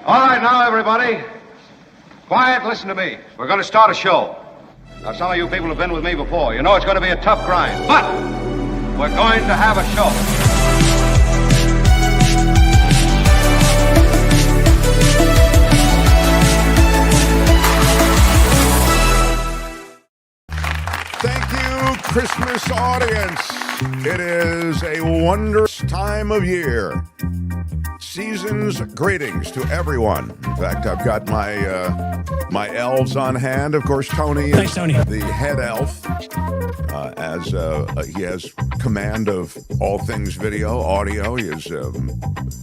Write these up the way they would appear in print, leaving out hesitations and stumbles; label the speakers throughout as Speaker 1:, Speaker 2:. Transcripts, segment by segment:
Speaker 1: All right, now, everybody. Quiet, listen to me. We're going to start a show. Now, some of you people have been with me before. You know it's going to be a tough grind, but we're going to have a show.
Speaker 2: Thank you, Christmas audience. It is a wondrous time of year. Season's greetings to everyone. In fact, I've got my elves on hand. Of course, Tony is the head elf, as he has command of all things video, audio. He has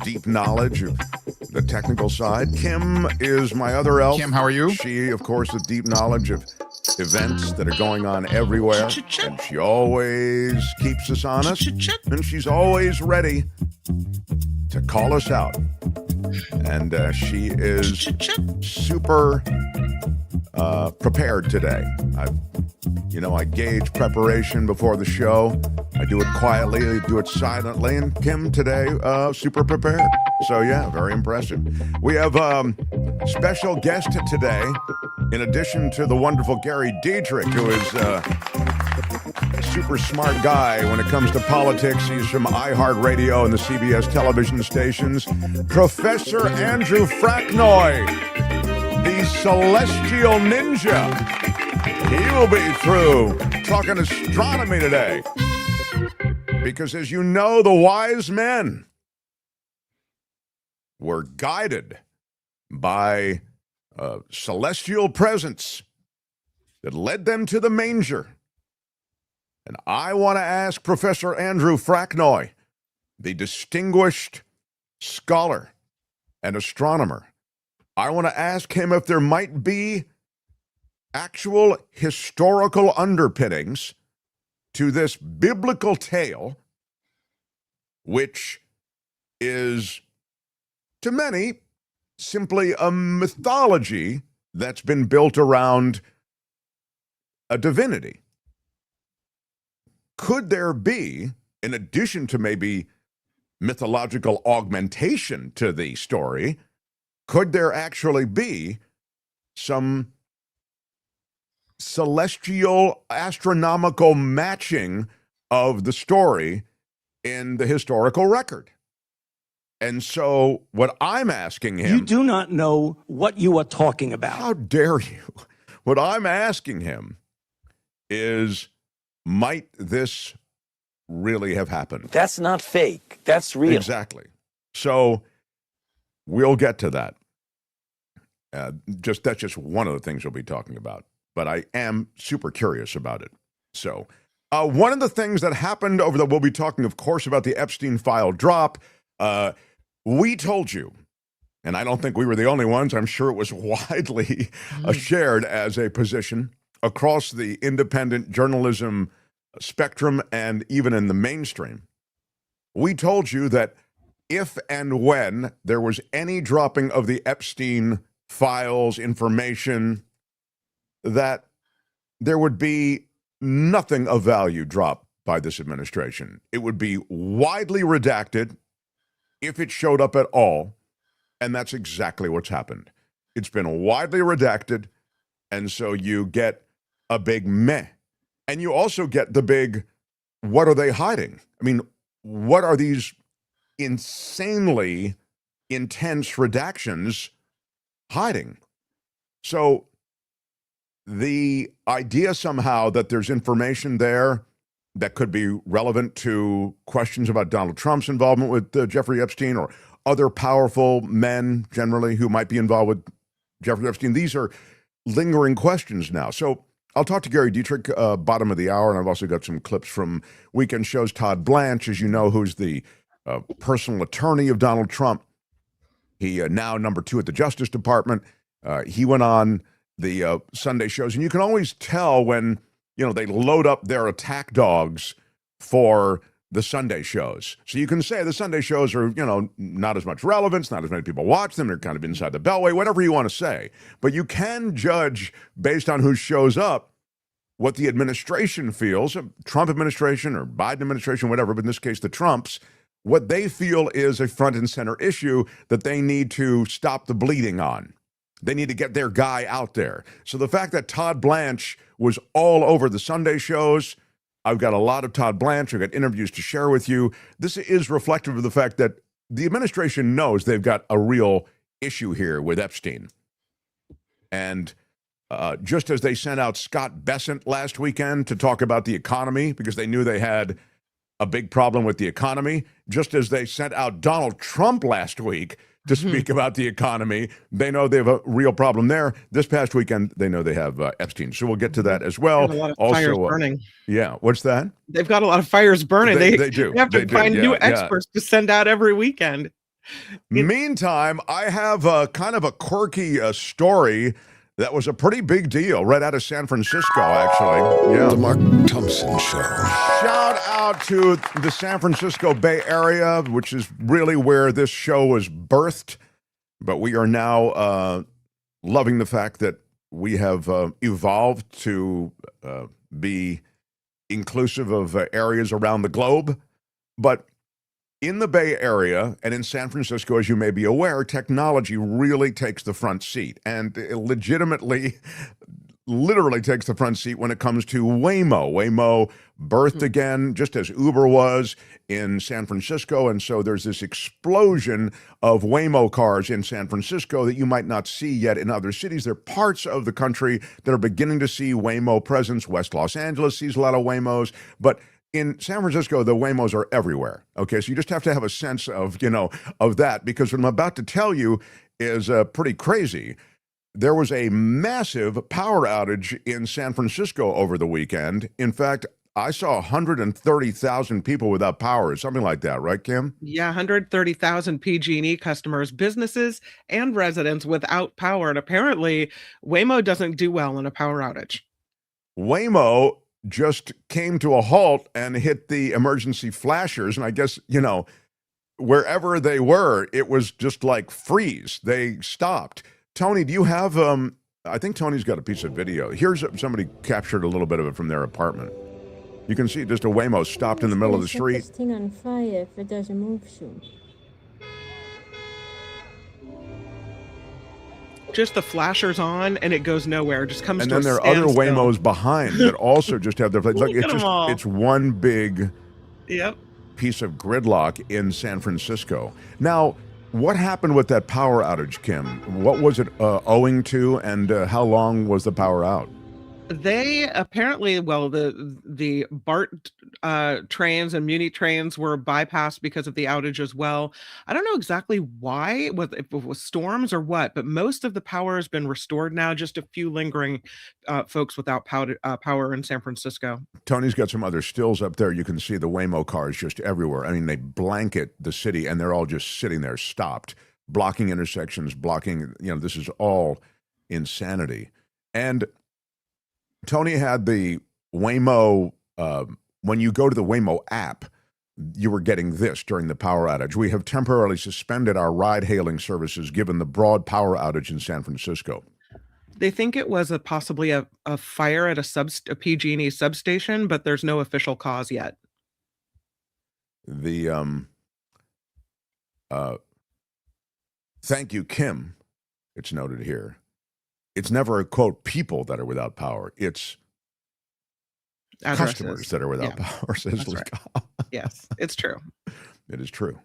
Speaker 2: deep knowledge of the technical side. Kim is my other elf.
Speaker 3: Kim, how are you?
Speaker 2: She, of course, with deep knowledge of events that are going on everywhere. And she always keeps us honest. And she's always ready to call us out. And she is super prepared today. I gauge preparation before the show. I do it quietly, I do it silently, and Kim today, super prepared. So yeah, very impressive. We have special guest today, in addition to the wonderful Gary Dietrich, who is a super smart guy when it comes to politics. He's from iHeart Radio and the CBS television stations. Professor Andrew Fraknoi, the celestial ninja. He will be through talking astronomy today. Because as you know, the wise men were guided by a celestial presence that led them to the manger. And I want to ask Professor Andrew Fraknoi, the distinguished scholar and astronomer, I want to ask him if there might be actual historical underpinnings to this biblical tale, which is, to many, simply a mythology that's been built around a divinity. Could there be, in addition to maybe mythological augmentation to the story, could there actually be some celestial astronomical matching of the story in the historical record? And so what I'm asking him...
Speaker 4: You do not know what you are talking about.
Speaker 2: How dare you? What I'm asking him is, might this really have happened?
Speaker 4: That's not fake. That's real.
Speaker 2: Exactly. So we'll get to that. That's just one of the things we'll be talking about. But I am super curious about it. So one of the things that happened we'll be talking, of course, about the Epstein file drop. We told you, and I don't think we were the only ones. I'm sure it was widely shared as a position across the independent journalism spectrum and even in the mainstream. We told you that if and when there was any dropping of the Epstein files, information, that there would be nothing of value dropped by this administration. It would be widely redacted if it showed up at all, and that's exactly what's happened. It's been widely redacted, and so you get a big meh. And you also get the big, what are they hiding? I mean, what are these insanely intense redactions hiding? So the idea somehow that there's information there that could be relevant to questions about Donald Trump's involvement with Jeffrey Epstein or other powerful men generally who might be involved with Jeffrey Epstein, these are lingering questions now. So I'll talk to Gary Dietrich, bottom of the hour, and I've also got some clips from weekend shows. Todd Blanche, as you know, who's the personal attorney of Donald Trump. He now number 2 at the Justice Department. He went on the Sunday shows, and you can always tell when they load up their attack dogs for the Sunday shows. So you can say the Sunday shows are, not as much relevance, not as many people watch them, they're kind of inside the beltway, whatever you want to say. But you can judge based on who shows up what the administration feels, Trump administration or Biden administration, whatever, but in this case the Trumps, what they feel is a front and center issue that they need to stop the bleeding on. They need to get their guy out there. So the fact that Todd Blanche was all over the Sunday shows, I've got a lot of Todd Blanche. I've got interviews to share with you. This is reflective of the fact that the administration knows they've got a real issue here with Epstein. And just as they sent out Scott Bessent last weekend to talk about the economy because they knew they had a big problem with the economy, just as they sent out Donald Trump last week to speak about the economy, they know they have a real problem there. This past weekend, they know they have Epstein. So we'll get to that as well.
Speaker 3: A lot of fires burning.
Speaker 2: Yeah, what's that?
Speaker 3: They've got a lot of fires burning.
Speaker 2: They do.
Speaker 3: They have to find new experts to send out every weekend.
Speaker 2: Meantime, I have a kind of a quirky story that was a pretty big deal right out of San Francisco, actually. Yeah.
Speaker 5: The Mark Thompson Show.
Speaker 2: Shout out to the San Francisco Bay Area, which is really where this show was birthed. But we are now loving the fact that we have evolved to be inclusive of areas around the globe. But in the Bay Area and in San Francisco, as you may be aware, technology really takes the front seat, and it literally takes the front seat when it comes to Waymo. Waymo birthed again, just as Uber was in San Francisco, and so there's this explosion of Waymo cars in San Francisco that you might not see yet in other cities. There are parts of the country that are beginning to see Waymo presence. West Los Angeles sees a lot of Waymos, but in San Francisco, the Waymos are everywhere. Okay, so you just have to have a sense of, of that, because what I'm about to tell you is pretty crazy. There was a massive power outage in San Francisco over the weekend. In fact, I saw 130,000 people without power, something like that, right, Kim?
Speaker 3: Yeah, 130,000 PG&E customers, businesses, and residents without power. And apparently, Waymo doesn't do well in a power outage.
Speaker 2: Waymo just came to a halt and hit the emergency flashers. And I guess, wherever they were, it was just like freeze. They stopped. Tony, do you have, I think Tony's got a piece of video. Here's somebody captured a little bit of it from their apartment. You can see just a Waymo stopped in the middle of the street.
Speaker 6: This thing on fire if it doesn't move soon.
Speaker 3: Just the flashers on and it goes nowhere. It just comes
Speaker 2: and
Speaker 3: to a
Speaker 2: then there are other
Speaker 3: standstill.
Speaker 2: Waymos behind that also just have their like it's one big piece of gridlock in San Francisco. Now, what happened with that power outage, Kim? What was it owing to, and how long was the power out?
Speaker 3: They apparently, the BART trains and Muni trains were bypassed because of the outage as well. I don't know exactly why, if it was storms or what, but most of the power has been restored now. Just a few lingering folks without power in San Francisco.
Speaker 2: Tony's got some other stills up there. You can see the Waymo cars just everywhere. I mean, they blanket the city, and they're all just sitting there stopped, blocking intersections, blocking, this is all insanity. And Tony had the Waymo, when you go to the Waymo app, you were getting this during the power outage. We have temporarily suspended our ride-hailing services given the broad power outage in San Francisco.
Speaker 3: They think it was possibly a fire at a PG&E substation, but there's no official cause yet.
Speaker 2: The thank you, Kim. It's noted here. It's never, quote, people that are without power. It's customers that are without power, says Liz.
Speaker 3: Right. Yes, it's true.
Speaker 2: It is true.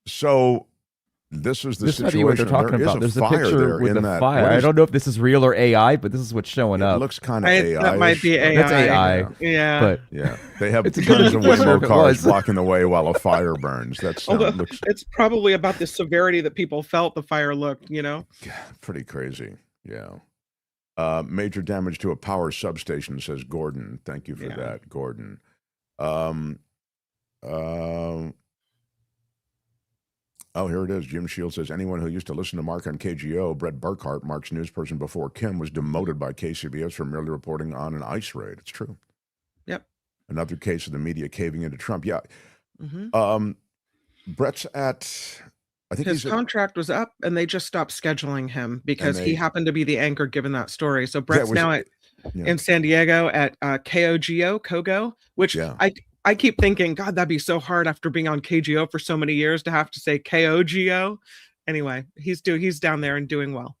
Speaker 2: So this is the
Speaker 7: this
Speaker 2: situation.
Speaker 7: Might be what they're talking about. There's a picture with the fire. I don't know if this is real or AI, but this is what's showing up.
Speaker 2: It looks kind of AI.
Speaker 3: That might be AI.
Speaker 7: That's AI.
Speaker 3: Yeah.
Speaker 7: But
Speaker 2: yeah, they have tons of Waymo cars blocking the way while a fire burns. That's
Speaker 3: it's probably about the severity that people felt the fire looked.
Speaker 2: Pretty crazy. Yeah. Major damage to a power substation, says Gordon. Thank you for that, Gordon. Oh, here it is. Jim Shields says, anyone who used to listen to Mark on KGO, Brett Burkhart, Mark's news person before Kim, was demoted by KCBS for merely reporting on an ICE raid. It's true.
Speaker 3: Yep.
Speaker 2: Another case of the media caving into Trump. Yeah.
Speaker 3: Mm-hmm.
Speaker 2: Brett's at, I think
Speaker 3: his contract was up and they just stopped scheduling him because he happened to be the anchor given that story. So Brett's now in San Diego at KOGO, which I I keep thinking, God, that'd be so hard after being on KGO for so many years to have to say KOGO. Anyway, he's down there and doing well.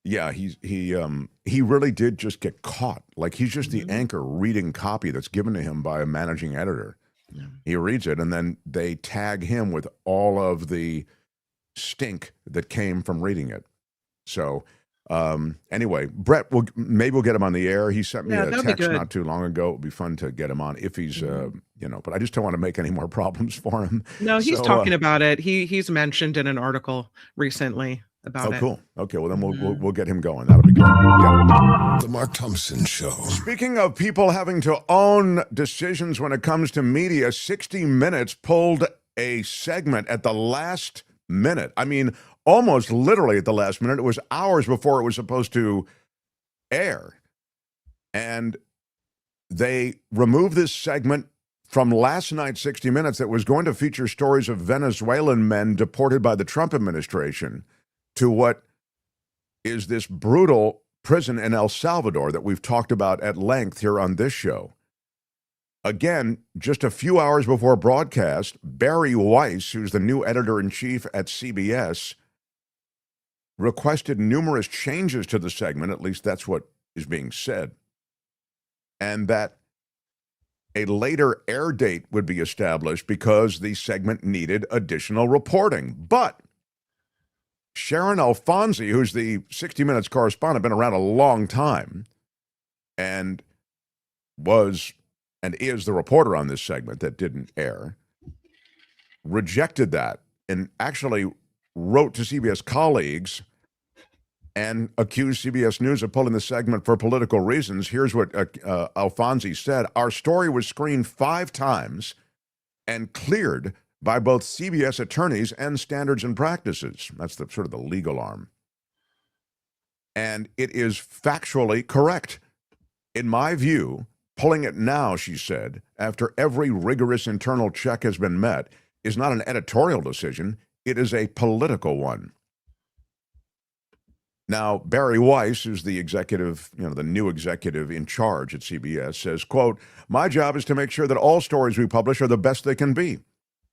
Speaker 2: Yeah, he really did just get caught. Like, he's just the anchor reading copy that's given to him by a managing editor. Yeah. He reads it, and then they tag him with all of the stink that came from reading it. So anyway, Brett, maybe we'll get him on the air. He sent me a text not too long ago. It would be fun to get him on if he's but I just don't want to make any more problems for him.
Speaker 3: No, he's talking about it. He's mentioned in an article recently about it.
Speaker 2: Oh, cool. Okay, well then we'll get him going. That'll be good. Yeah.
Speaker 5: The Mark Thompson Show.
Speaker 2: Speaking of people having to own decisions when it comes to media, 60 Minutes pulled a segment at the last minute. I mean, almost literally at the last minute. It was hours before it was supposed to air. And they removed this segment from last night's 60 Minutes that was going to feature stories of Venezuelan men deported by the Trump administration to what is this brutal prison in El Salvador that we've talked about at length here on this show. Again, just a few hours before broadcast, Barry Weiss, who's the new editor-in-chief at CBS, requested numerous changes to the segment, at least that's what is being said, and that a later air date would be established because the segment needed additional reporting. But Sharon Alfonsi, who's the 60 Minutes correspondent, been around a long time, and was and is the reporter on this segment that didn't air, rejected that and actually wrote to CBS colleagues and accused CBS News of pulling the segment for political reasons. Here's what Alfonsi said. Our story was screened 5 times and cleared by both CBS attorneys and Standards and Practices. That's the sort of the legal arm. And it is factually correct. In my view, pulling it now, she said, after every rigorous internal check has been met, is not an editorial decision. It is a political one. Now, Barry Weiss, who's the executive, the new executive in charge at CBS, says, quote, my job is to make sure that all stories we publish are the best they can be.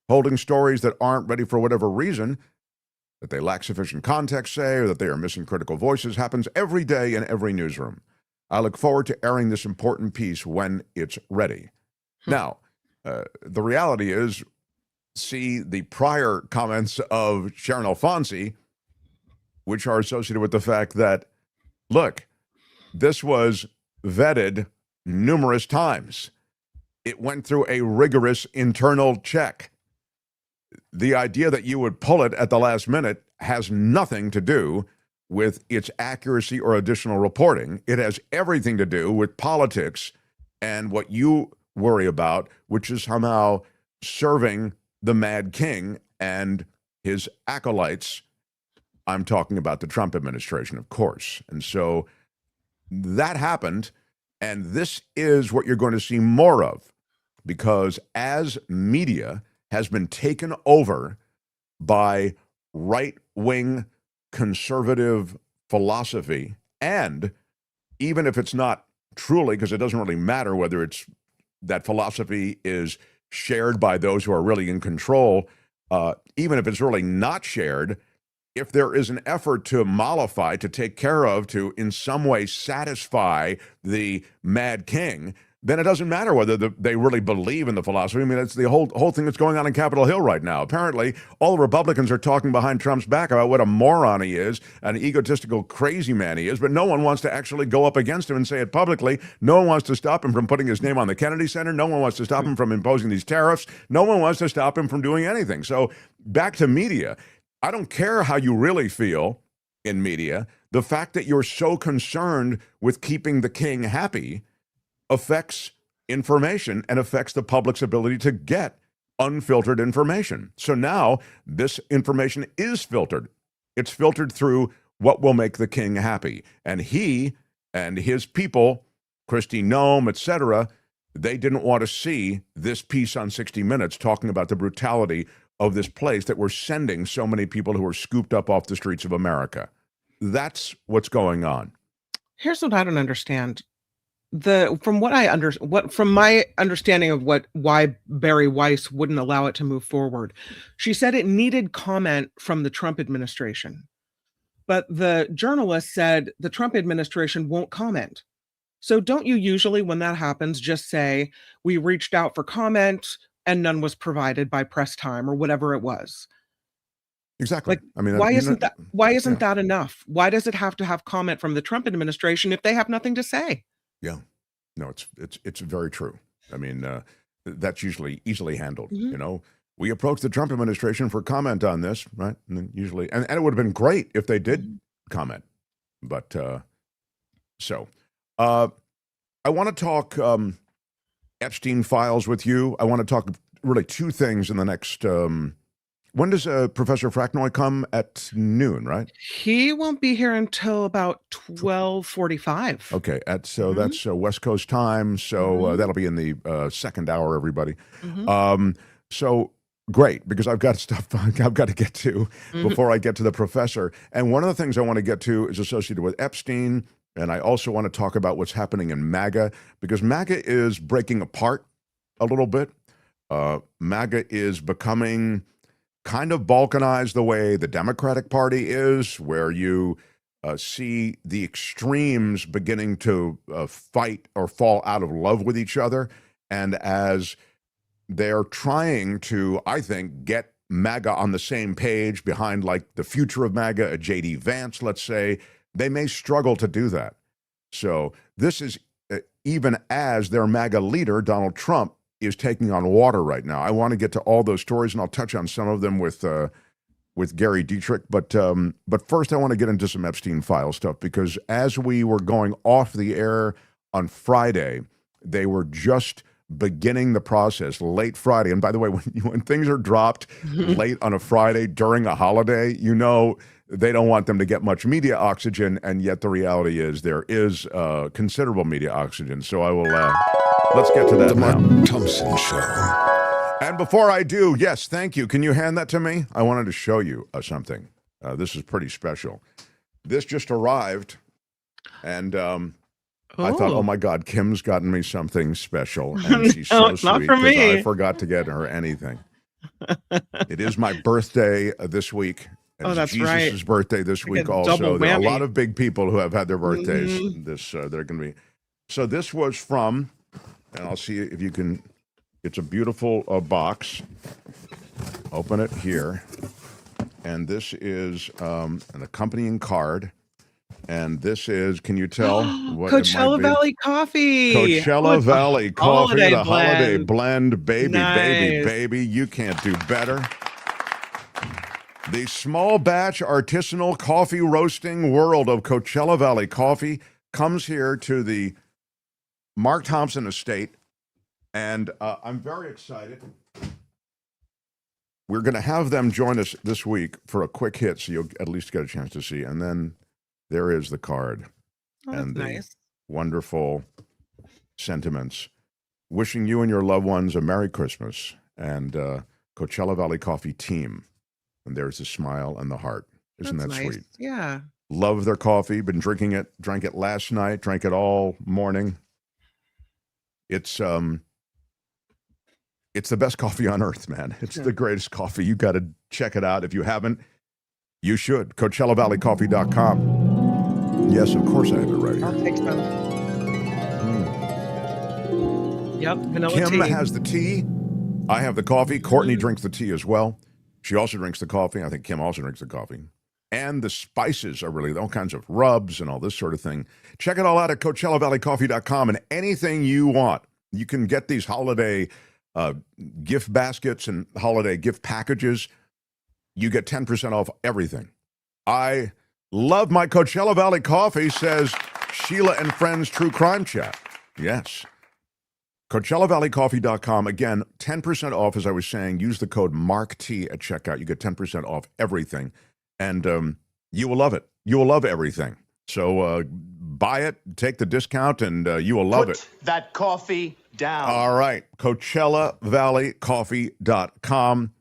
Speaker 2: Holding stories that aren't ready for whatever reason, that they lack sufficient context, say, or that they are missing critical voices, happens every day in every newsroom. I look forward to airing this important piece when it's ready. Now, the reality is, see the prior comments of Sharon Alfonsi, which are associated with the fact that, look, this was vetted numerous times. It went through a rigorous internal check. The idea that you would pull it at the last minute has nothing to do with its accuracy or additional reporting. It has everything to do with politics and what you worry about, which is somehow serving the Mad King and his acolytes. I'm talking about the Trump administration, of course. And so that happened, and this is what you're going to see more of, because as media has been taken over by right-wing conservative philosophy, and even if it's not truly, because it doesn't really matter whether it's that philosophy is shared by those who are really in control, even if it's really not shared, if there is an effort to mollify, to take care of, to in some way satisfy the Mad King, then it doesn't matter whether they really believe in the philosophy. I mean, it's the whole thing that's going on in Capitol Hill right now. Apparently, all the Republicans are talking behind Trump's back about what a moron he is, an egotistical crazy man he is, but no one wants to actually go up against him and say it publicly. No one wants to stop him from putting his name on the Kennedy Center. No one wants to stop him from imposing these tariffs. No one wants to stop him from doing anything. So back to media. I don't care how you really feel in media. The fact that you're so concerned with keeping the king happy affects information and affects the public's ability to get unfiltered information. So now this information is filtered. It's filtered through what will make the king happy. And he and his people, Kristi Noem, etc., they didn't want to see this piece on 60 Minutes talking about the brutality of this place that we're sending so many people who are scooped up off the streets of America. That's what's going on.
Speaker 3: Here's what I don't understand. from my understanding of why Barry Weiss wouldn't allow it to move forward, she said it needed comment from the Trump administration. But the journalist said the Trump administration won't comment. So don't you usually, when that happens, just say, we reached out for comment and none was provided by press time or whatever it was?
Speaker 2: Exactly.
Speaker 3: Like,
Speaker 2: I mean,
Speaker 3: why isn't that enough? Why does it have to have comment from the Trump administration if they have nothing to say?
Speaker 2: Yeah. No, it's very true. I mean, that's usually easily handled. You know, we approached the Trump administration for comment on this, right? And then usually, and it would have been great if they did comment. But I want to talk Epstein files with you. I want to talk really two things in the next. When does Professor Fraknoi come? At noon, right?
Speaker 3: He won't be here until about 12:45.
Speaker 2: Okay, that's West Coast time. So that'll be in the second hour, everybody. So great, because I've got stuff I've got to get to before I get to the professor. And one of the things I want to get to is associated with Epstein. And I also want to talk about what's happening in Maga, because Maga is breaking apart a little bit. Maga is becoming kind of balkanized the way the Democratic Party is, where you see the extremes beginning to fight or fall out of love with each other. And as they're trying to, I think, get MAGA on the same page behind like the future of MAGA, a J.D. Vance, let's say, they may struggle to do that. So this is even as their MAGA leader, Donald Trump, is taking on water right now. I want to get to all those stories, and I'll touch on some of them with Gary Dietrich. But first, I want to get into some Epstein file stuff, because as we were going off the air on Friday, they were just beginning the process late Friday. And by the way, when things are dropped late on a Friday during a holiday, you know they don't want them to get much media oxygen, and yet the reality is there is considerable media oxygen. So I will, let's get to that now.
Speaker 5: Thompson Show.
Speaker 2: And before I do, yes, thank you. Can you hand that to me? I wanted to show you something. This is pretty special. This just arrived, and I thought, oh my God, Kim's gotten me something special, and she's so
Speaker 3: it's
Speaker 2: sweet,
Speaker 3: not for me.
Speaker 2: I forgot to get her anything. It is my birthday this week. And
Speaker 3: that's
Speaker 2: Jesus'
Speaker 3: right.
Speaker 2: birthday this week also. There are a lot of big people who have had their birthdays. They're going to be. So this was from, and I'll see if you can. It's a beautiful box. Open it here, and this is an accompanying card. And this is, can you tell what
Speaker 3: Coachella Valley Coffee?
Speaker 2: Coachella Valley Coffee,
Speaker 3: holiday
Speaker 2: the holiday blend, baby,
Speaker 3: Nice.
Speaker 2: baby. You can't do better. The small batch artisanal coffee roasting world of Coachella Valley Coffee comes here to the Mark Thompson estate, and I'm very excited. We're going to have them join us this week for a quick hit, so you'll at least get a chance to see. And then there is the card and the
Speaker 3: nice.
Speaker 2: wonderful sentiments. Wishing you and your loved ones a Merry Christmas, and Coachella Valley Coffee team. And there's the smile and the heart. Isn't that
Speaker 3: nice.
Speaker 2: sweet?
Speaker 3: Yeah.
Speaker 2: Love their coffee. Been drinking it. Drank it last night. Drank it all morning. It's the best coffee on earth, man. It's the greatest coffee. You got to check it out. If you haven't, you should. CoachellaValleyCoffee.com. Yes, of course I have it right here.
Speaker 3: I'll take some. Yep, vanilla
Speaker 2: Kim
Speaker 3: tea.
Speaker 2: has the tea. I have the coffee. Courtney drinks the tea as well. She also drinks the coffee. I think Kim also drinks the coffee. And the spices are really all kinds of rubs and all this sort of thing. Check it all out at CoachellaValleyCoffee.com, and anything you want. You can get these holiday gift baskets and holiday gift packages. You get 10% off everything. I love my Coachella Valley Coffee, says Sheila and Friends True Crime Chat. Yes. CoachellaValleyCoffee.com. Again, 10% off, as I was saying. Use the code MARKT at checkout. You get 10% off everything. And you will love it. You will love everything. So buy it, take the discount, and you will love it.
Speaker 8: Put that coffee down.
Speaker 2: All right. CoachellaValleyCoffee.com.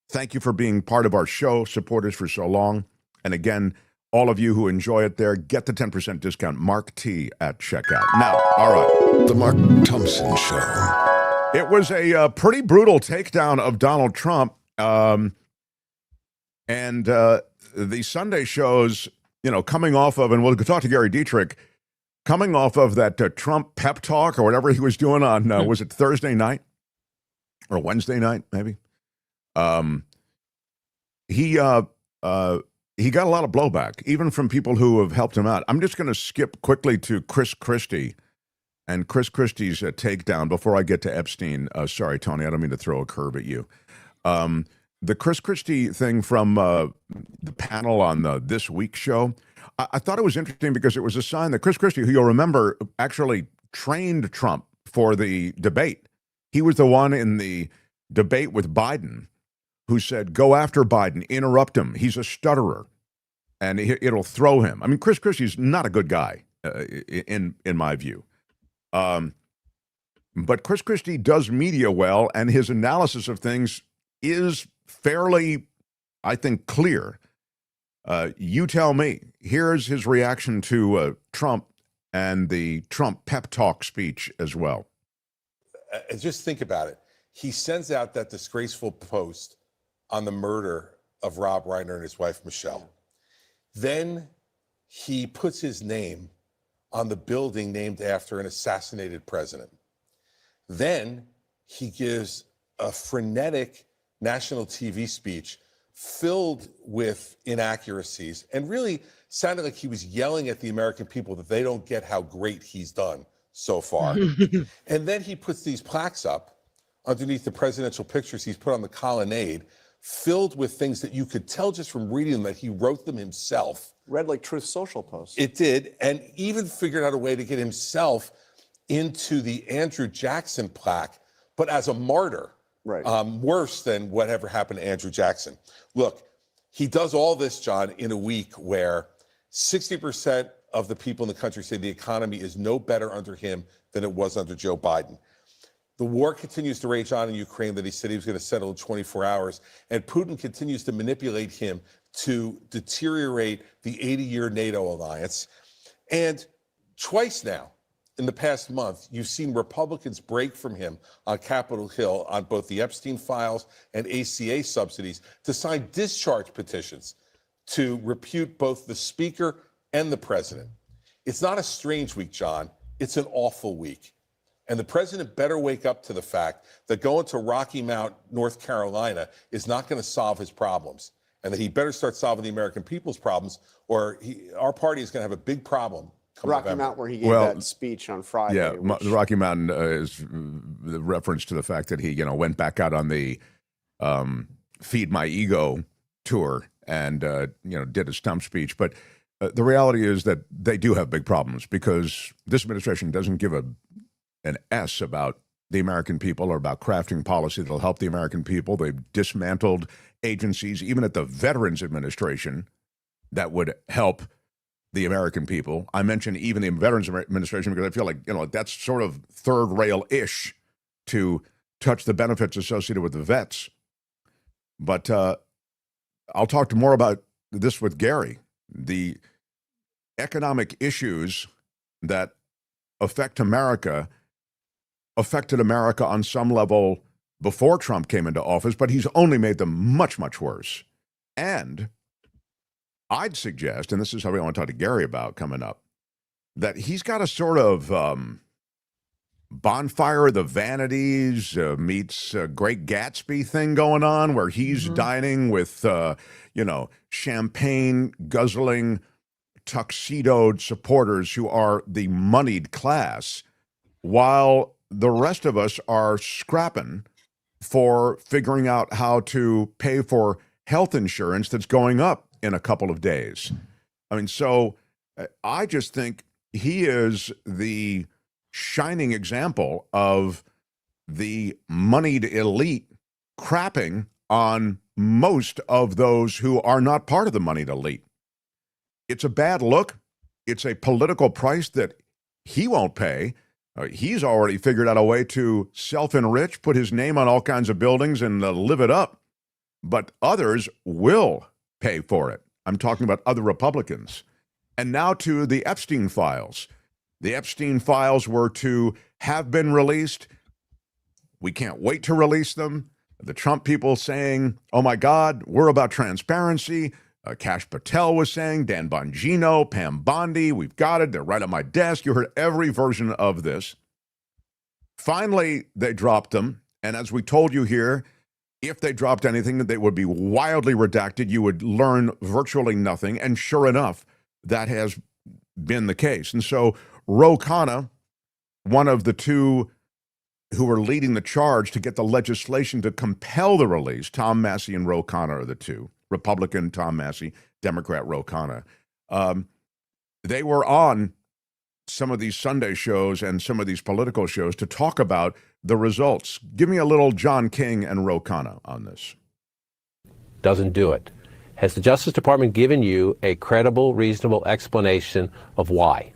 Speaker 2: Thank you for being part of our show, supporters for so long. And again, all of you who enjoy it there, get the 10% discount, Mark T at checkout. Now, all right.
Speaker 5: The Mark Thompson Show.
Speaker 2: It was a pretty brutal takedown of Donald Trump. And the Sunday shows, coming off of, and we'll talk to Gary Dietrich, coming off of that Trump pep talk or whatever he was doing on, was it Thursday night or Wednesday night, maybe? He got a lot of blowback, even from people who have helped him out. I'm just going to skip quickly to Chris Christie and Chris Christie's takedown before I get to Epstein. Sorry, Tony, I don't mean to throw a curve at you. The Chris Christie thing from the panel on the This Week show, I thought it was interesting because it was a sign that Chris Christie, who you'll remember actually trained Trump for the debate. He was the one in the debate with Biden who said, go after Biden, interrupt him. He's a stutterer, and it'll throw him. I mean, Chris Christie's not a good guy, in my view. But Chris Christie does media well, and his analysis of things is fairly, I think, clear. You tell me. Here's his reaction to Trump and the Trump pep talk speech as well.
Speaker 9: Just think about it. He sends out that disgraceful post on the murder of Rob Reiner and his wife, Michelle. Then he puts his name on the building named after an assassinated president. Then he gives a frenetic national TV speech filled with inaccuracies and really sounded like he was yelling at the American people that they don't get how great he's done so far. And then he puts these plaques up underneath the presidential pictures he's put on the colonnade, filled with things that you could tell just from reading them that he wrote them himself.
Speaker 10: Read like Truth Social posts.
Speaker 9: It did, and even figured out a way to get himself into the Andrew Jackson plaque, but as a martyr.
Speaker 10: Right.
Speaker 9: Worse than whatever happened to Andrew Jackson. Look, he does all this, John, in a week where 60% of the people in the country say the economy is no better under him than it was under Joe Biden. The war continues to rage on in Ukraine that he said he was going to settle in 24 hours, and Putin continues to manipulate him to deteriorate the 80-year NATO alliance. And twice now, in the past month, you've seen Republicans break from him on Capitol Hill on both the Epstein files and ACA subsidies to sign discharge petitions to repute both the speaker and the president. It's not a strange week, John. It's an awful week. And the president better wake up to the fact that going to Rocky Mount, North Carolina is not going to solve his problems, and that he better start solving the American people's problems, or our party is going to have a big problem.
Speaker 10: Rocky Mount, where he gave that speech on Friday.
Speaker 2: Yeah, the Rocky Mountain is the reference to the fact that he, went back out on the Feed My Ego tour and, did a stump speech. But the reality is that they do have big problems because this administration doesn't give an S about the American people or about crafting policy that'll help the American people. They've dismantled agencies, even at the Veterans Administration, that would help the American people. I mention even the Veterans Administration because I feel like, that's sort of third rail-ish to touch the benefits associated with the vets. But I'll talk more about this with Gary. The economic issues that affected America on some level before Trump came into office, but he's only made them much, much worse. And I'd suggest, and this is something I want to talk to Gary about coming up, that he's got a sort of Bonfire of the Vanities meets Great Gatsby thing going on, where he's dining with, champagne guzzling, tuxedoed supporters who are the moneyed class, while the rest of us are scrapping for figuring out how to pay for health insurance that's going up in a couple of days. I mean, so I just think he is the shining example of the moneyed elite crapping on most of those who are not part of the moneyed elite. It's a bad look. It's a political price that he won't pay. He's already figured out a way to self-enrich, put his name on all kinds of buildings and live it up. But others will pay for it. I'm talking about other Republicans. And now to the Epstein files. The Epstein files were to have been released. We can't wait to release them. The Trump people saying, oh my God, we're about transparency. Kash Patel was saying, Dan Bongino, Pam Bondi, we've got it. They're right on my desk. You heard every version of this. Finally, they dropped them. And as we told you here, if they dropped anything, they would be wildly redacted. You would learn virtually nothing. And sure enough, that has been the case. And so Ro Khanna, one of the two who were leading the charge to get the legislation to compel the release, Tom Massey and Ro Khanna are the two. Republican Tom Massey, Democrat Ro Khanna. They were on some of these Sunday shows and some of these political shows to talk about the results. Give me a little John King and Ro Khanna on this.
Speaker 11: Doesn't do it. Has the Justice Department given you a credible, reasonable explanation of why?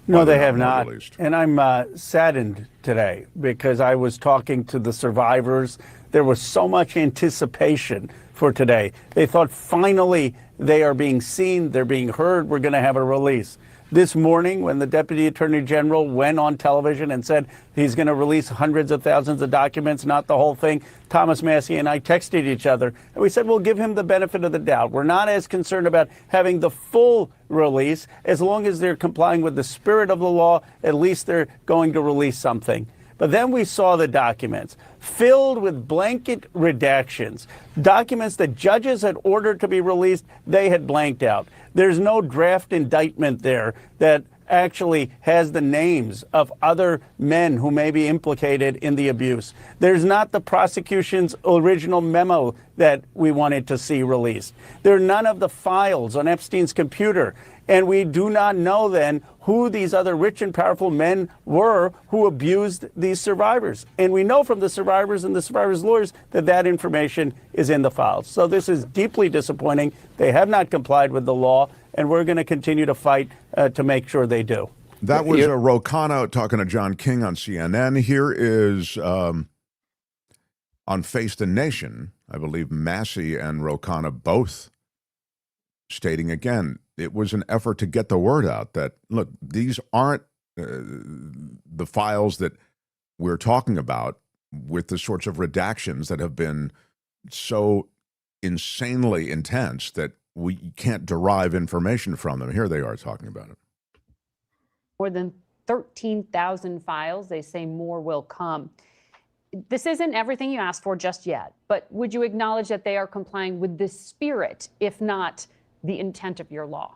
Speaker 12: No, they have not. And I'm saddened today because I was talking to the survivors. There was so much anticipation for today. They thought finally they are being seen, they're being heard, we're going to have a release. This morning, when the Deputy Attorney General went on television and said he's going to release hundreds of thousands of documents, not the whole thing, Thomas Massey and I texted each other, and we said we'll give him the benefit of the doubt. We're not as concerned about having the full release. As long as they're complying with the spirit of the law, at least they're going to release something. But then we saw the documents filled with blanket redactions, documents that judges had ordered to be released, they had blanked out. There's no draft indictment there that actually has the names of other men who may be implicated in the abuse. There's not the prosecution's original memo that we wanted to see released. There are none of the files on Epstein's computer. And we do not know then who these other rich and powerful men were who abused these survivors. And we know from the survivors and the survivors' lawyers that that information is in the files. So this is deeply disappointing. They have not complied with the law, and we're going to continue to fight to make sure they do.
Speaker 2: That was Ro Khanna talking to John King on CNN. Here is on Face the Nation, I believe Massey and Ro Khanna both stating again, it was an effort to get the word out that, look, these aren't the files that we're talking about with the sorts of redactions that have been so insanely intense that we can't derive information from them. Here they are talking about it.
Speaker 13: More than 13,000 files. They say more will come. This isn't everything you asked for just yet, but would you acknowledge that they are complying with the spirit, if not the intent of your law?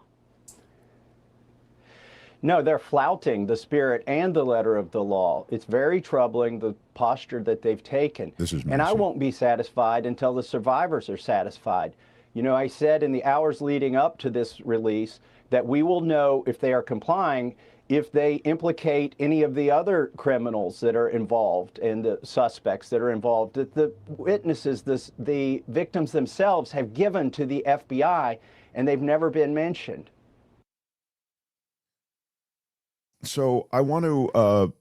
Speaker 14: No, they're flouting the spirit and the letter of the law. It's very troubling, the posture that they've taken. And I won't be satisfied until the survivors are satisfied. You know, I said in the hours leading up to this release that we will know if they are complying if they implicate any of the other criminals that are involved and the suspects that are involved, that the witnesses, the victims themselves have given to the FBI, and they've never been mentioned.
Speaker 2: So I want to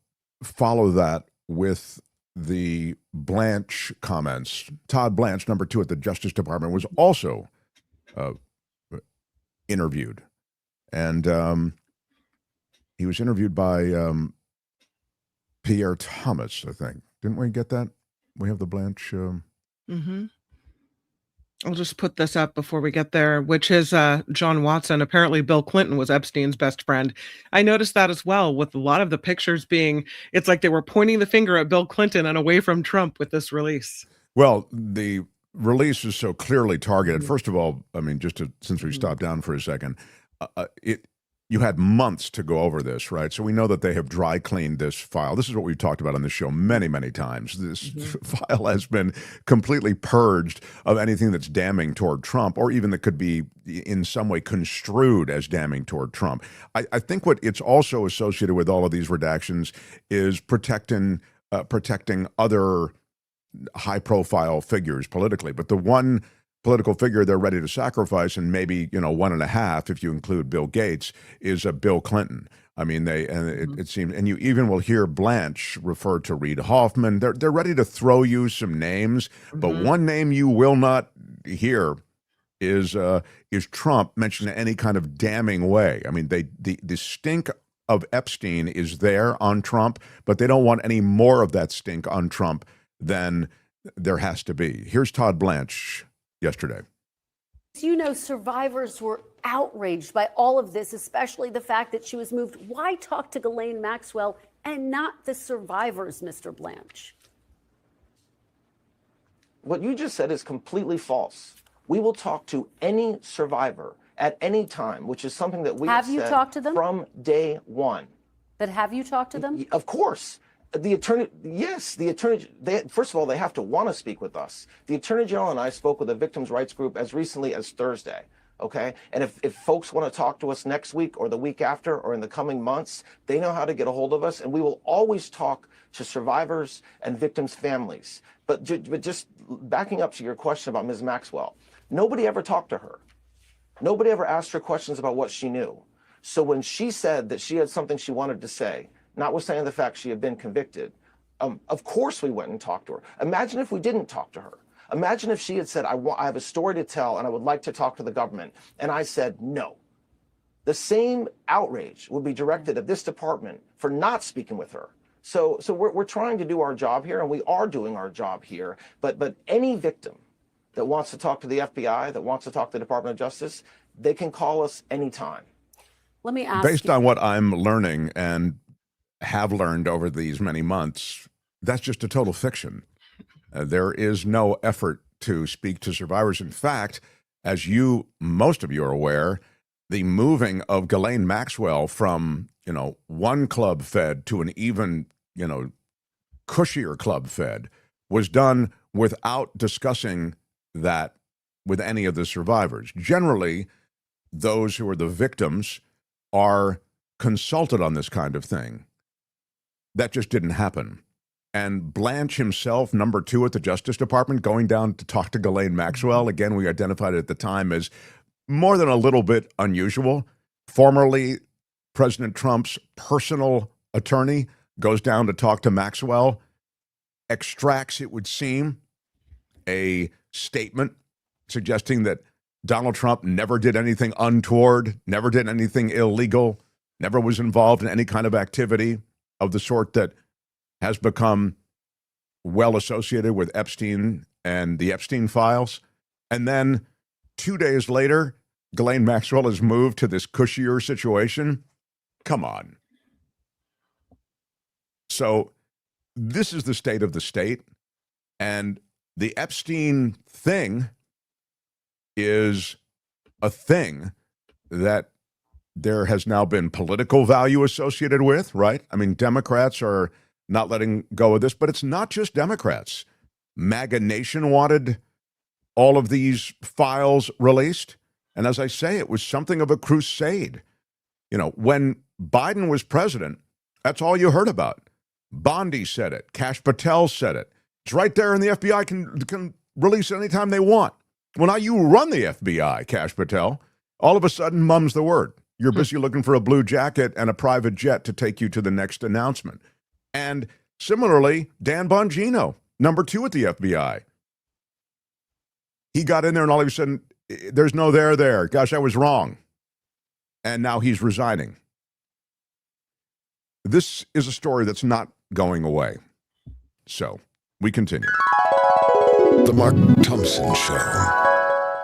Speaker 2: follow that with the Blanche comments. Todd Blanche, number 2 at the Justice Department, was also interviewed. And he was interviewed by Pierre Thomas, I think. Didn't we get that? We have the Blanche.
Speaker 3: I'll just put this up before we get there, which is John Watson. Apparently, Bill Clinton was Epstein's best friend. I noticed that as well, with a lot of the pictures being, it's like they were pointing the finger at Bill Clinton and away from Trump with this release.
Speaker 2: Well, the release is so clearly targeted. First of all, I mean, since we stopped down for a second, you had months to go over this, right? So we know that they have dry cleaned this file. This is what we've talked about on this show many, many times. This file has been completely purged of anything that's damning toward Trump, or even that could be in some way construed as damning toward Trump. I think what it's also associated with all of these redactions is protecting other high-profile figures politically. But the one political figure they're ready to sacrifice, and maybe, 1.5 if you include Bill Gates, is Bill Clinton. I mean, it seems, and you even will hear Blanche refer to Reid Hoffman. They're ready to throw you some names, but one name you will not hear is Trump mentioned in any kind of damning way. I mean, the stink of Epstein is there on Trump, but they don't want any more of that stink on Trump than there has to be. Here's Todd Blanche yesterday.
Speaker 15: You know, survivors were outraged by all of this, especially the fact that she was moved. Why talk to Ghislaine Maxwell and not the survivors, Mr. Blanche?
Speaker 16: What you just said is completely false. We will talk to any survivor at any time, which is something that we have
Speaker 15: you
Speaker 16: said
Speaker 15: talked to them
Speaker 16: from day one.
Speaker 15: But have you talked to them?
Speaker 16: Of course. The attorney, yes, the attorney, first of all, they have to want to speak with us. The attorney general and I spoke with a victims' rights group as recently as Thursday, okay? And if folks want to talk to us next week or the week after or in the coming months, they know how to get a hold of us, and we will always talk to survivors and victims' families. But just backing up to your question about Ms. Maxwell, nobody ever talked to her. Nobody ever asked her questions about what she knew. So when she said that she had something she wanted to say, notwithstanding the fact she had been convicted, of course we went and talked to her. Imagine if we didn't talk to her. Imagine if she had said, I have a story to tell and I would like to talk to the government. And I said, no. The same outrage would be directed at this department for not speaking with her. So we're trying to do our job here, and we are doing our job here. But any victim that wants to talk to the FBI, that wants to talk to the Department of Justice, they can call us anytime.
Speaker 15: Let me ask
Speaker 2: Based on what I'm learning and have learned over these many months, that's just a total fiction. There is no effort to speak to survivors. In fact, as most of you are aware, the moving of Ghislaine Maxwell from, one club fed to an even, cushier club fed was done without discussing that with any of the survivors. Generally, those who are the victims are consulted on this kind of thing. That just didn't happen. And Blanche himself, number 2 at the Justice Department, going down to talk to Ghislaine Maxwell, again, we identified it at the time as more than a little bit unusual. Formerly, President Trump's personal attorney goes down to talk to Maxwell, extracts, it would seem, a statement suggesting that Donald Trump never did anything untoward, never did anything illegal, never was involved in any kind of activity of the sort that has become well associated with Epstein and the Epstein files. And then 2 days later, Ghislaine Maxwell is moved to this cushier situation. Come on. So this is the state of the state. And the Epstein thing is a thing that there has now been political value associated with, right? I mean, Democrats are not letting go of this, but it's not just Democrats. MAGA Nation wanted all of these files released. And as I say, it was something of a crusade. When Biden was president, that's all you heard about. Bondi said it. Kash Patel said it. It's right there, and the FBI can release it anytime they want. Well, now you run the FBI, Kash Patel. All of a sudden, mum's the word. You're busy looking for a blue jacket and a private jet to take you to the next announcement. And similarly, Dan Bongino, number 2 at the FBI. He got in there and all of a sudden, there's no there. Gosh, I was wrong. And now he's resigning. This is a story that's not going away. So we continue.
Speaker 5: The Mark Thompson Show.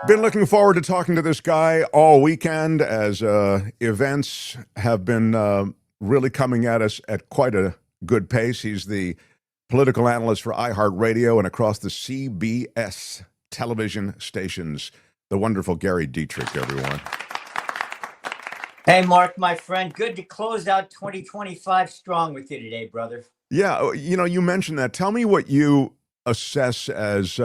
Speaker 2: Been looking forward to talking to this guy all weekend as events have been really coming at us at quite a good pace. He's the political analyst for iHeart Radio and across the CBS television stations. The wonderful Gary Dietrich, everyone.
Speaker 17: Hey, Mark, my friend. Good to close out 2025 strong with you today, brother.
Speaker 2: Yeah, you mentioned that. Tell me what you assess as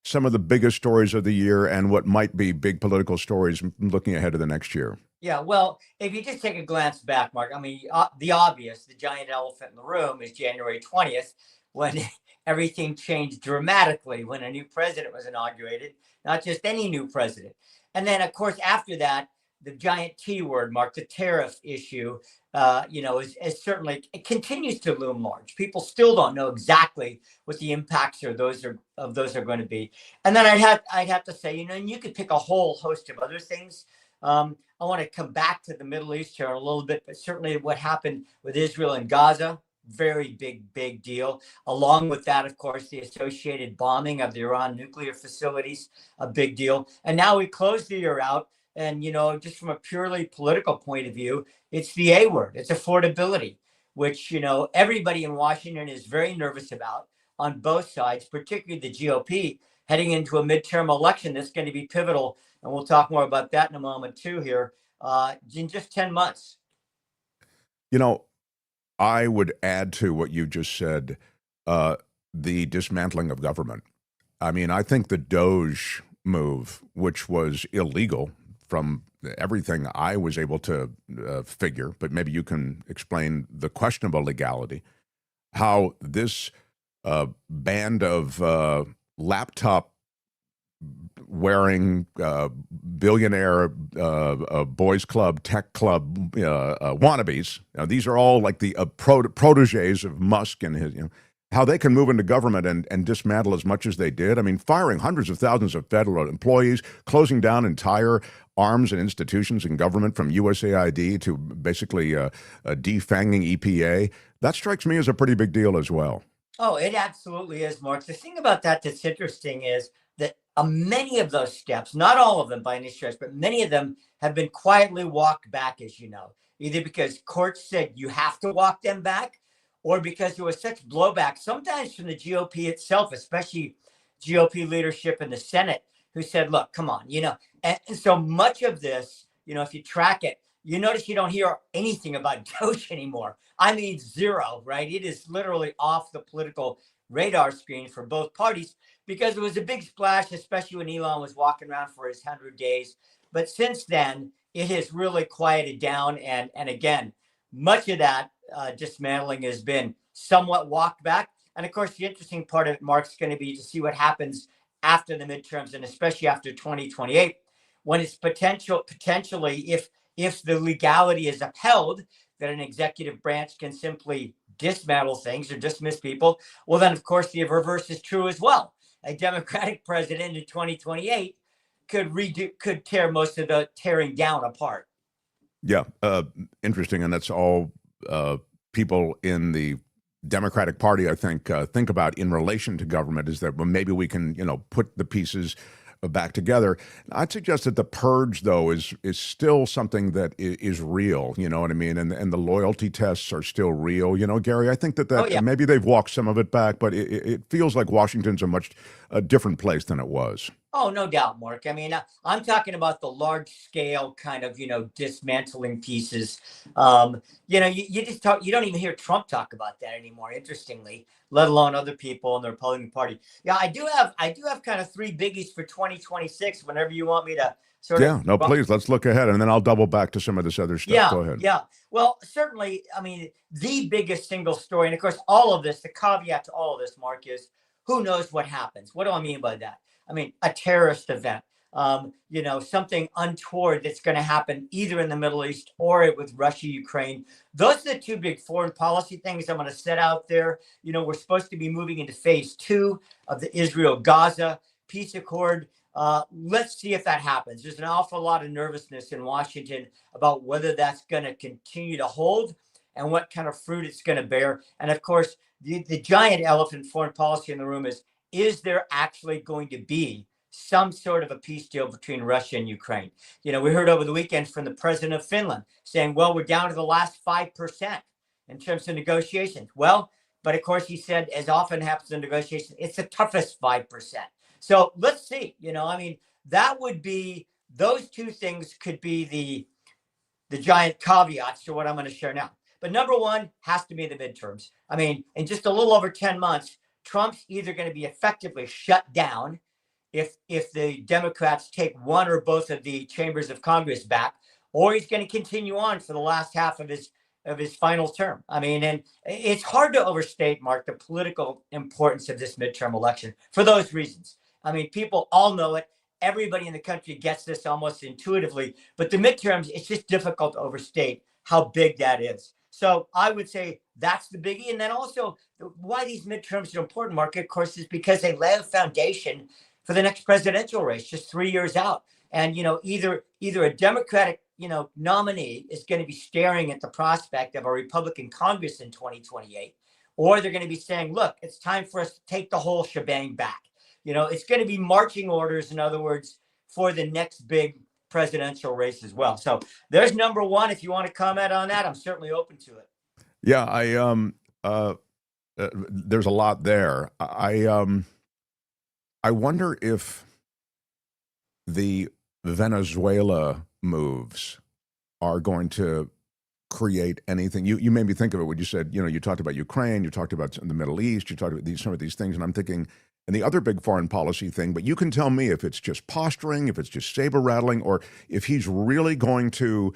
Speaker 2: some of the biggest stories of the year and what might be big political stories looking ahead to the next year.
Speaker 17: Yeah, well, if you just take a glance back, Mark, I mean, the obvious, the giant elephant in the room is January 20th, when everything changed dramatically, when a new president was inaugurated, not just any new president. And then, of course, after that, the giant T word, Mark, the tariff issue, is certainly, it continues to loom large. People still don't know exactly what the impacts of those are going to be. And then I'd have to say, and you could pick a whole host of other things. I want to come back to the Middle East here a little bit, but certainly what happened with Israel and Gaza, very big deal. Along with that, of course, the associated bombing of the Iran nuclear facilities, a big deal. And now we close the year out. And, just from a purely political point of view, it's the A word. It's affordability, which, everybody in Washington is very nervous about on both sides, particularly the GOP, heading into a midterm election that's going to be pivotal. And we'll talk more about that in a moment, too, here in just 10 months.
Speaker 2: I would add to what you just said, the dismantling of government. I mean, I think the Doge move, which was illegal, from everything I was able to figure, but maybe you can explain the questionable legality, how this band of laptop-wearing billionaire boys club, tech club wannabes, these are all like the proteges of Musk and his, how they can move into government and dismantle as much as they did. I mean, firing hundreds of thousands of federal employees, closing down entire arms and institutions in government from USAID to basically defanging EPA. That strikes me as a pretty big deal as well.
Speaker 17: Oh, it absolutely is, Mark. The thing about that that's interesting is that many of those steps, not all of them by any stretch, but many of them have been quietly walked back, as you know, either because courts said you have to walk them back, or because there was such blowback, sometimes from the GOP itself, especially GOP leadership in the Senate, who said, look, come on, and so much of this, if you track it, you notice you don't hear anything about Doge anymore. I mean, zero, right? It is literally off the political radar screen for both parties because it was a big splash, especially when Elon was walking around for his 100 days. But since then, it has really quieted down. And again, much of that dismantling has been somewhat walked back. And of course, the interesting part of it, Mark, is going to be to see what happens after the midterms and especially after 2028, when it's potentially, if the legality is upheld, that an executive branch can simply dismantle things or dismiss people. Well, then, of course, the reverse is true as well. A Democratic president in 2028 could tear most of the tearing down apart.
Speaker 2: Yeah, interesting. And that's all people in the Democratic Party, I think about in relation to government, is that, well, maybe we can, put the pieces back together. I'd suggest that the purge, though, is still something that is real. You know what I mean? And the loyalty tests are still real. Gary, I think that maybe they've walked some of it back, but it feels like Washington's a much different place than it was.
Speaker 17: Oh, no doubt, Mark. I mean, I'm talking about the large scale kind of, dismantling pieces. You just talk, you don't even hear Trump talk about that anymore, interestingly, let alone other people in the Republican Party. Yeah, I do have kind of three biggies for 2026 whenever you want me to
Speaker 2: please, let's look ahead, and then I'll double back to some of this other stuff. Go ahead.
Speaker 17: Yeah. Well, certainly, I mean, the biggest single story, and of course, all of this, the caveat to all of this, Mark, is who knows what happens. What do I mean by that? I mean, a terrorist event, something untoward that's going to happen either in the Middle East or with Russia, Ukraine. Those are the two big foreign policy things I'm going to set out there. We're supposed to be moving into phase 2 of the Israel-Gaza peace accord. Let's see if that happens. There's an awful lot of nervousness in Washington about whether that's going to continue to hold and what kind of fruit it's going to bear. And of course, the giant elephant in foreign policy in the room is there actually going to be some sort of a peace deal between Russia and Ukraine? We heard over the weekend from the president of Finland saying, well, we're down to the last 5% in terms of negotiations. Well, but of course, he said, as often happens in negotiations, it's the toughest 5%. So let's see, that would be, those two things could be the giant caveats to what I'm going to share now. But number one has to be the midterms. I mean, in just a little over 10 months, Trump's either going to be effectively shut down if the Democrats take one or both of the chambers of Congress back, or he's going to continue on for the last half of his final term. I mean, and it's hard to overstate, Mark, the political importance of this midterm election for those reasons. I mean, people all know it. everybody in the country gets this almost intuitively, but the midterms, it's just difficult to overstate how big that is. So I would say that's the biggie. And then also why these midterms are important, Mark, of course, is because they lay a foundation for the next presidential race just 3 years out. And, either a Democratic, nominee is going to be staring at the prospect of a Republican Congress in 2028, or they're going to be saying, look, it's time for us to take the whole shebang back. It's going to be marching orders, in other words, for the next big presidential race as well. So there's number one. If you want to comment on that, I'm certainly open to it.
Speaker 2: Yeah, there's a lot there. I wonder if the Venezuela moves are going to create anything. You made me think of it when you said, you talked about Ukraine, you talked about the Middle East, you talked about some of these things, and I'm thinking, and the other big foreign policy thing, but you can tell me if it's just posturing, if it's just saber rattling, or if he's really going to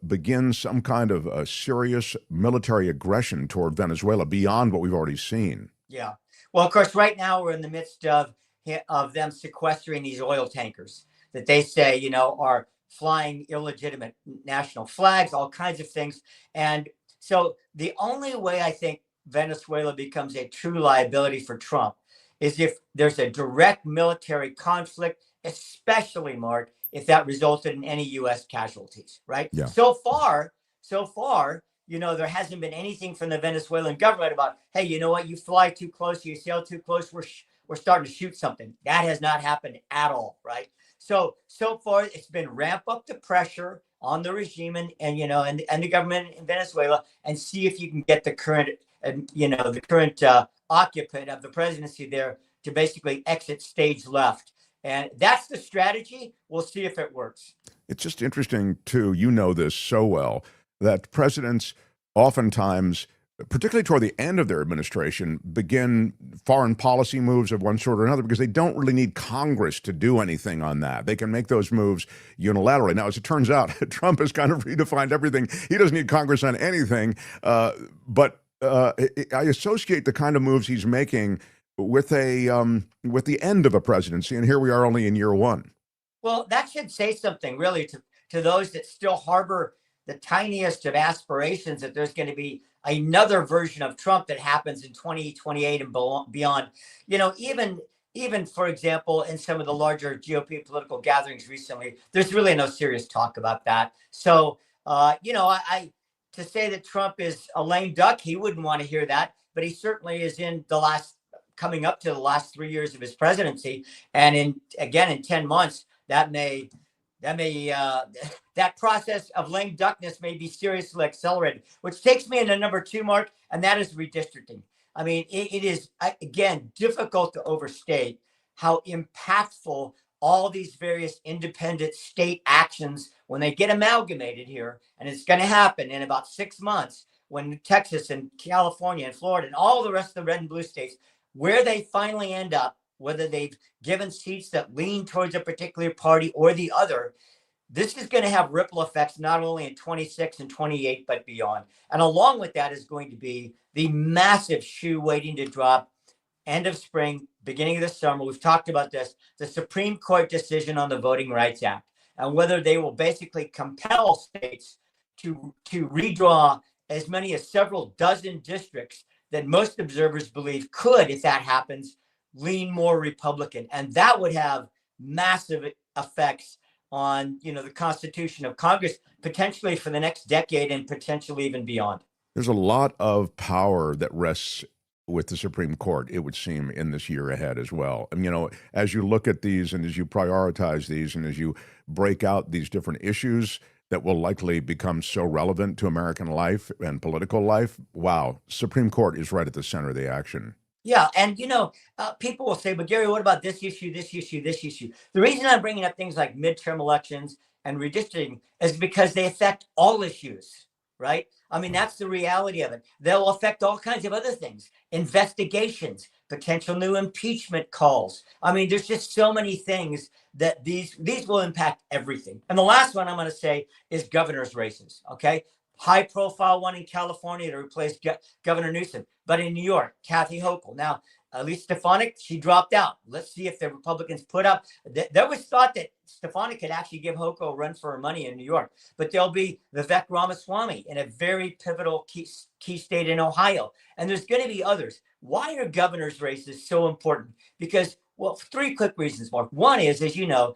Speaker 2: begin some kind of a serious military aggression toward Venezuela beyond what we've already seen.
Speaker 17: Yeah. Well, of course, right now we're in the midst of them sequestering these oil tankers that they say, are flying illegitimate national flags, all kinds of things. And so the only way I think Venezuela becomes a true liability for Trump is if there's a direct military conflict, especially, Mark, if that resulted in any U.S. casualties, right?
Speaker 2: Yeah.
Speaker 17: So far, there hasn't been anything from the Venezuelan government about, hey, you know what, you fly too close, you sail too close, we're starting to shoot something. That has not happened at all, right? So far, it's been ramp up the pressure on the regime and the government in Venezuela, and see if you can get the current occupant of the presidency there to basically exit stage left. And that's the strategy. We'll see if it works.
Speaker 2: It's just interesting, too, this so well, that presidents oftentimes, particularly toward the end of their administration, begin foreign policy moves of one sort or another because they don't really need Congress to do anything on that. They can make those moves unilaterally. Now, as it turns out, Trump has kind of redefined everything. He doesn't need Congress on anything, but I associate the kind of moves he's making with the end of a presidency, and here we are only in year one.
Speaker 17: Well, that should say something really to those that still harbor the tiniest of aspirations that there's going to be another version of Trump that happens in 2028 and beyond. Even for example, in some of the larger GOP political gatherings recently, there's really no serious talk about that. So, I to say that Trump is a lame duck, he wouldn't want to hear that, but he certainly is coming up to the last 3 years of his presidency. And in 10 months, that process of lame duckness may be seriously accelerated, which takes me into number two, Mark, and that is redistricting. I mean, it is, again, difficult to overstate how impactful all these various independent state actions, when they get amalgamated here, and it's going to happen in about 6 months, when Texas and California and Florida and all the rest of the red and blue states, where they finally end up, whether they've given seats that lean towards a particular party or the other, this is going to have ripple effects not only in 26 and 28, but beyond. And along with that is going to be the massive shoe waiting to drop end of spring, beginning of the summer. We've talked about this, the Supreme Court decision on the Voting Rights Act, and whether they will basically compel states to redraw as many as several dozen districts that most observers believe could, if that happens, lean more Republican. And that would have massive effects on, the Constitution of Congress, potentially for the next decade and potentially even beyond.
Speaker 2: There's a lot of power that rests with the Supreme Court, it would seem, in this year ahead as well. And, as you look at these and as you prioritize these and as you break out these different issues that will likely become so relevant to American life and political life, wow, Supreme Court is right at the center of the action.
Speaker 17: Yeah. And, people will say, but Gary, what about this issue, this issue, this issue? The reason I'm bringing up things like midterm elections and redistricting is because they affect all issues, right? I mean, that's the reality of it. They'll affect all kinds of other things, investigations, potential new impeachment calls. I mean, there's just so many things that these will impact everything. And the last one I'm going to say is governor's races, okay? High profile one in California to replace Governor Newsom, but in New York, Kathy Hochul. Now, At least Stefanik, she dropped out. Let's see if the Republicans put up. There was thought that Stefanik could actually give Hochul a run for her money in New York, but there'll be Vivek Ramaswamy in a very pivotal key state in Ohio. And there's going to be others. Why are governors' races so important? Because, well, 3 quick reasons, Mark. One is, as you know,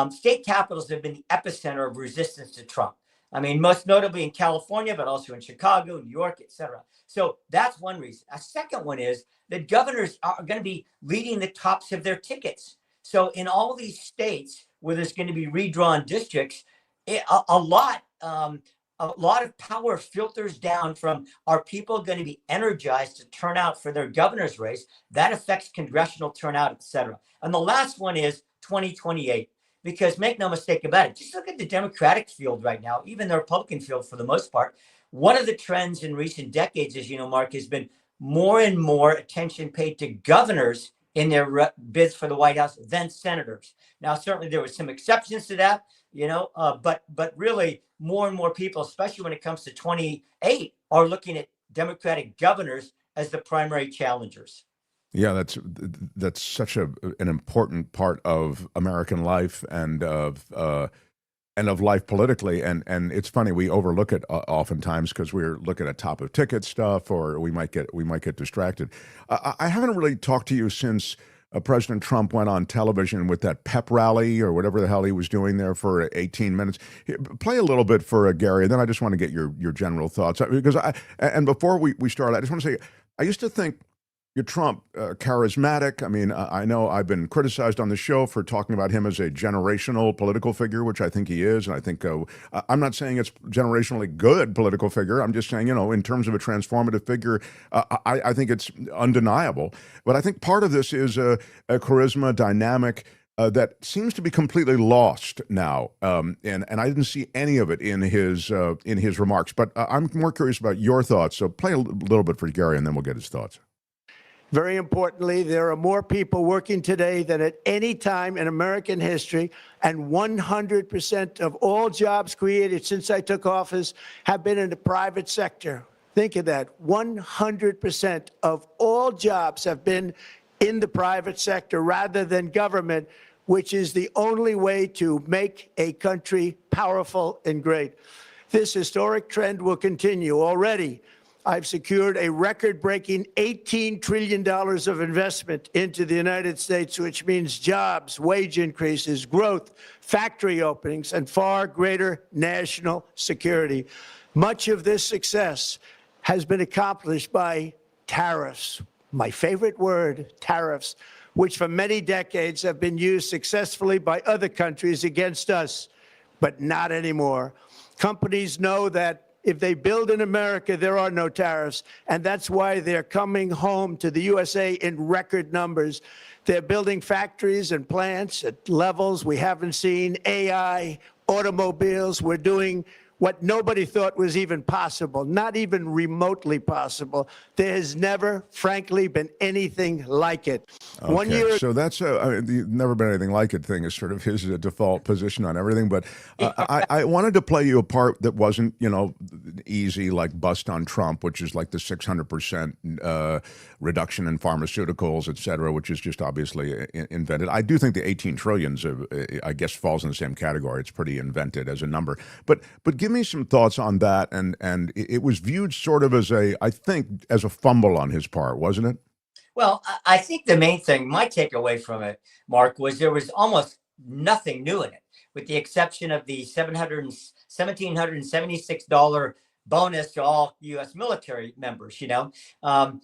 Speaker 17: state capitals have been the epicenter of resistance to Trump. I mean, most notably in California, but also in Chicago, New York, et cetera. So that's one reason. A second one is that governors are going to be leading the tops of their tickets. So in all these states where there's going to be redrawn districts, a lot of power filters down from, are people going to be energized to turn out for their governor's race? That affects congressional turnout, et cetera. And the last one is 2028. Because make no mistake about it, just look at the Democratic field right now, even the Republican field for the most part. One of the trends in recent decades, as you know, Mark, has been more and more attention paid to governors in their bids for the White House than senators. Now, certainly there were some exceptions to that, but really more and more people, especially when it comes to 28, are looking at Democratic governors as the primary challengers.
Speaker 2: Yeah, that's such an important part of American life and of life politically, and it's funny, we overlook it oftentimes because we're looking at top of ticket stuff, or we might get distracted. I haven't really talked to you since President Trump went on television with that pep rally or whatever the hell he was doing there for 18 minutes. Play a little bit for Gary, and then I just want to get your general thoughts, because and before we start, I just want to say I used to think you're Trump, charismatic. I mean, I know I've been criticized on the show for talking about him as a generational political figure, which I think he is. And I think I'm not saying it's generationally good political figure. I'm just saying, in terms of a transformative figure, I think it's undeniable. But I think part of this is a charisma dynamic that seems to be completely lost now. And I didn't see any of it in his remarks. But I'm more curious about your thoughts. So play a little bit for Gary, and then we'll get his thoughts.
Speaker 18: Very importantly, there are more people working today than at any time in American history, and 100% of all jobs created since I took office have been in the private sector. Think of that. 100% of all jobs have been in the private sector rather than government, which is the only way to make a country powerful and great. This historic trend will continue. Already, I've secured a record-breaking $18 trillion of investment into the United States, which means jobs, wage increases, growth, factory openings, and far greater national security. Much of this success has been accomplished by tariffs. My favorite word, tariffs, which for many decades have been used successfully by other countries against us, but not anymore. Companies know that if they build in America, there are no tariffs, and that's why they're coming home to the USA in record numbers. They're building factories and plants at levels we haven't seen, AI, automobiles. We're doing what nobody thought was even possible, not even remotely possible. There has never, frankly, been anything like it.
Speaker 2: Okay.
Speaker 18: 1 year.
Speaker 2: So that's the never been anything like it thing is sort of his default position on everything. But I wanted to play you a part that wasn't, easy, like bust on Trump, which is like the 600% reduction in pharmaceuticals, et cetera, which is just obviously invented. I do think the 18 trillions, I guess, falls in the same category. It's pretty invented as a number. But give me some thoughts on that. And it was viewed sort of as as a fumble on his part, wasn't it?
Speaker 17: Well, I think the main thing, my takeaway from it, Mark, was there was almost nothing new in it, with the exception of the $1,776 bonus to all U.S. military members, And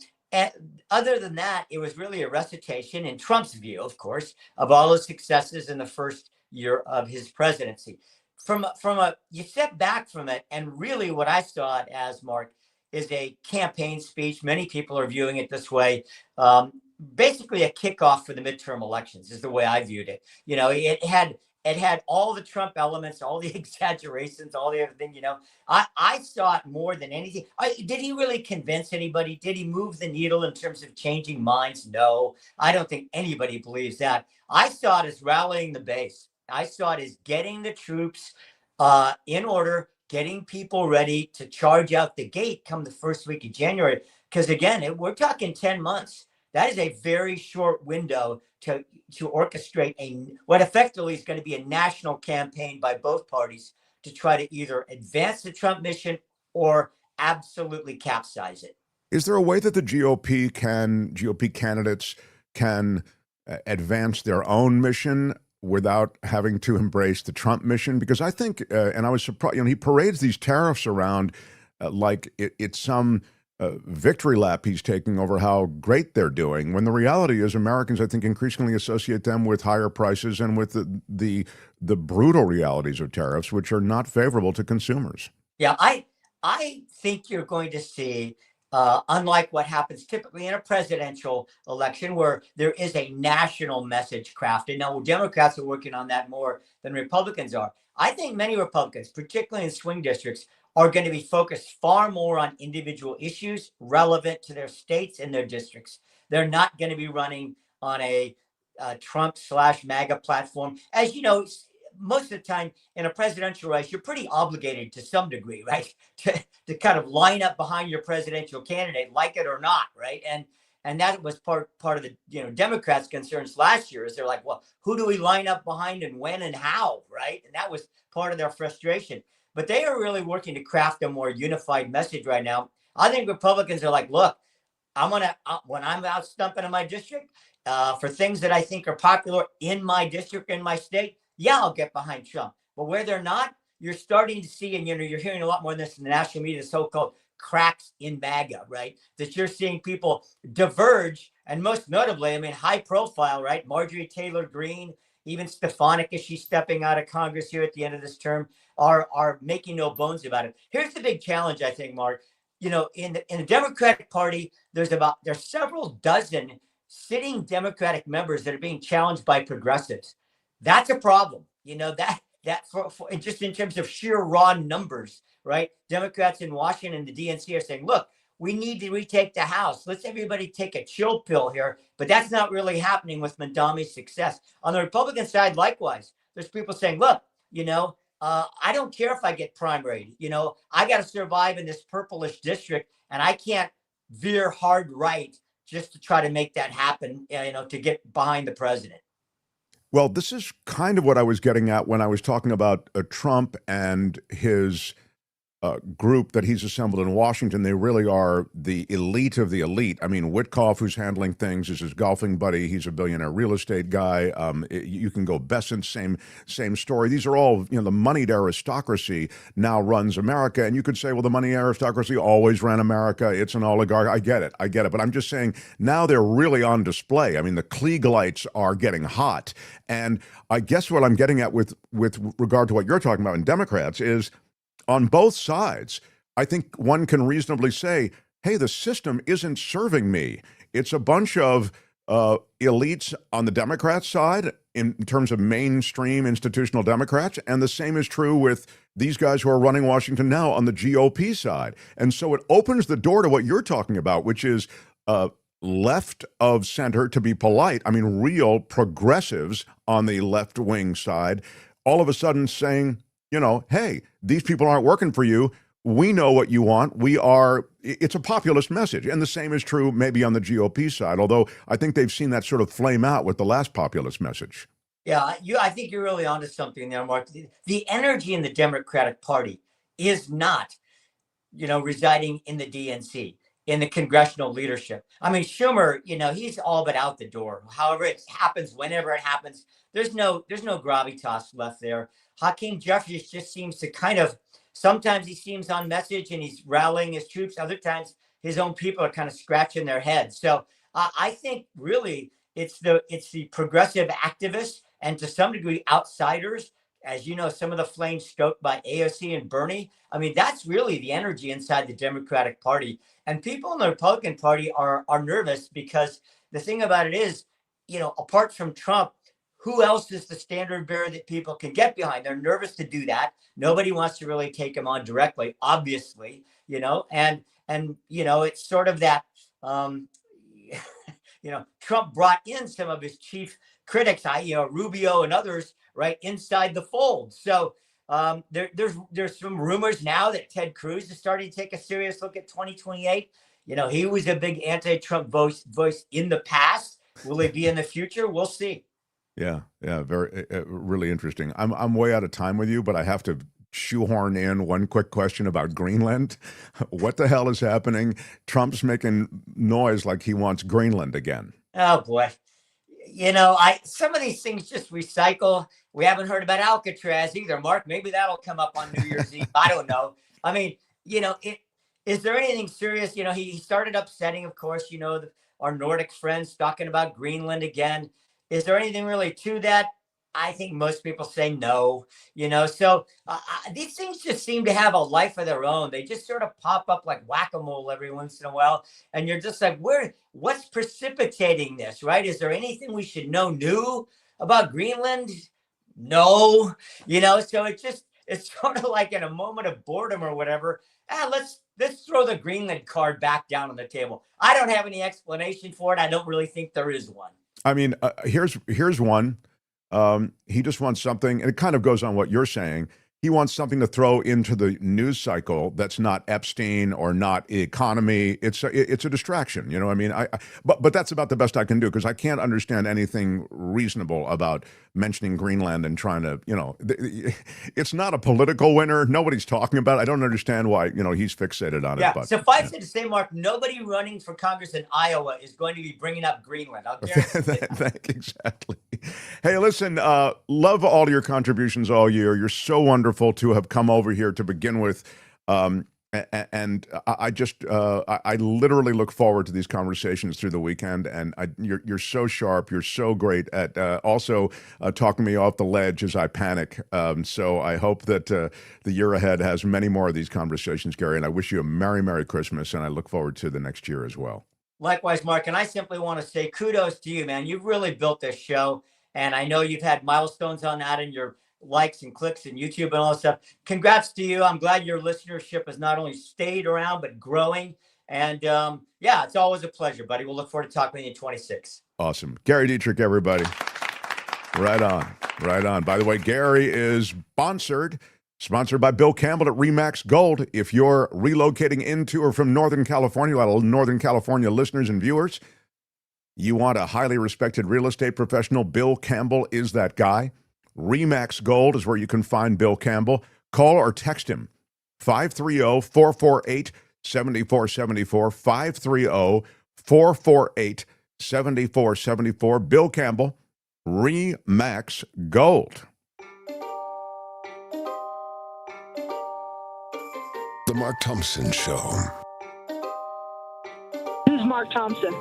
Speaker 17: other than that, it was really a recitation, in Trump's view, of course, of all his successes in the first year of his presidency. You step back from it, and really what I saw it as, Mark, is a campaign speech. Many people are viewing it this way. Basically a kickoff for the midterm elections is the way I viewed it. It had all the Trump elements, all the exaggerations, all the everything, I saw it more than anything. Did he really convince anybody? Did he move the needle in terms of changing minds? No, I don't think anybody believes that. I saw it as rallying the base. I saw it as getting the troops in order, getting people ready to charge out the gate come the first week of January. Because again, we're talking 10 months That is a very short window to orchestrate what effectively is going to be a national campaign by both parties to try to either advance the Trump mission or absolutely capsize it.
Speaker 2: Is there a way that the GOP candidates can advance their own mission without having to embrace the Trump mission? Because I think, and I was surprised, he parades these tariffs around like it's some victory lap he's taking over how great they're doing, when the reality is Americans, I think, increasingly associate them with higher prices and with the brutal realities of tariffs, which are not favorable to consumers.
Speaker 17: Yeah, I think you're going to see, unlike what happens typically in a presidential election, where there is a national message crafted. Now, Democrats are working on that more than Republicans are. I think many Republicans, particularly in swing districts, are going to be focused far more on individual issues relevant to their states and their districts. They're not going to be running on a Trump/MAGA platform. As you know, most of the time in a presidential race, you're pretty obligated to some degree, right? To kind of line up behind your presidential candidate, like it or not, right? And that was part of the Democrats' concerns last year. Is they're like, well, who do we line up behind and when and how, right? And that was part of their frustration. But they are really working to craft a more unified message right now. I think Republicans are like, look, when I'm out stumping in my district for things that I think are popular in my district, in my state, yeah, I'll get behind Trump. But where they're not, you're starting to see, and you're hearing a lot more of this in the national media, the so-called cracks in MAGA, right? That you're seeing people diverge, and most notably, I mean, high profile, right? Marjorie Taylor Greene, even Stefanik, as she's stepping out of Congress here at the end of this term, are making no bones about it. Here's the big challenge, I think, Mark. In the Democratic Party, there's several dozen sitting Democratic members that are being challenged by progressives. That's a problem. That for just in terms of sheer raw numbers, right? Democrats in Washington, the DNC, are saying, look, we need to retake the House. Let's everybody take a chill pill here. But that's not really happening with Mandami's success. On the Republican side, likewise, there's people saying, look, I don't care if I get primaried. I got to survive in this purplish district, and I can't veer hard right just to try to make that happen, to get behind the president.
Speaker 2: Well, this is kind of what I was getting at when I was talking about Trump and his group that he's assembled in Washington. They really are the elite of the elite. I mean, Witkoff, who's handling things, is his golfing buddy. He's a billionaire real estate guy. You can go Bessent, same story. These are all, the moneyed aristocracy now runs America. And you could say, well, the money aristocracy always ran America. It's an oligarch. I get it. But I'm just saying now they're really on display. I mean, the Klieg-lights are getting hot. And I guess what I'm getting at with regard to what you're talking about in Democrats is, on both sides, I think one can reasonably say, hey, the system isn't serving me. It's a bunch of elites on the Democrat side in terms of mainstream institutional Democrats, and the same is true with these guys who are running Washington now on the GOP side. And so it opens the door to what you're talking about, which is left of center, to be polite. I mean, real progressives on the left-wing side, all of a sudden saying, hey, these people aren't working for you. We know what you want. It's a populist message. And the same is true maybe on the GOP side, although I think they've seen that sort of flame out with the last populist message.
Speaker 17: Yeah, I think you're really onto something there, Mark. The energy in the Democratic Party is not, residing in the DNC, in the congressional leadership. I mean, Schumer, he's all but out the door. However it happens, whenever it happens, there's no gravitas left there. Hakeem Jeffries just seems to sometimes he seems on message and he's rallying his troops. Other times his own people are kind of scratching their heads. So I think really it's the progressive activists and to some degree outsiders, as you know, some of the flames stoked by AOC and Bernie. I mean, that's really the energy inside the Democratic Party. And people in the Republican Party are nervous because the thing about it is, apart from Trump, who else is the standard bearer that people can get behind? They're nervous to do that. Nobody wants to really take him on directly, obviously, and it's sort of that, Trump brought in some of his chief critics, Rubio and others, right inside the fold. So there's some rumors now that Ted Cruz is starting to take a serious look at 2028. He was a big anti-Trump voice in the past. Will he be in the future? We'll see.
Speaker 2: Yeah, very really interesting. I'm way out of time with you, but I have to shoehorn in one quick question about Greenland. What the hell is happening? Trump's making noise like he wants Greenland again.
Speaker 17: Oh boy. Some of these things just recycle. We haven't heard about Alcatraz either, Mark. Maybe that'll come up on New Year's Eve. I don't know. I mean, is there anything serious? He started upsetting, of course, our Nordic friends talking about Greenland again. Is there anything really to that? I think most people say no, so these things just seem to have a life of their own. They just sort of pop up like whack-a-mole every once in a while. And you're just like, what's precipitating this, right? Is there anything we should know new about Greenland? No, so it's sort of like in a moment of boredom or whatever. Let's throw the Greenland card back down on the table. I don't have any explanation for it. I don't really think there is one.
Speaker 2: I mean, here's one. He just wants something, and it kind of goes on what you're saying. He wants something to throw into the news cycle that's not Epstein or not economy. It's a distraction, I mean, but that's about the best I can do, because I can't understand anything reasonable about mentioning Greenland and trying to, it's not a political winner. Nobody's talking about it. I don't understand why, he's fixated on it. But
Speaker 17: suffice it to say, Mark, nobody running for Congress in Iowa is going to be bringing up Greenland. I'll guarantee that.
Speaker 2: Exactly. Hey, listen, love all your contributions all year. You're so wonderful to have come over here to begin with. And I literally look forward to these conversations through the weekend. And you're so sharp. You're so great at also talking me off the ledge as I panic. So I hope that the year ahead has many more of these conversations, Gary. And I wish you a Merry, Merry Christmas. And I look forward to the next year as well.
Speaker 17: Likewise, Mark. And I simply want to say kudos to you, man. You've really built this show. And I know you've had milestones on that in your likes and clicks and YouTube and all that stuff. Congrats to you. I'm glad your listenership has not only stayed around, but growing. And it's always a pleasure, buddy. We'll look forward to talking with you in 26.
Speaker 2: Awesome. Gary Dietrich, everybody. Right on. Right on. By the way, Gary is sponsored by Bill Campbell at Remax Gold. If you're relocating into or from Northern California, a lot of Northern California listeners and viewers, you want a highly respected real estate professional, Bill Campbell is that guy. Remax Gold is where you can find Bill Campbell. Call or text him, 530-448-7474, 530-448-7474. Bill Campbell, Remax Gold.
Speaker 5: The Mark Thompson Show.
Speaker 19: Who's Mark Thompson?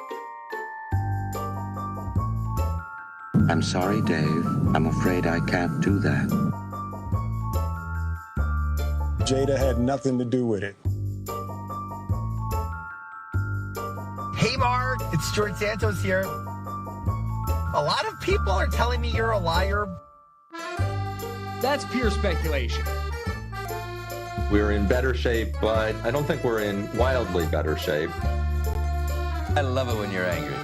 Speaker 20: I'm sorry, Dave. I'm afraid I can't do that.
Speaker 21: Jada had nothing to do with it.
Speaker 22: Hey, Mark. It's George Santos here. A lot of people are telling me you're a liar.
Speaker 23: That's pure speculation.
Speaker 24: We're in better shape, but I don't think we're in wildly better shape.
Speaker 25: I love it when you're angry.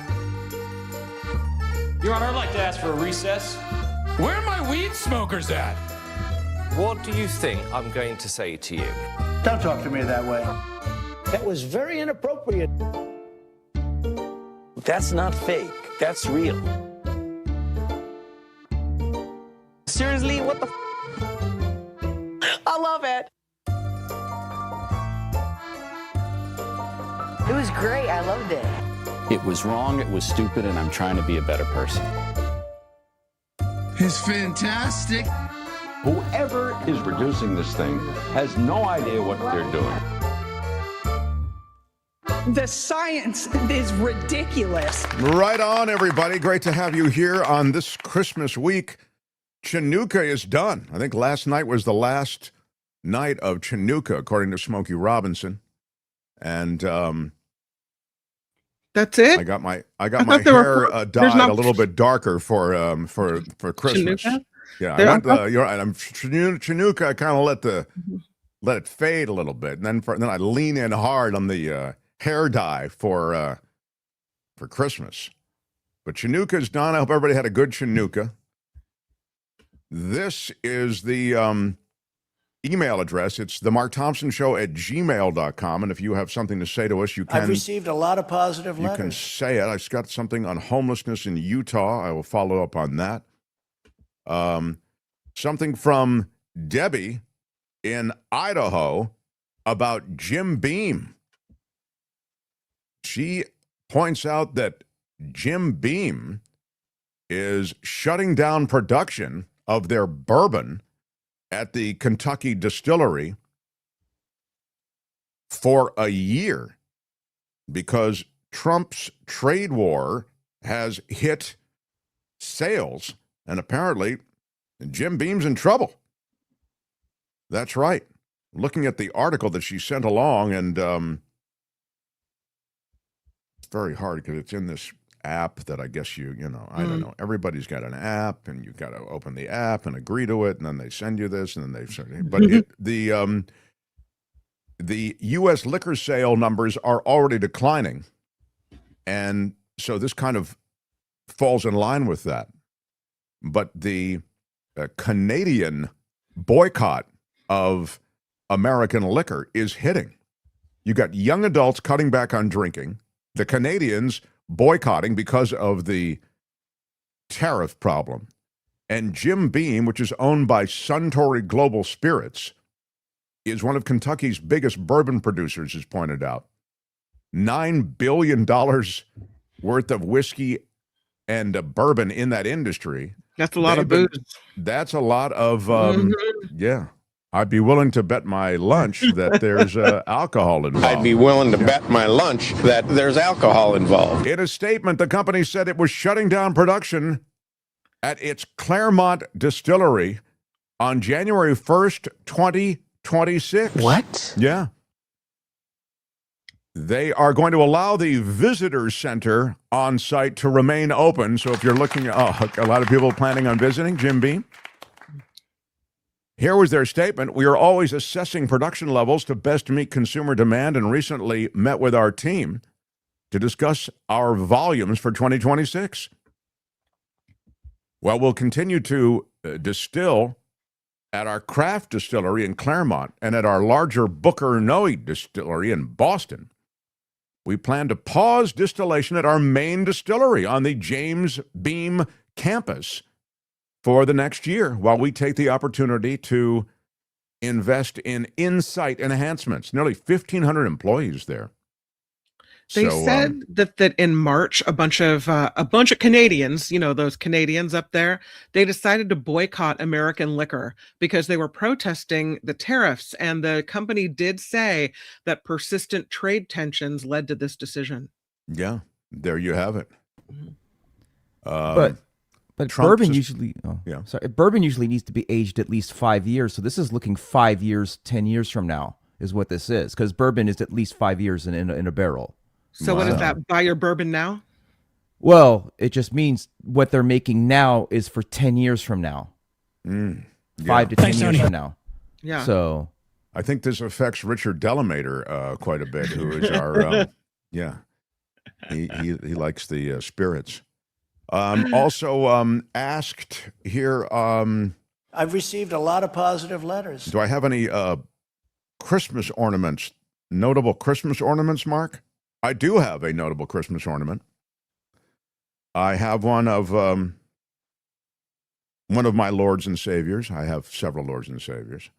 Speaker 23: Your Honor, I'd like to ask for a recess. Where are my weed smokers at?
Speaker 25: What do you think I'm going to say to you?
Speaker 12: Don't talk to me that way.
Speaker 14: That was very inappropriate. That's not fake. That's real.
Speaker 22: Seriously, what the I love it.
Speaker 26: It was great. I loved it.
Speaker 27: It was wrong, it was stupid, and I'm trying to be a better person.
Speaker 21: It's fantastic.
Speaker 28: Whoever is producing this thing has no idea what they're doing.
Speaker 19: The science is ridiculous.
Speaker 2: Right on, everybody. Great to have you here on this Christmas week. Chinooka is done. I think last night was the last night of Chinooka, according to Smokey Robinson. And
Speaker 3: that's it.
Speaker 2: I got my hair dyed a little bit darker for Christmas.
Speaker 3: Chinooka?
Speaker 2: Yeah, you're right. I'm Chinooka. I kind of let it fade a little bit, and then I lean in hard on the hair dye for Christmas. But Chinooka's done. I hope everybody had a good Chinooka. This is the email address. It's themarkthompsonshow@gmail.com. And if you have something to say to us, you can.
Speaker 18: I've received a lot of positive
Speaker 2: You
Speaker 18: letters.
Speaker 2: can say it. I've got something on homelessness in Utah. I will follow up on that. Something from Debbie in Idaho about Jim Beam. She points out that Jim Beam is shutting down production of their bourbon at the Kentucky distillery for a year because Trump's trade war has hit sales, and apparently Jim Beam's in trouble. That's right. Looking at the article that she sent along, and it's very hard because it's in this app that I guess I don't know. Everybody's got an app, and you've got to open the app and agree to it, and then they send you this, and then they send. But the U.S. liquor sale numbers are already declining, and so this kind of falls in line with that. But the Canadian boycott of American liquor is hitting. You got young adults cutting back on drinking. The Canadians boycotting because of the tariff problem. And Jim Beam, which is owned by Suntory Global Spirits, is one of Kentucky's biggest bourbon producers, as pointed out. $9 billion worth of whiskey and bourbon in that industry.
Speaker 3: That's a lot of booze.
Speaker 2: That's a lot of, yeah. I'd be willing to bet my lunch that there's alcohol involved.
Speaker 1: I'd be willing to bet my lunch that there's alcohol involved.
Speaker 2: In a statement, the company said it was shutting down production at its Claremont distillery on January 1st, 2026.
Speaker 1: What?
Speaker 2: Yeah. They are going to allow the visitor center on site to remain open. So if you're looking at, a lot of people planning on visiting Jim Beam. Here was their statement. We are always assessing production levels to best meet consumer demand and recently met with our team to discuss our volumes for 2026. Well, we'll continue to distill at our craft distillery in Claremont and at our larger Booker Noe distillery in Boston. We plan to pause distillation at our main distillery on the James Beam campus for the next year while we take the opportunity to invest in insight enhancements. Nearly 1,500 employees there.
Speaker 3: They said that in March, a bunch of Canadians, those Canadians up there, they decided to boycott American liquor because they were protesting the tariffs. And the company did say that persistent trade tensions led to this decision.
Speaker 2: Yeah, there you have it.
Speaker 4: But bourbon usually, bourbon usually needs to be aged at least 5 years. So this is looking 5 years, 10 years from now is what this is, because bourbon is at least 5 years in a barrel.
Speaker 3: So what is that? Buy your bourbon now?
Speaker 4: Well, it just means what they're making now is for 10 years from now. 5 to 10 years from now.
Speaker 3: Yeah.
Speaker 4: So
Speaker 2: I think this affects Richard Delamater quite a bit, who is our, he likes the spirits. Also asked here.
Speaker 18: I've received a lot of positive letters.
Speaker 2: Do I have any Christmas ornaments, notable Christmas ornaments, Mark? I do have a notable Christmas ornament. I have one of my Lords and Saviors. I have several Lords and Saviors.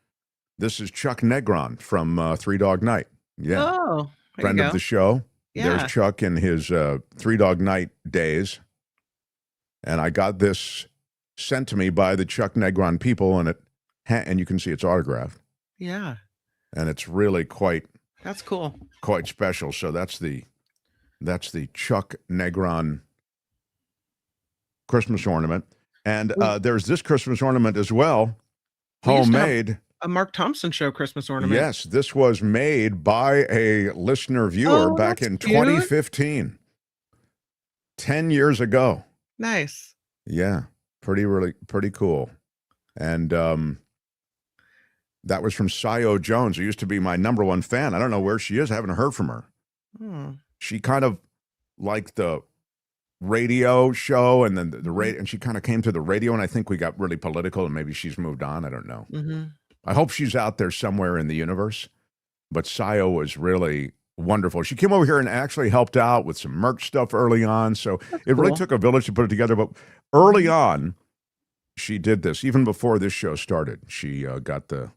Speaker 2: This is Chuck Negron from Three Dog Night. Yeah.
Speaker 3: Oh,
Speaker 2: friend of the show.
Speaker 3: Yeah.
Speaker 2: There's Chuck in his Three Dog Night days. And I got this sent to me by the Chuck Negron people, and you can see it's autographed.
Speaker 3: Yeah.
Speaker 2: And it's really quite special. So that's the Chuck Negron Christmas ornament. And there's this Christmas ornament as well, homemade.
Speaker 3: A Mark Thompson Show Christmas ornament.
Speaker 2: Yes, this was made by a listener viewer back in 2015, 10 years ago.
Speaker 3: Nice.
Speaker 2: Yeah, pretty cool. And that was from Sayo Jones, who used to be my number one fan. I don't know where she is. I haven't heard from her. She kind of liked the radio show, and then the radio, and she kind of came to the radio, and I think we got really political, and maybe she's moved on. I don't know. I hope she's out there somewhere in the universe. But Sayo was really wonderful. She came over here and actually helped out with some merch stuff early on. So it really took a village to put it together. But early on, she did this. Even before this show started, she got the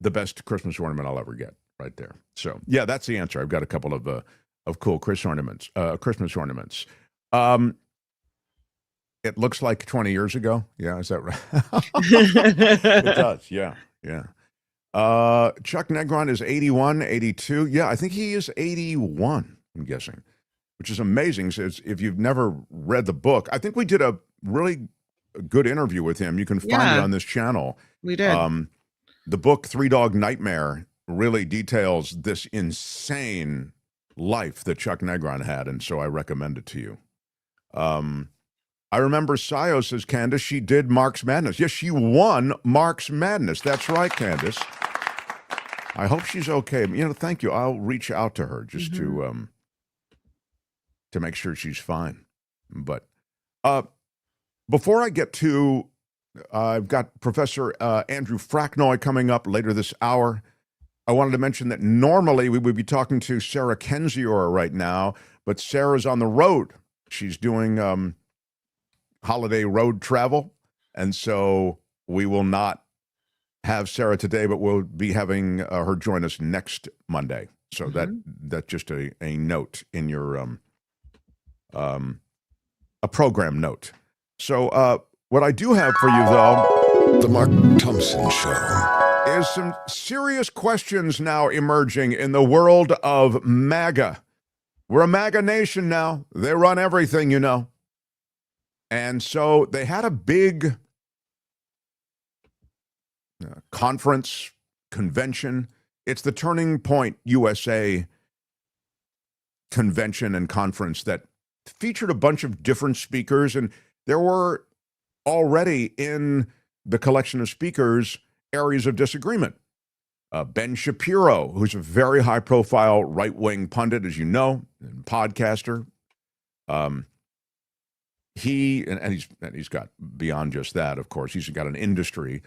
Speaker 2: best Christmas ornament I'll ever get right there. So yeah, that's the answer. I've got a couple of cool Christmas ornaments. It looks like 20 years ago. Yeah, is that right? It does. Yeah. Chuck Negron is 81, 82. Yeah, I think he is 81, I'm guessing, which is amazing. So if you've never read the book, I think we did a really good interview with him. You can find it on this channel.
Speaker 3: We did.
Speaker 2: The book, Three Dog Nightmare, really details this insane life that Chuck Negron had, and so I recommend it to you. I remember Sayo, says Candace, she did Mark's Madness. Yes, she won Mark's Madness. That's right, Candace. I hope she's okay. Thank you. I'll reach out to her just to make sure she's fine. But before I get to, I've got Professor Andrew Fraknoi coming up later this hour. I wanted to mention that normally we would be talking to Sarah Kendzior right now, but Sarah's on the road. She's doing holiday road travel, and so we will not have Sarah today, but we'll be having her join us next Monday. So that's just a note in your a program note. So what I do have for you, though,
Speaker 5: The Mark Thompson Show,
Speaker 2: is some serious questions now emerging in the world of MAGA. We're a MAGA nation now. They run everything, you know. And so they had a big conference, convention. It's the Turning Point USA convention and conference that featured a bunch of different speakers. And there were already in the collection of speakers areas of disagreement. Ben Shapiro, who's a very high-profile right-wing pundit, as you know, and podcaster. He's got beyond just that, of course. He's got an industry.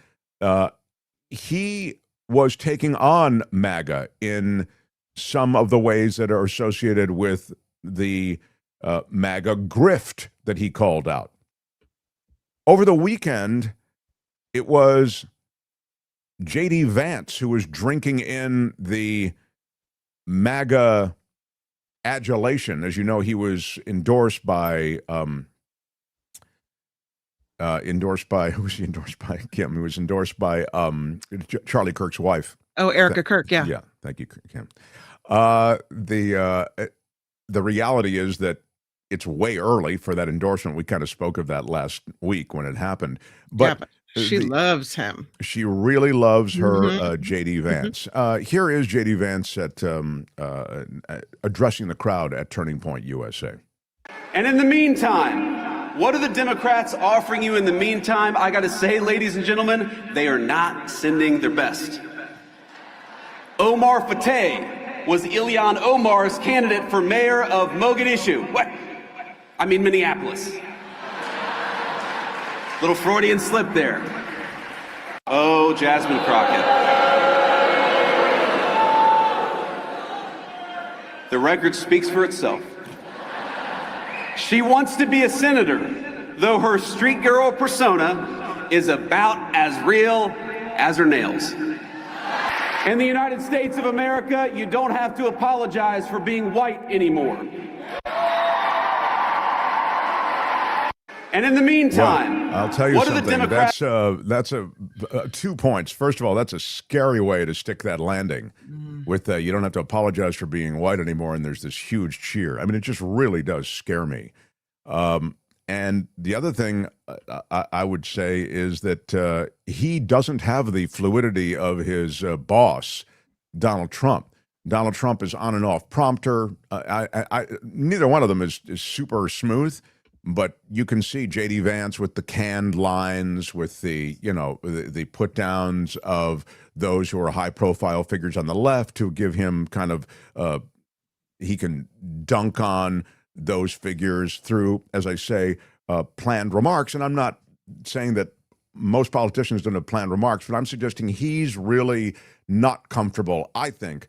Speaker 2: He was taking on MAGA in some of the ways that are associated with the MAGA grift that he called out. Over the weekend, it was J.D. Vance who was drinking in the MAGA adulation. As you know, he was endorsed by who was he endorsed by? Kim. He was endorsed by Charlie Kirk's wife.
Speaker 3: Oh, Erika Kirk. Yeah.
Speaker 2: Yeah. Thank you, Kim. The reality is that it's way early for that endorsement. We kind of spoke of that last week when it happened. But
Speaker 3: she loves him.
Speaker 2: She really loves her J.D. Vance. Here is J.D. Vance at addressing the crowd at Turning Point USA.
Speaker 6: And in the meantime, what are the Democrats offering you in the meantime? I got to say, ladies and gentlemen, they are not sending their best. Omar Fateh was Ilhan Omar's candidate for mayor of Mogadishu. Minneapolis. Little Freudian slip there. Oh, Jasmine Crockett. The record speaks for itself. She wants to be a senator, though her street girl persona is about as real as her nails. In the United States of America, you don't have to apologize for being white anymore. And in the meantime,
Speaker 2: I'll tell you something. That's 2 points. First of all, that's a scary way to stick that landing. With you don't have to apologize for being white anymore, and there's this huge cheer. I mean, it just really does scare me. And the other thing I would say is that he doesn't have the fluidity of his boss, Donald Trump. Donald Trump is on and off prompter. Neither one of them is super smooth. But you can see J.D. Vance with the canned lines, with the put downs of those who are high profile figures on the left to give him kind of he can dunk on those figures through, as I say, planned remarks. And I'm not saying that most politicians don't have planned remarks, but I'm suggesting he's really not comfortable, I think,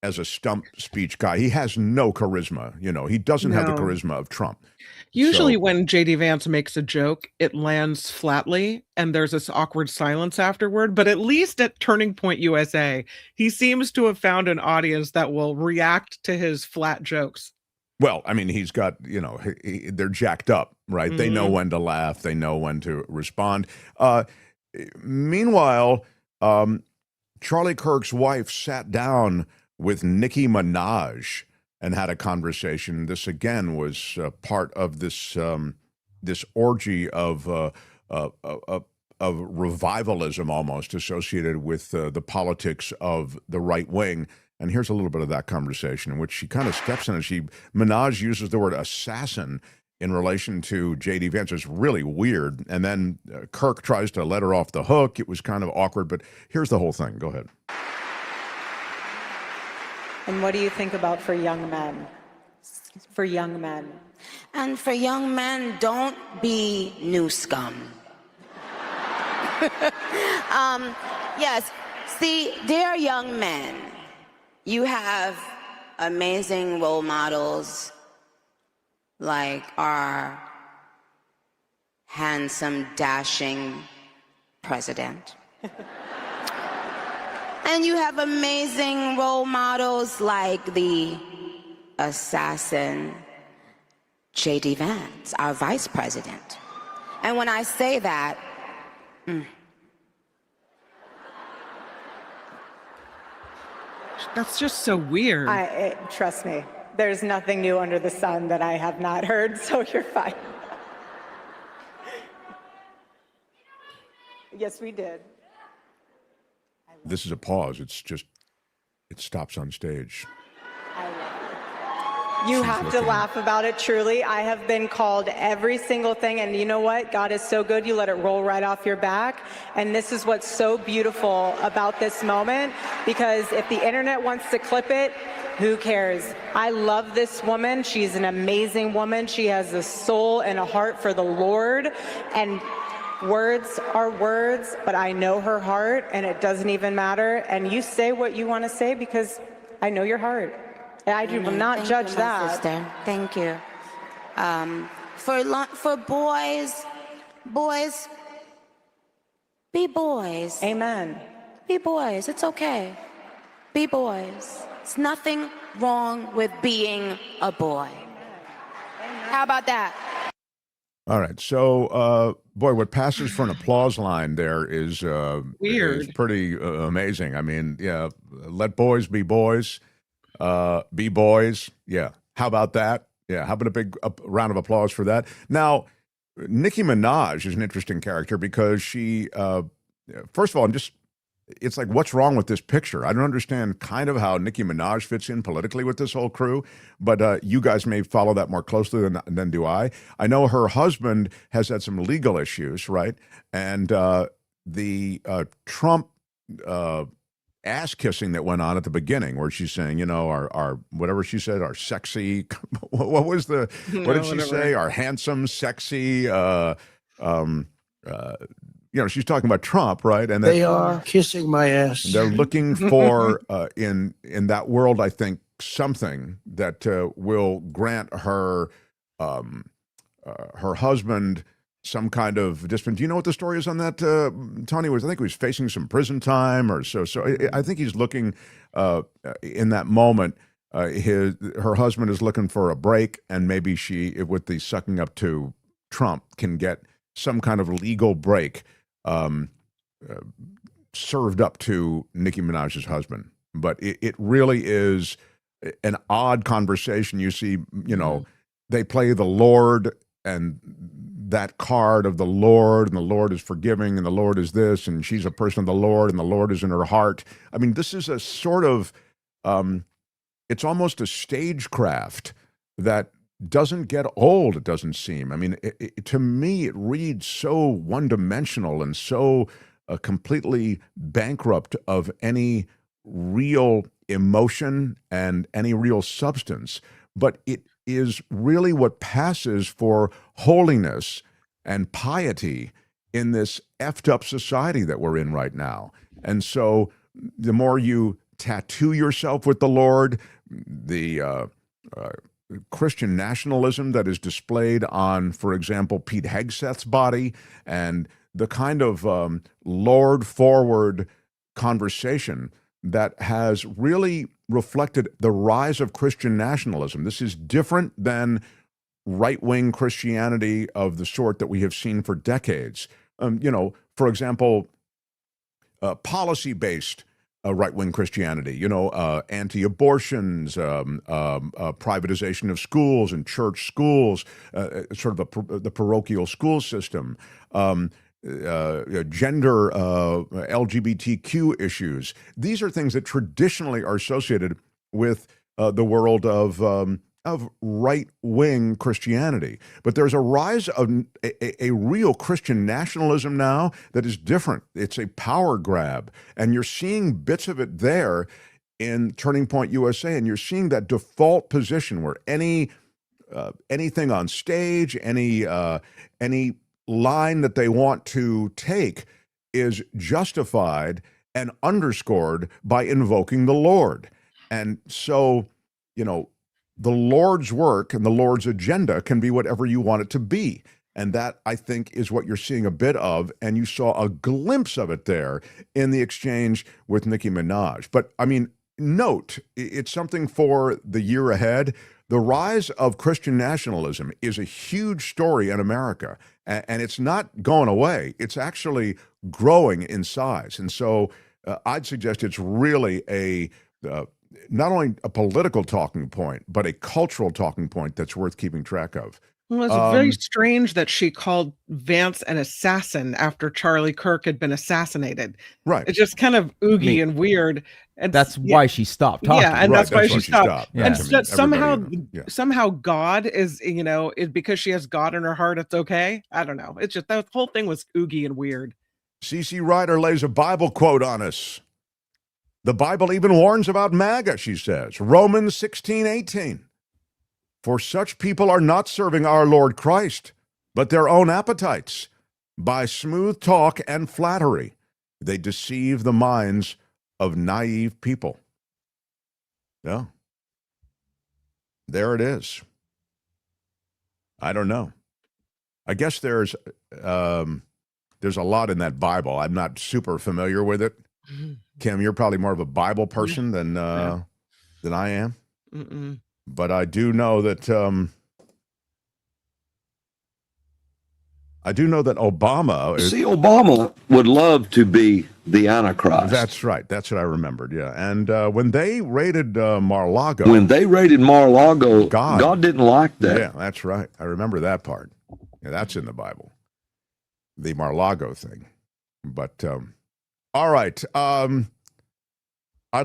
Speaker 2: as a stump speech guy. He has no charisma. He doesn't have the charisma of Trump.
Speaker 3: Usually when J.D. Vance makes a joke, it lands flatly and there's this awkward silence afterward. But at least at Turning Point USA, he seems to have found an audience that will react to his flat jokes.
Speaker 2: Well, I mean, he's got, they're jacked up, right? They know when to laugh. They know when to respond. Meanwhile, Charlie Kirk's wife sat down with Nicki Minaj and had a conversation. This again was part of this this orgy of revivalism almost associated with the politics of the right wing. And here's a little bit of that conversation in which she kind of steps in and Minaj uses the word assassin in relation to J.D. Vance. It's really weird. And then Kirk tries to let her off the hook. It was kind of awkward, but here's the whole thing. Go ahead.
Speaker 7: And what do you think about for young men? For young men.
Speaker 8: And for young men, don't be new scum. Yes, see, dear young men, you have amazing role models like our handsome, dashing president. And you have amazing role models like the assassin J.D. Vance, our vice president. And when I say that,
Speaker 3: That's just so weird.
Speaker 7: Trust me, there's nothing new under the sun that I have not heard, so you're fine. Yes, we did.
Speaker 2: This is a pause. It's just, it stops on stage.
Speaker 7: You have to laugh about it, truly. I have been called every single thing, and you know what? God is so good, you let it roll right off your back. And this is what's so beautiful about this moment, because if the internet wants to clip it, who cares? I love this woman. She's an amazing woman. She has a soul and a heart for the Lord. And words are words, but I know her heart, and it doesn't even matter. And you say what you want to say because I know your heart. I will not judge that.
Speaker 8: Sister. Thank you. For boys, be boys.
Speaker 7: Amen.
Speaker 8: Be boys. It's okay. Be boys. It's nothing wrong with being a boy. How about that?
Speaker 2: All right. So, boy, what passes for an applause line there is
Speaker 3: weird.
Speaker 2: Is pretty amazing. I mean, yeah, let boys be boys. Be boys. Yeah. How about that? Yeah. How about a big round of applause for that? Now, Nicki Minaj is an interesting character because she, first of all, it's like, what's wrong with this picture? I don't understand kind of how Nicki Minaj fits in politically with this whole crew, but you guys may follow that more closely than do I. I know her husband has had some legal issues, right? And the Trump ass kissing that went on at the beginning, where she's saying, our whatever she said, our sexy, what did she say? Our handsome, sexy, she's talking about Trump, right? And
Speaker 18: they are kissing my ass.
Speaker 2: They're looking for in that world, I think, something that will grant her her husband some kind of discipline. Do you know what the story is on that? Tony I think he was facing some prison time or so. So I think he's looking in that moment. Her husband is looking for a break, and maybe she, with the sucking up to Trump, can get some kind of legal break served up to Nicki Minaj's husband. But it really is an odd conversation. You see, they play the Lord and that card of the Lord, and the Lord is forgiving, and the Lord is this, and she's a person of the Lord, and the Lord is in her heart. I mean, this is a sort of, it's almost a stagecraft that doesn't get old, it doesn't seem. I mean, to me, it reads so one-dimensional and so completely bankrupt of any real emotion and any real substance. But it is really what passes for holiness and piety in this effed up society that we're in right now. And so the more you tattoo yourself with the Lord, the Christian nationalism that is displayed on, for example, Pete Hegseth's body, and the kind of Lord forward conversation that has really reflected the rise of Christian nationalism. This is different than right-wing Christianity of the sort that we have seen for decades. For example, policy-based right-wing Christianity, anti-abortions, privatization of schools and church schools, sort of the parochial school system, gender, LGBTQ issues. These are things that traditionally are associated with the world of right-wing Christianity. But there's a rise of a real Christian nationalism now that is different. It's a power grab. And you're seeing bits of it there in Turning Point USA, and you're seeing that default position where anything on stage, any line that they want to take is justified and underscored by invoking the Lord. And so, the Lord's work and the Lord's agenda can be whatever you want it to be. And that, I think, is what you're seeing a bit of. And you saw a glimpse of it there in the exchange with Nicki Minaj. But, note, it's something for the year ahead. The rise of Christian nationalism is a huge story in America. And it's not going away. It's actually growing in size. And so I'd suggest it's really not only a political talking point, but a cultural talking point that's worth keeping track of.
Speaker 3: Well, it's very strange that she called Vance an assassin after Charlie Kirk had been assassinated.
Speaker 2: Right.
Speaker 3: It's just kind of oogie and weird. And
Speaker 4: that's why she stopped talking.
Speaker 3: Yeah, and that's why she stopped.
Speaker 2: Yeah.
Speaker 3: And somehow God is, is because she has God in her heart, it's okay. I don't know. It's just that whole thing was oogie and weird.
Speaker 2: CC Ryder lays a Bible quote on us. The Bible even warns about MAGA, she says. Romans 16:18. For such people are not serving our Lord Christ, but their own appetites. By smooth talk and flattery, they deceive the minds of naive people. Yeah. There it is. I don't know. I guess there's a lot in that Bible. I'm not super familiar with it. Kim, you're probably more of a Bible person than I am.
Speaker 3: Mm-mm.
Speaker 2: But I do know that Obama.
Speaker 28: Obama would love to be the Antichrist.
Speaker 2: That's right. That's what I remembered. Yeah. And when they raided Mar-a-Lago,
Speaker 28: God didn't like that.
Speaker 2: Yeah, that's right. I remember that part. Yeah, that's in the Bible. The Mar-a-Lago thing. But all right. I'd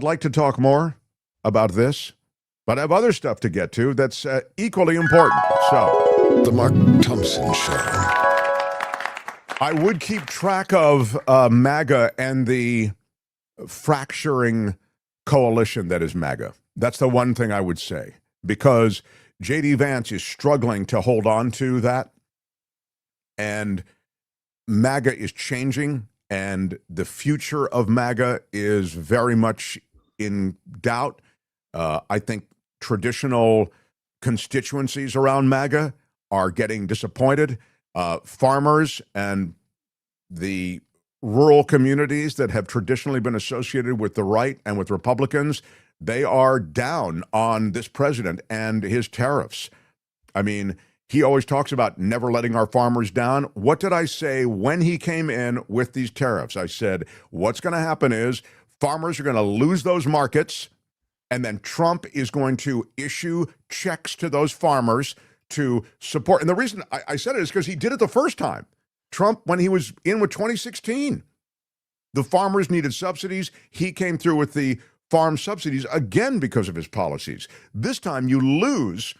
Speaker 2: like to talk more about this, but I have other stuff to get to that's equally important. So,
Speaker 5: The Mark Thompson Show.
Speaker 2: I would keep track of MAGA and the fracturing coalition that is MAGA. That's the one thing I would say, because J.D. Vance is struggling to hold on to that, and MAGA is changing, and the future of MAGA is very much in doubt. I think traditional constituencies around MAGA are getting disappointed. Farmers and the rural communities that have traditionally been associated with the right and with Republicans, they are down on this president and his tariffs. I mean, he always talks about never letting our farmers down. What did I say when he came in with these tariffs? I said, what's going to happen is farmers are going to lose those markets, and then Trump is going to issue checks to those farmers to support. And the reason I said it is because he did it the first time. Trump, when he was in with 2016, the farmers needed subsidies. He came through with the farm subsidies again because of his policies. This time you lose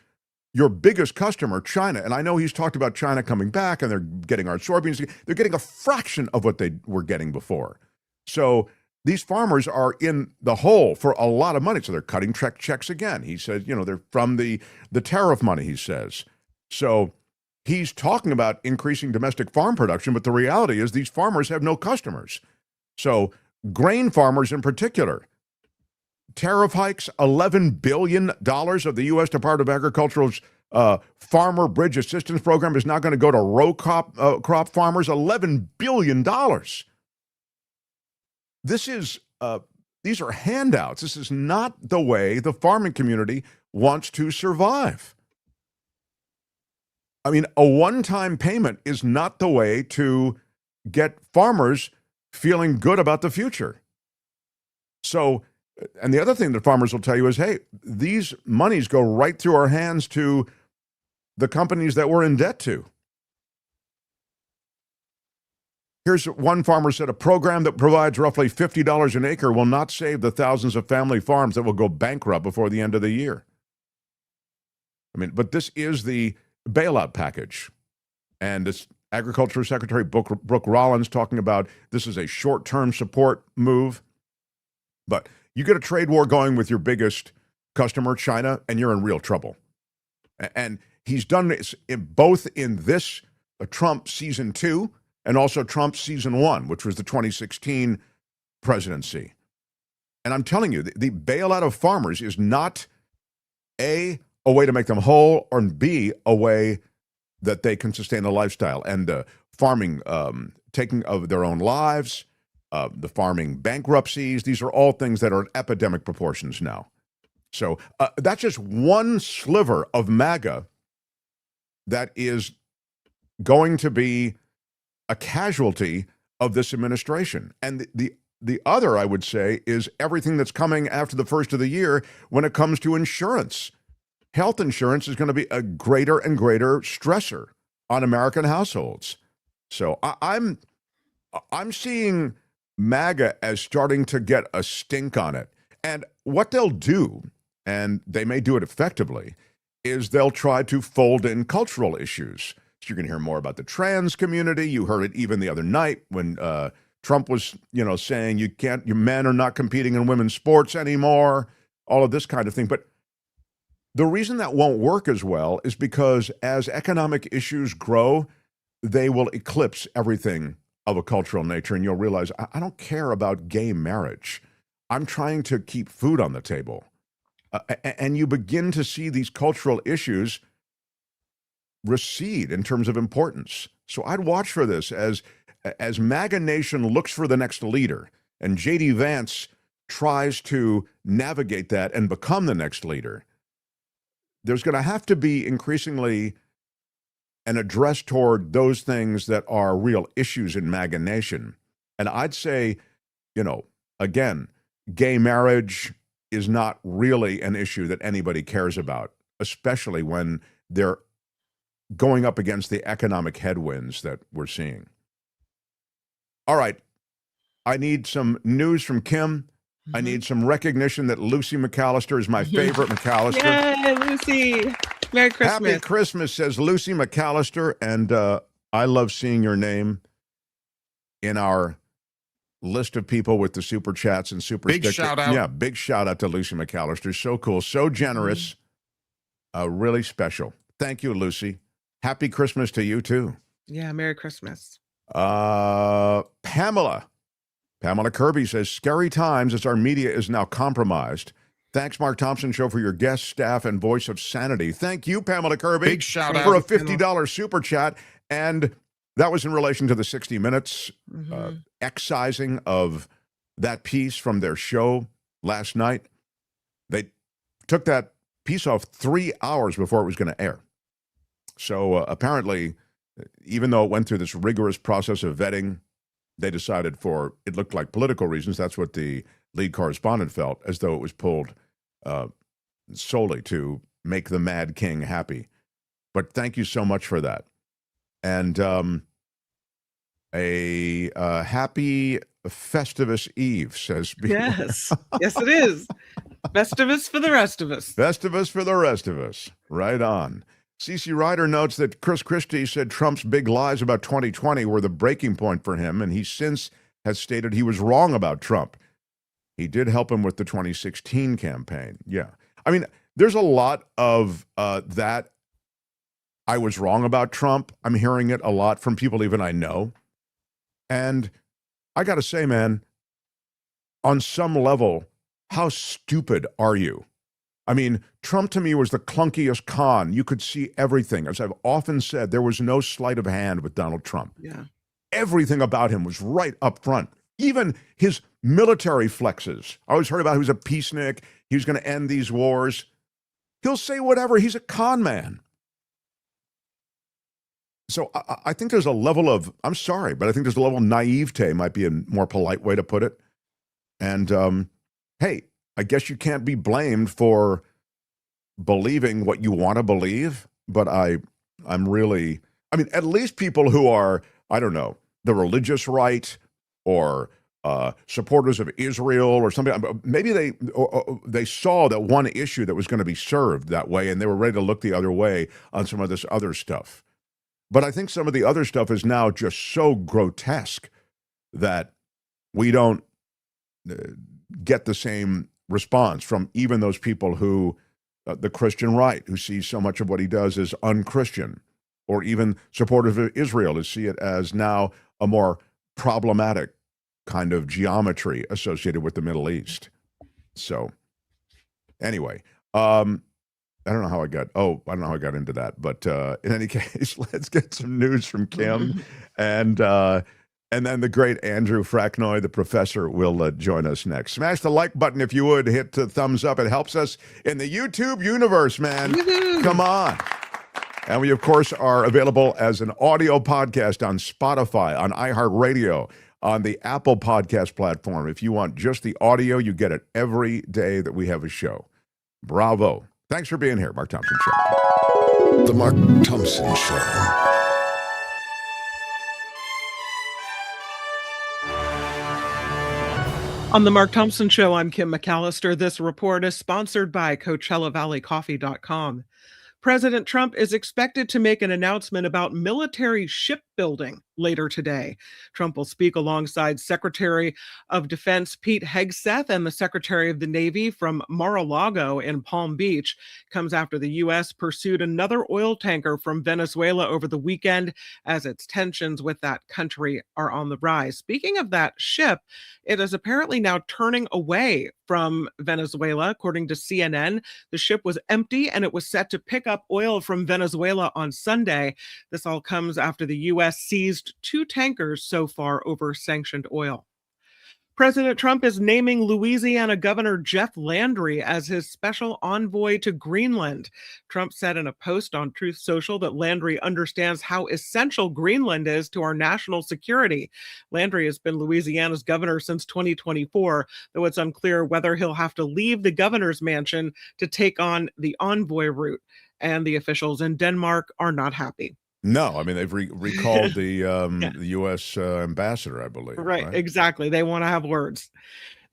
Speaker 2: your biggest customer, China. And I know he's talked about China coming back and they're getting our soybeans. They're getting a fraction of what they were getting before. So these farmers are in the hole for a lot of money. So they're cutting checks again. He says, they're from the tariff money, he says. So he's talking about increasing domestic farm production, but the reality is these farmers have no customers. So grain farmers in particular, tariff hikes, $11 billion of the U.S. Department of Agriculture's Farmer Bridge Assistance Program is now going to go to row crop farmers, $11 billion. These are handouts. This is not the way the farming community wants to survive. I mean, a one-time payment is not the way to get farmers feeling good about the future. So, and the other thing that farmers will tell you is, hey, these monies go right through our hands to the companies that we're in debt to. Here's one farmer said, a program that provides roughly $50 an acre will not save the thousands of family farms that will go bankrupt before the end of the year. I mean, but this is the bailout package. And this Agriculture Secretary Brooke Rollins talking about this is a short-term support move. But you get a trade war going with your biggest customer, China, and you're in real trouble. And he's done this both in this Trump season 2 and also Trump season 1, which was the 2016 presidency. And I'm telling you, the bailout of farmers is not A, a way to make them whole, or B, a way that they can sustain a lifestyle. And farming taking of their own lives, the farming bankruptcies, these are all things that are in epidemic proportions now. So that's just one sliver of MAGA that is going to be a casualty of this administration. And the other, I would say, is everything that's coming after the first of the year when it comes to insurance. Health insurance is going to be a greater and greater stressor on American households. So I'm seeing MAGA as starting to get a stink on it. And what they'll do, and they may do it effectively, is they'll try to fold in cultural issues. So you're going to hear more about the trans community. You heard it even the other night when Trump was, saying your men are not competing in women's sports anymore, all of this kind of thing. But the reason that won't work as well is because as economic issues grow, they will eclipse everything of a cultural nature. And you'll realize, I don't care about gay marriage. I'm trying to keep food on the table. And you begin to see these cultural issues recede in terms of importance. So I'd watch for this as MAGA Nation looks for the next leader, and J.D. Vance tries to navigate that and become the next leader. There's going to have to be increasingly an address toward those things that are real issues in MAGA Nation. And I'd say, again, gay marriage is not really an issue that anybody cares about, especially when they're going up against the economic headwinds that we're seeing. All right. I need some news from Kim. I need some recognition that Lucy McAllister is my favorite McAllister.
Speaker 3: Yay, Lucy. Merry Christmas.
Speaker 2: Happy Christmas, says Lucy McAllister. And I love seeing your name in our list of people with the super chats and super
Speaker 9: big
Speaker 2: stickers.
Speaker 9: Shout out.
Speaker 2: Yeah, big shout out to Lucy McAllister. So cool, so generous, really special. Thank you, Lucy. Happy Christmas to you too.
Speaker 3: Yeah, Merry Christmas.
Speaker 2: Pamela Kirby says, scary times as our media is now compromised. Thanks, Mark Thompson Show, for your guest, staff, and voice of sanity. Thank you, Pamela Kirby.
Speaker 9: Big shout out
Speaker 2: for a $50 super chat. And that was in relation to the 60 Minutes excising of that piece from their show last night. They took that piece off 3 hours before it was going to air. So apparently, even though it went through this rigorous process of vetting, they decided it looked like political reasons. That's what the lead correspondent felt, as though it was pulled solely to make the Mad King happy. But thank you so much for that. And a happy Festivus Eve, says
Speaker 3: Yes. Yes, it is. Festivus for the rest of us.
Speaker 2: Festivus for the rest of us. Right on. CC Ryder notes that Chris Christie said Trump's big lies about 2020 were the breaking point for him, and he since has stated he was wrong about Trump. He did help him with the 2016 campaign. Yeah. I mean, there's a lot of that I was wrong about Trump. I'm hearing it a lot from people even I know. And I got to say, man, on some level, how stupid are you? I mean, Trump to me was the clunkiest con. You could see everything. As I've often said, there was no sleight of hand with Donald Trump.
Speaker 3: Yeah.
Speaker 2: Everything about him was right up front. Even his military flexes. I always heard about he was a peacenik. He was going to end these wars. He'll say whatever. He's a con man. So I think there's a level of, I'm sorry, but I think there's a level of naivete, might be a more polite way to put it. And hey, I guess you can't be blamed for believing what you want to believe, but I'm really, I mean, at least people who are, I don't know, the religious right or supporters of Israel or something, maybe they saw that one issue that was going to be served that way and they were ready to look the other way on some of this other stuff. But I think some of the other stuff is now just so grotesque that we don't get the same response from even those people who, the Christian right, who see so much of what he does as unchristian, or even supporters of Israel who see it as now a more problematic kind of geometry associated with the Middle East. So anyway, I don't know how I got into that, but in any case, let's get some news from Kim, and then the great Andrew Fraknoi, the professor, will join us next. Smash the like button if you would. Hit the thumbs up. It helps us in the YouTube universe, man. Come on. And we, of course, are available as an audio podcast on Spotify, on iHeart Radio, on the Apple Podcast platform. If you want just the audio, you get it every day that we have a show. Bravo. Thanks for being here, Mark Thompson Show.
Speaker 5: The Mark Thompson Show.
Speaker 3: On the Mark Thompson Show, I'm Kim McAllister. This report is sponsored by CoachellaValleyCoffee.com. President Trump is expected to make an announcement about military shipbuilding later today. Trump will speak alongside Secretary of Defense Pete Hegseth and the Secretary of the Navy from Mar-a-Lago in Palm Beach. Comes after the U.S. pursued another oil tanker from Venezuela over the weekend as its tensions with that country are on the rise. Speaking of that ship, it is apparently now turning away from Venezuela. According to CNN, the ship was empty and it was set to pick up oil from Venezuela on Sunday. This all comes after the U.S. seized 2 tankers so far over sanctioned oil. President Trump is naming Louisiana Governor Jeff Landry as his special envoy to Greenland. Trump said in a post on Truth Social that Landry understands how essential Greenland is to our national security. Landry has been Louisiana's governor since 2024, though it's unclear whether he'll have to leave the governor's mansion to take on the envoy route. And the officials in Denmark are not happy.
Speaker 2: No, I mean, they've recalled the U.S. ambassador, I believe.
Speaker 3: Right, exactly. They want to have words.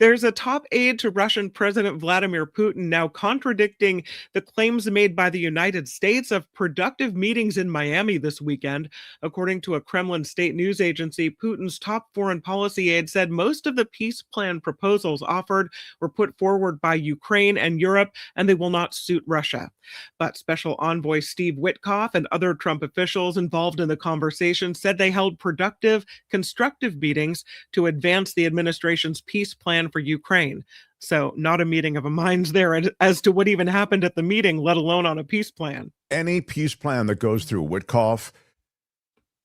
Speaker 3: There's a top aide to Russian President Vladimir Putin now contradicting the claims made by the United States of productive meetings in Miami this weekend. According to a Kremlin state news agency, Putin's top foreign policy aide said most of the peace plan proposals offered were put forward by Ukraine and Europe, and they will not suit Russia. But Special Envoy Steve Witkoff and other Trump officials involved in the conversation said they held productive, constructive meetings to advance the administration's peace plan for Ukraine. So not a meeting of a minds there as to what even happened at the meeting, let alone on a peace plan.
Speaker 2: Any peace plan that goes through Witkoff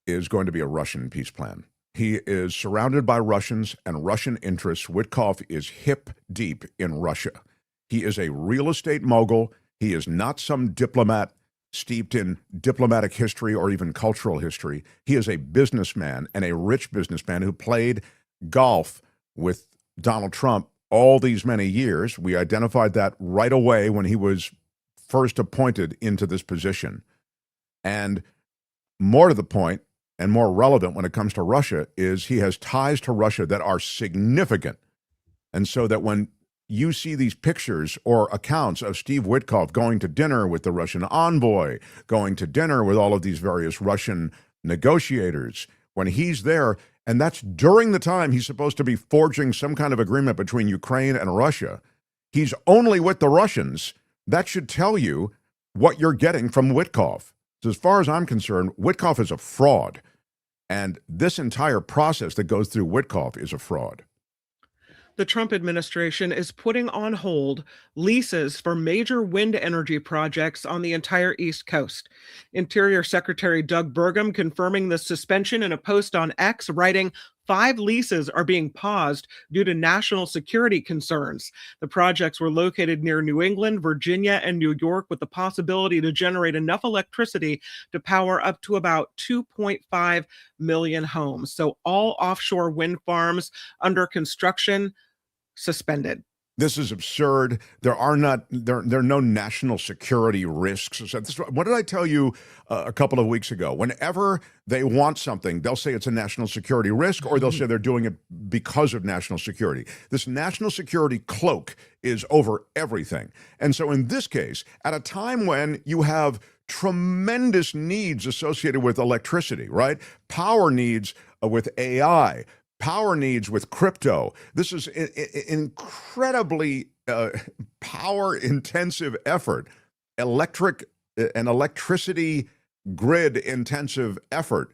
Speaker 2: is going to be a Russian peace plan. He is surrounded by Russians and Russian interests. Witkoff is hip deep in Russia. He is a real estate mogul. He is not some diplomat steeped in diplomatic history or even cultural history. He is a businessman, and a rich businessman who played golf with Donald Trump all these many years. We identified that right away when he was first appointed into this position. And more to the point and more relevant when it comes to Russia is he has ties to Russia that are significant. And so that when you see these pictures or accounts of Steve Witkoff going to dinner with the Russian envoy, going to dinner with all of these various Russian negotiators, when he's there, and that's during the time he's supposed to be forging some kind of agreement between Ukraine and Russia, he's only with the Russians. That should tell you what you're getting from Witkoff. So as far as I'm concerned, Witkoff is a fraud. And this entire process that goes through Witkoff is a fraud.
Speaker 3: The Trump administration is putting on hold leases for major wind energy projects on the entire East Coast. Interior Secretary Doug Burgum confirming the suspension in a post on X, writing, 5 leases are being paused due to national security concerns. The projects were located near New England, Virginia, and New York, with the possibility to generate enough electricity to power up to about 2.5 million homes. So all offshore wind farms under construction suspended.
Speaker 2: This is absurd. There are no national security risks. So what did I tell you a couple of weeks ago? Whenever they want something, they'll say it's a national security risk, or they'll say they're doing it because of national security. This national security cloak is over everything. And so in this case, at a time when you have tremendous needs associated with electricity, right? Power needs with AI, power needs with crypto. This is an incredibly power-intensive effort, electricity grid-intensive effort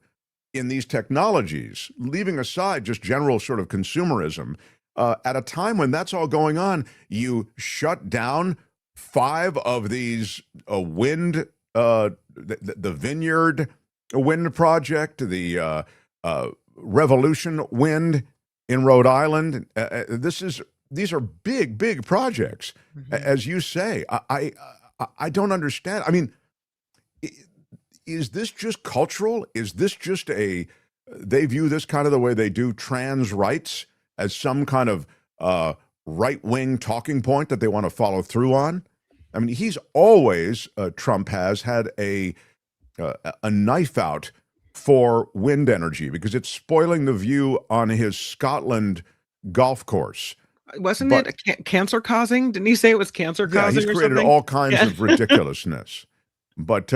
Speaker 2: in these technologies, leaving aside just general sort of consumerism. At a time when that's all going on, you shut down 5 of these wind, the Vineyard Wind Project, the Revolution Wind in Rhode Island. These are big projects, as you say. I don't understand. I mean, is this just cultural? Is this just they view this kind of the way they do trans rights as some kind of right-wing talking point that they want to follow through on? I mean, he's always, Trump has had a knife out for wind energy because it's spoiling the view on his Scotland golf course.
Speaker 3: Wasn't it cancer causing? Didn't he say it was cancer causing?
Speaker 2: Yeah, he's created all kinds of ridiculousness. But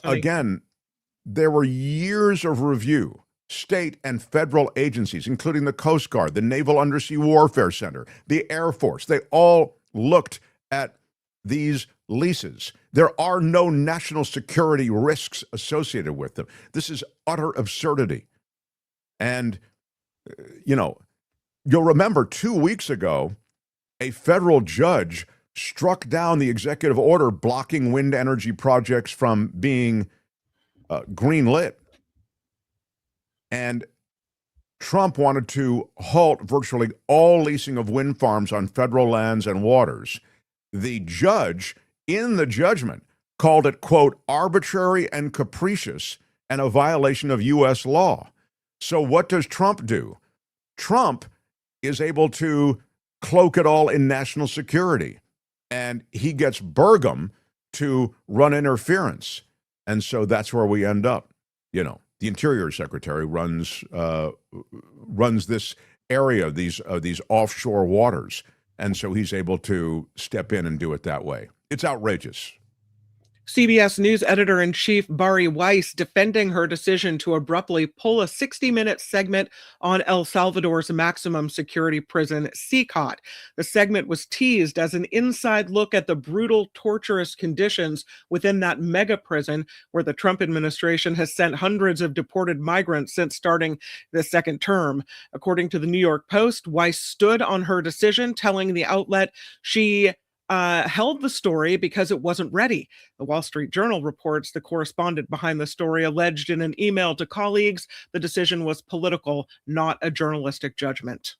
Speaker 2: again, there were years of review. State and federal agencies, including the Coast Guard, the Naval Undersea Warfare Center, the Air Force, they all looked at these leases. There are no national security risks associated with them. This is utter absurdity. And, you'll remember 2 weeks ago, a federal judge struck down the executive order blocking wind energy projects from being greenlit. And Trump wanted to halt virtually all leasing of wind farms on federal lands and waters. The judge, in the judgment, called it, quote, arbitrary and capricious and a violation of U.S. law. So what does Trump do? Trump is able to cloak it all in national security. And he gets Burgum to run interference. And so that's where we end up. The Interior Secretary runs this area, these offshore waters, and so he's able to step in and do it that way. It's outrageous.
Speaker 3: CBS News editor-in-chief Bari Weiss defending her decision to abruptly pull a 60-minute segment on El Salvador's maximum security prison, CCOT. The segment was teased as an inside look at the brutal, torturous conditions within that mega prison where the Trump administration has sent hundreds of deported migrants since starting the second term. According to the New York Post, Weiss stood on her decision, telling the outlet she held the story because it wasn't ready. The Wall Street Journal reports the correspondent behind the story alleged in an email to colleagues the decision was political, not a journalistic judgment.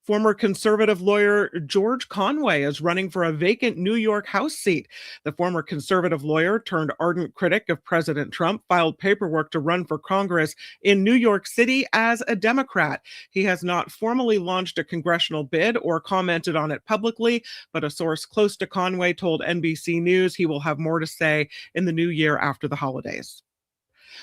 Speaker 3: Former conservative lawyer George Conway is running for a vacant New York House seat. The former conservative lawyer turned ardent critic of President Trump filed paperwork to run for Congress in New York City as a Democrat. He has not formally launched a congressional bid or commented on it publicly, but a source close to Conway told NBC News he will have more to say in the new year after the holidays.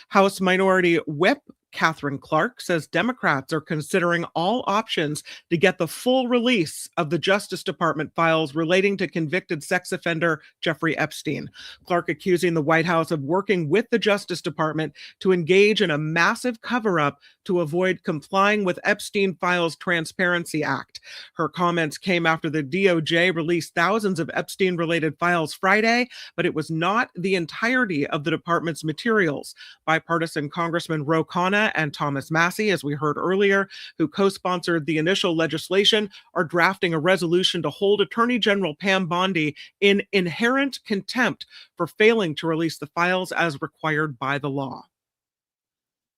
Speaker 3: House Minority Whip Catherine Clark says Democrats are considering all options to get the full release of the Justice Department files relating to convicted sex offender Jeffrey Epstein. Clark accusing the White House of working with the Justice Department to engage in a massive cover-up to avoid complying with Epstein Files Transparency Act. Her comments came after the DOJ released thousands of Epstein-related files Friday, but it was not the entirety of the department's materials. Bipartisan Congressman Ro Khanna and Thomas Massie, as we heard earlier, who co-sponsored the initial legislation, are drafting a resolution to hold Attorney General Pam Bondi in inherent contempt for failing to release the files as required by the law.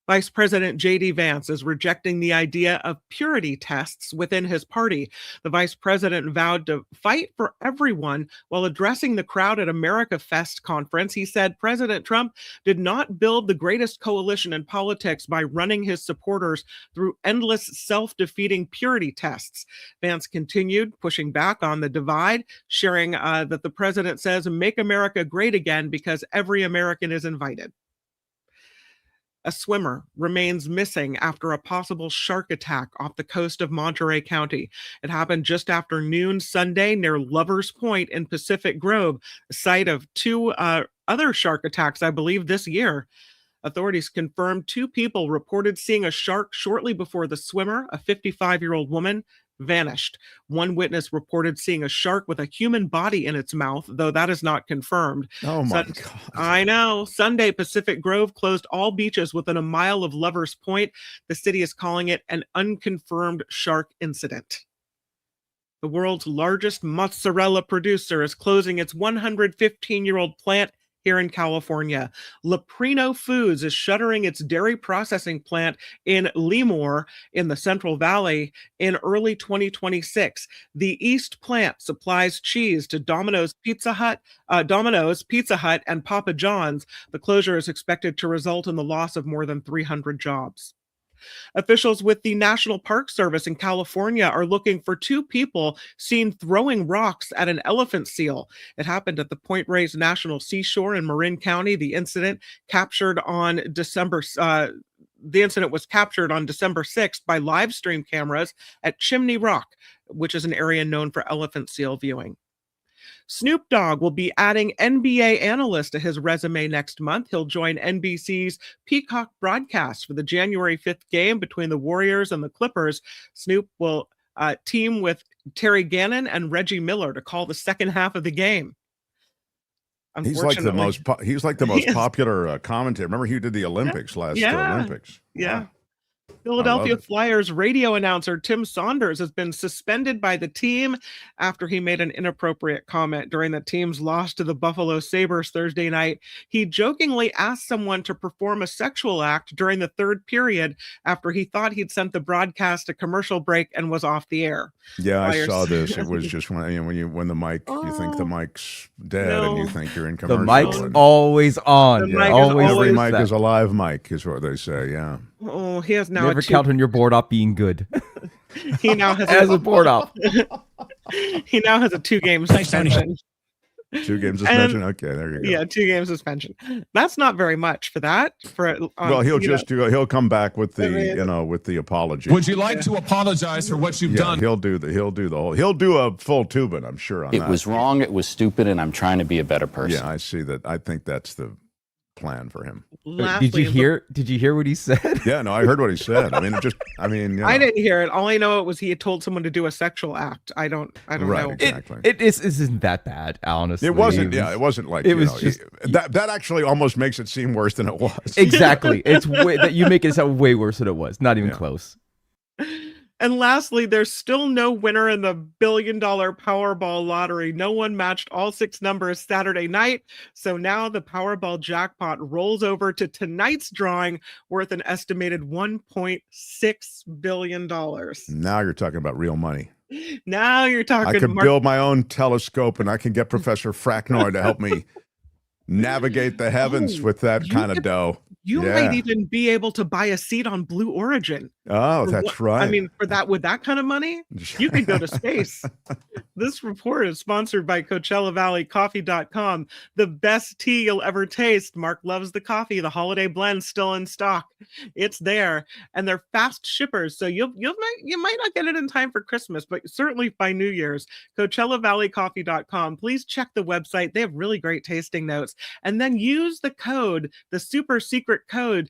Speaker 3: Vice President J.D. Vance is rejecting the idea of purity tests within his party. The vice president vowed to fight for everyone while addressing the crowd at AmericaFest conference. He said President Trump did not build the greatest coalition in politics by running his supporters through endless self-defeating purity tests. Vance continued pushing back on the divide, sharing that the president says, "Make America great again because every American is invited." A swimmer remains missing after a possible shark attack off the coast of Monterey County. It happened just after noon Sunday near Lovers Point in Pacific Grove, the site of two other shark attacks, I believe, this year. Authorities confirmed 2 people reported seeing a shark shortly before the swimmer, a 55-year-old woman, vanished. One witness reported seeing a shark with a human body in its mouth, though that is not confirmed.
Speaker 2: Oh my God.
Speaker 3: I know. Sunday, Pacific Grove closed all beaches within a mile of Lovers Point. The city is calling it an unconfirmed shark incident. The world's largest mozzarella producer is closing its 115-year-old plant here in California. Leprino Foods is shuttering its dairy processing plant in Lemoore in the Central Valley in early 2026. The East plant supplies cheese to Domino's, Pizza Hut, and Papa John's. The closure is expected to result in the loss of more than 300 jobs. Officials with the National Park Service in California are looking for 2 people seen throwing rocks at an elephant seal. It happened at the Point Reyes National Seashore in Marin County. The incident was captured on December 6th by live stream cameras at Chimney Rock, which is an area known for elephant seal viewing. Snoop Dogg will be adding NBA analyst to his resume next month. He'll join NBC's Peacock broadcast for the January 5th game between the Warriors and the Clippers. Snoop will team with Terry Gannon and Reggie Miller to call the second half of the game.
Speaker 2: He's like the most popular commentator. Remember, he did the Olympics last Olympics.
Speaker 3: Yeah. Philadelphia Flyers radio announcer Tim Saunders has been suspended by the team after he made an inappropriate comment during the team's loss to the Buffalo Sabres Thursday night. He jokingly asked someone to perform a sexual act during the third period after he thought he'd sent the broadcast to commercial break and was off the air.
Speaker 2: Yeah,
Speaker 3: Flyers.
Speaker 2: I saw this. It was just when the mic, you think the mic's dead and you think you're in commercial.
Speaker 4: The mic's always on.
Speaker 2: Every mic is a live mic, is what they say. Yeah.
Speaker 3: Oh, he has now
Speaker 4: never count on your board op being good.
Speaker 3: He now has
Speaker 4: as a board op.
Speaker 3: He now has a 2-game suspension.
Speaker 2: 2 games suspension. Okay, there you go.
Speaker 3: Yeah, 2 game suspension. That's not very much for that.
Speaker 2: Well, he'll come back with the apology.
Speaker 21: Would you like to apologize for what you've done?
Speaker 2: He'll do a full Tubin, I'm sure on that.
Speaker 27: It was wrong, it was stupid, and I'm trying to be a better person.
Speaker 2: Yeah, I see that. I think that's the plan for him.
Speaker 4: Did you hear what he said?
Speaker 2: Yeah, no, I heard what he said. I
Speaker 3: I didn't hear it. All I know was he had told someone to do a sexual act. I don't know.
Speaker 2: Exactly.
Speaker 4: It isn't that bad, honestly.
Speaker 2: It wasn't. It wasn't like that actually almost makes it seem worse than it was.
Speaker 4: Exactly. It's that you make it sound way worse than it was. Not even close.
Speaker 3: And lastly, there's still no winner in the $1 billion Powerball lottery. No one matched all 6 numbers Saturday night. So now the Powerball jackpot rolls over to tonight's drawing, worth an estimated $1.6 billion.
Speaker 2: Now you're talking about real money.
Speaker 3: Now you're talking.
Speaker 2: I could build my own telescope and I can get Professor Fraknoi to help me navigate the heavens with that kind of dough.
Speaker 3: You might even be able to buy a seat on Blue Origin.
Speaker 2: Oh, that's right.
Speaker 3: I mean, with that kind of money, you could go to space. This report is sponsored by CoachellaValleyCoffee.com. The best tea you'll ever taste. Mark loves the coffee. The holiday blend's still in stock. It's there, and they're fast shippers, so you might not get it in time for Christmas, but certainly by New Year's. CoachellaValleyCoffee.com. Please check the website. They have really great tasting notes, and then use the code, the super secret code,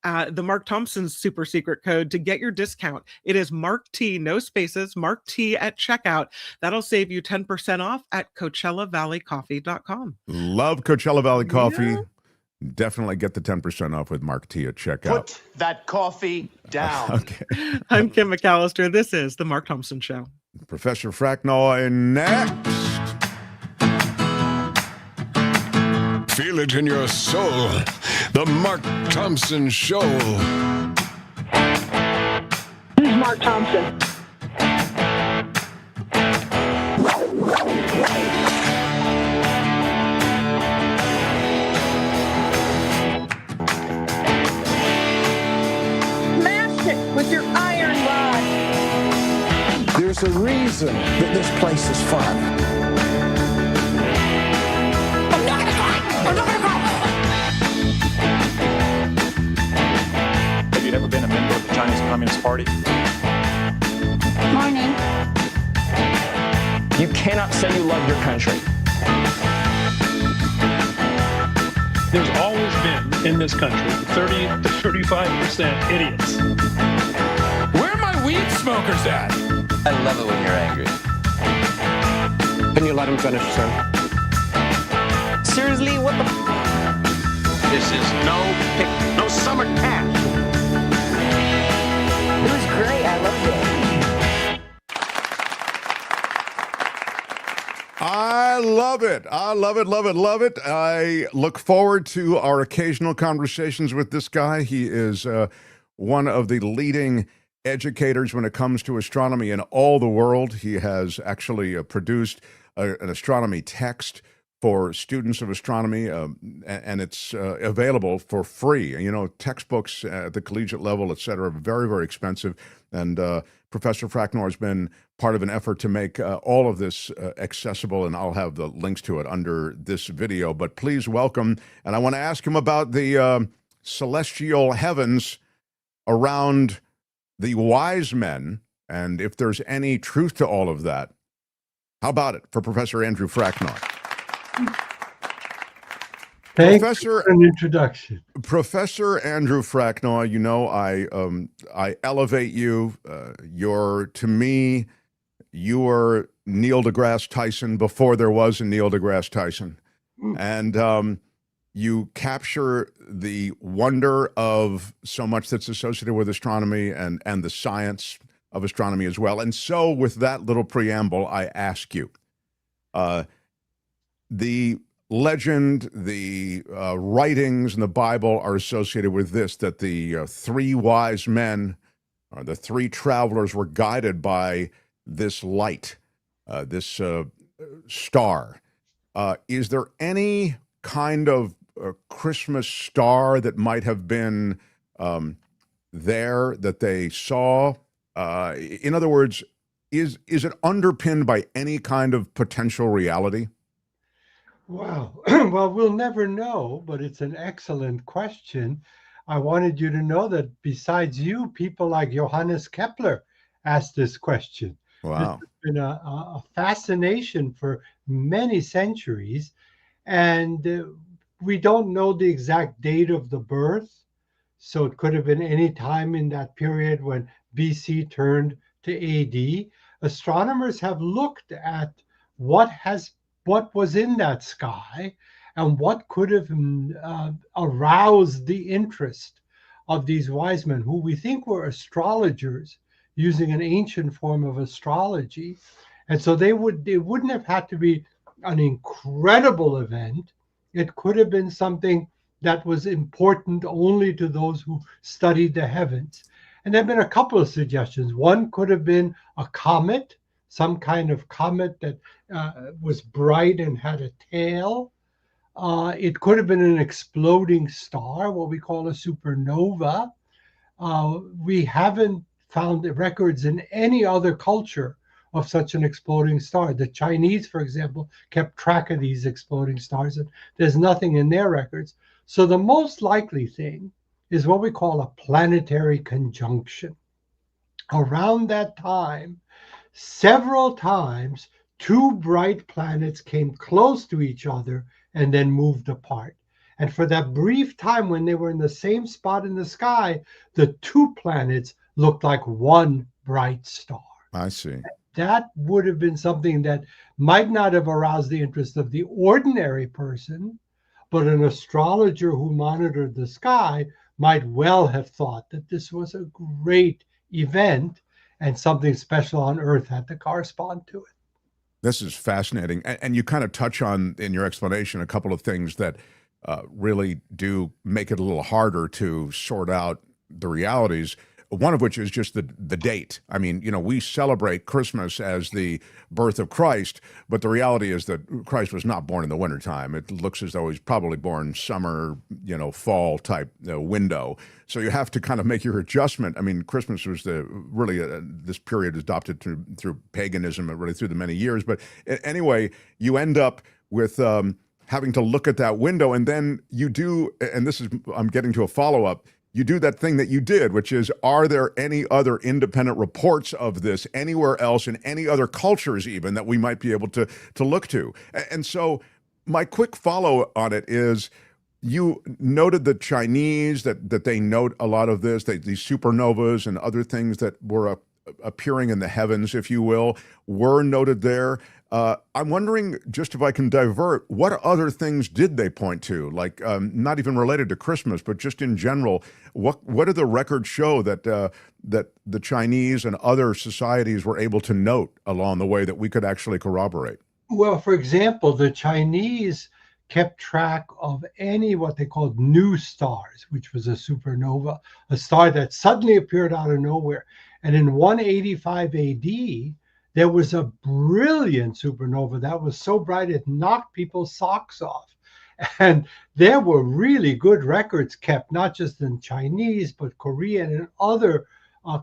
Speaker 3: the Mark Thompson super secret code to get your discount. It is Mark T, no spaces, Mark T at checkout. That'll save you 10% off at CoachellaValleyCoffee.com.
Speaker 2: Love Coachella Valley Coffee. Yeah. Definitely get the 10% off with Mark T at checkout.
Speaker 9: Put that coffee down.
Speaker 2: Okay.
Speaker 3: I'm Kim McAllister. This is The Mark Thompson Show.
Speaker 2: Professor Fraknoi next.
Speaker 5: Feel it in your soul. The Mark Thompson Show.
Speaker 19: Who's Mark Thompson? Smash it with your iron rod.
Speaker 10: There's a reason that this place is fun.
Speaker 11: Have you ever been a member of the Chinese Communist Party?
Speaker 13: Morning.
Speaker 11: You cannot say you love your country.
Speaker 15: There's always been, in this country, 30 to 35% idiots.
Speaker 21: Where are my weed smokers at?
Speaker 11: I love it when you're angry.
Speaker 10: Can you let him finish, sir?
Speaker 11: Seriously, what the
Speaker 9: This is no summer camp.
Speaker 13: It was great. I loved it.
Speaker 2: I love it. I love it, love it, love it. I look forward to our occasional conversations with this guy. He is one of the leading educators when it comes to astronomy in all the world. He has actually produced an astronomy text for students of astronomy, and it's available for free. You know, textbooks at the collegiate level, et cetera, very, very expensive. And Professor Fraknoi has been part of an effort to make all of this accessible, and I'll have the links to it under this video. But please welcome, and I want to ask him about the celestial heavens around the wise men, and if there's any truth to all of that. How about it for Professor Andrew Fraknoi?
Speaker 16: Thanks for an introduction.
Speaker 2: Professor Andrew Fraknoi, you know, I elevate you. To me, you are Neil deGrasse Tyson before there was a Neil deGrasse Tyson. And you capture the wonder of so much that's associated with astronomy and the science of astronomy as well. And so with that little preamble, I ask you, the legend, the writings in the Bible are associated with this, that the three wise men, or the three travelers, were guided by this light, this star. Is there any kind of Christmas star that might have been there that they saw? In other words, is it underpinned by any kind of potential reality?
Speaker 16: Wow. Well, we'll never know, but it's an excellent question. I wanted you to know that besides you, people like Johannes Kepler asked this question.
Speaker 2: Wow.
Speaker 16: This has been a fascination for many centuries, and we don't know the exact date of the birth, so it could have been any time in that period when BC turned to AD. Astronomers have looked at what was in that sky and what could have aroused the interest of these wise men, who we think were astrologers using an ancient form of astrology. And so it wouldn't have had to be an incredible event. It could have been something that was important only to those who studied the heavens. And there have been a couple of suggestions. One could have been a comet, some kind of comet that was bright and had a tail. It could have been an exploding star, what we call a supernova. We haven't found records in any other culture of such an exploding star. The Chinese, for example, kept track of these exploding stars, and there's nothing in their records. So the most likely thing is what we call a planetary conjunction. Around that time, several times, two bright planets came close to each other and then moved apart. And for that brief time when they were in the same spot in the sky, the two planets looked like one bright star.
Speaker 2: I see.
Speaker 16: That would have been something that might not have aroused the interest of the ordinary person, but an astrologer who monitored the sky might well have thought that this was a great event and something special on Earth had to correspond to it.
Speaker 2: This is fascinating. And you kind of touch on, in your explanation, a couple of things that really do make it a little harder to sort out the realities. One of which is just the date. I mean, you know, we celebrate Christmas as the birth of Christ, but the reality is that Christ was not born in the wintertime. It looks as though he's probably born summer, you know, fall type window. So you have to kind of make your adjustment. I mean, Christmas was this period adopted through paganism, really through the many years. But anyway, you end up with having to look at that window, and then you do, and this is, I'm getting to a follow-up, you do that thing that you did, which is, are there any other independent reports of this anywhere else in any other cultures even that we might be able to look to? And so my quick follow on it is, you noted the Chinese, that they note a lot of this, these supernovas and other things that were appearing in the heavens, if you will, were noted there. I'm wondering, just if I can divert, what other things did they point to? Like, not even related to Christmas, but just in general, what do the records show that the Chinese and other societies were able to note along the way that we could actually corroborate?
Speaker 16: Well, for example, the Chinese kept track of any what they called new stars, which was a supernova, a star that suddenly appeared out of nowhere. And in 185 AD, there was a brilliant supernova that was so bright it knocked people's socks off. And there were really good records kept, not just in Chinese, but Korean and other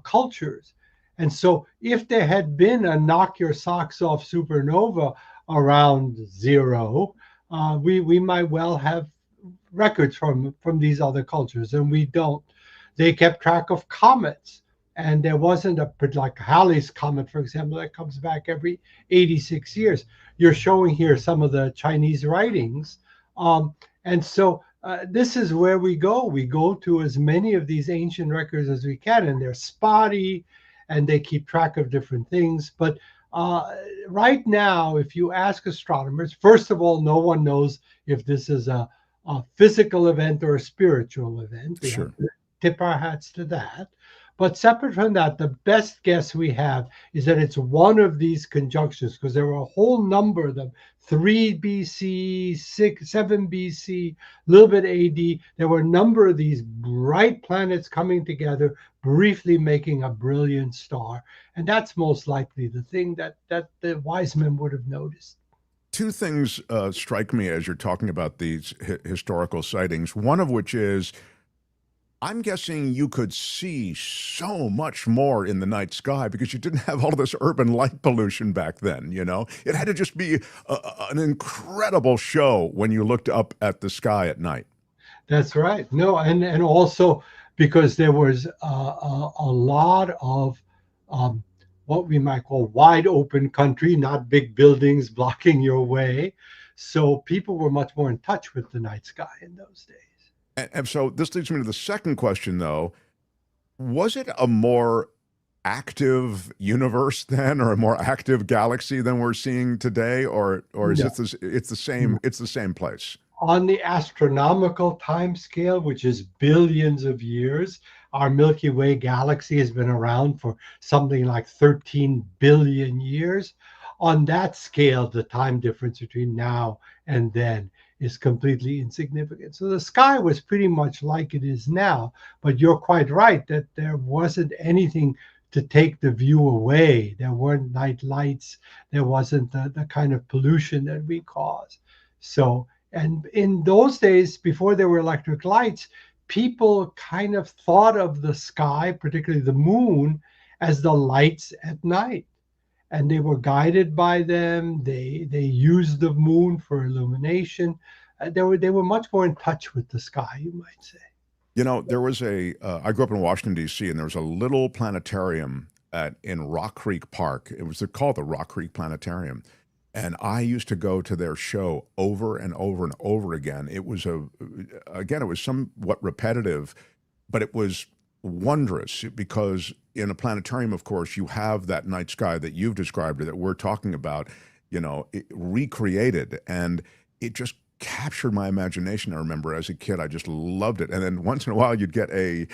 Speaker 16: cultures. And so if there had been a knock your socks off supernova around zero, we might well have records from these other cultures, and we don't. They kept track of comets. And there wasn't like Halley's Comet, for example, that comes back every 86 years. You're showing here some of the Chinese writings. And so this is where we go. We go to as many of these ancient records as we can, and they're spotty, and they keep track of different things. But right now, if you ask astronomers, first of all, no one knows if this is a physical event or a spiritual event. We have to tip our hats to that. But separate from that, the best guess we have is that it's one of these conjunctions, because there were a whole number of them, 3 BC, 7 BC, a little bit AD. There were a number of these bright planets coming together, briefly making a brilliant star. And that's most likely the thing that the wise men would have noticed.
Speaker 2: Two things strike me as you're talking about these historical sightings, one of which is, I'm guessing you could see so much more in the night sky because you didn't have all this urban light pollution back then, you know? It had to just be an incredible show when you looked up at the sky at night.
Speaker 16: That's right. No, and also because there was a lot of what we might call wide open country, not big buildings blocking your way. So people were much more in touch with the night sky in those days.
Speaker 2: And so this leads me to the second question, though. Was it a more active universe then, or a more active galaxy than we're seeing today, or is it's the same place?
Speaker 16: On the astronomical time scale, which is billions of years, our Milky Way galaxy has been around for something like 13 billion years. On that scale, the time difference between now and then is completely insignificant. So the sky was pretty much like it is now, but you're quite right that there wasn't anything to take the view away. There weren't night lights. There wasn't the kind of pollution that we cause. So And in those days, before there were electric lights, people kind of thought of the sky, particularly the moon, as the lights at night. And they were guided by them. They used the moon for illumination. They were much more in touch with the sky, you might say.
Speaker 2: You know, there was I grew up in Washington, D.C., and there was a little planetarium in Rock Creek Park. It was called the Rock Creek Planetarium. And I used to go to their show over and over and over again. It was it was somewhat repetitive, but it was wondrous because in a planetarium, of course, you have that night sky that you've described, or that we're talking about, recreated, and it just captured my imagination. I remember as a kid, I just loved it. And then once in a while, you'd get I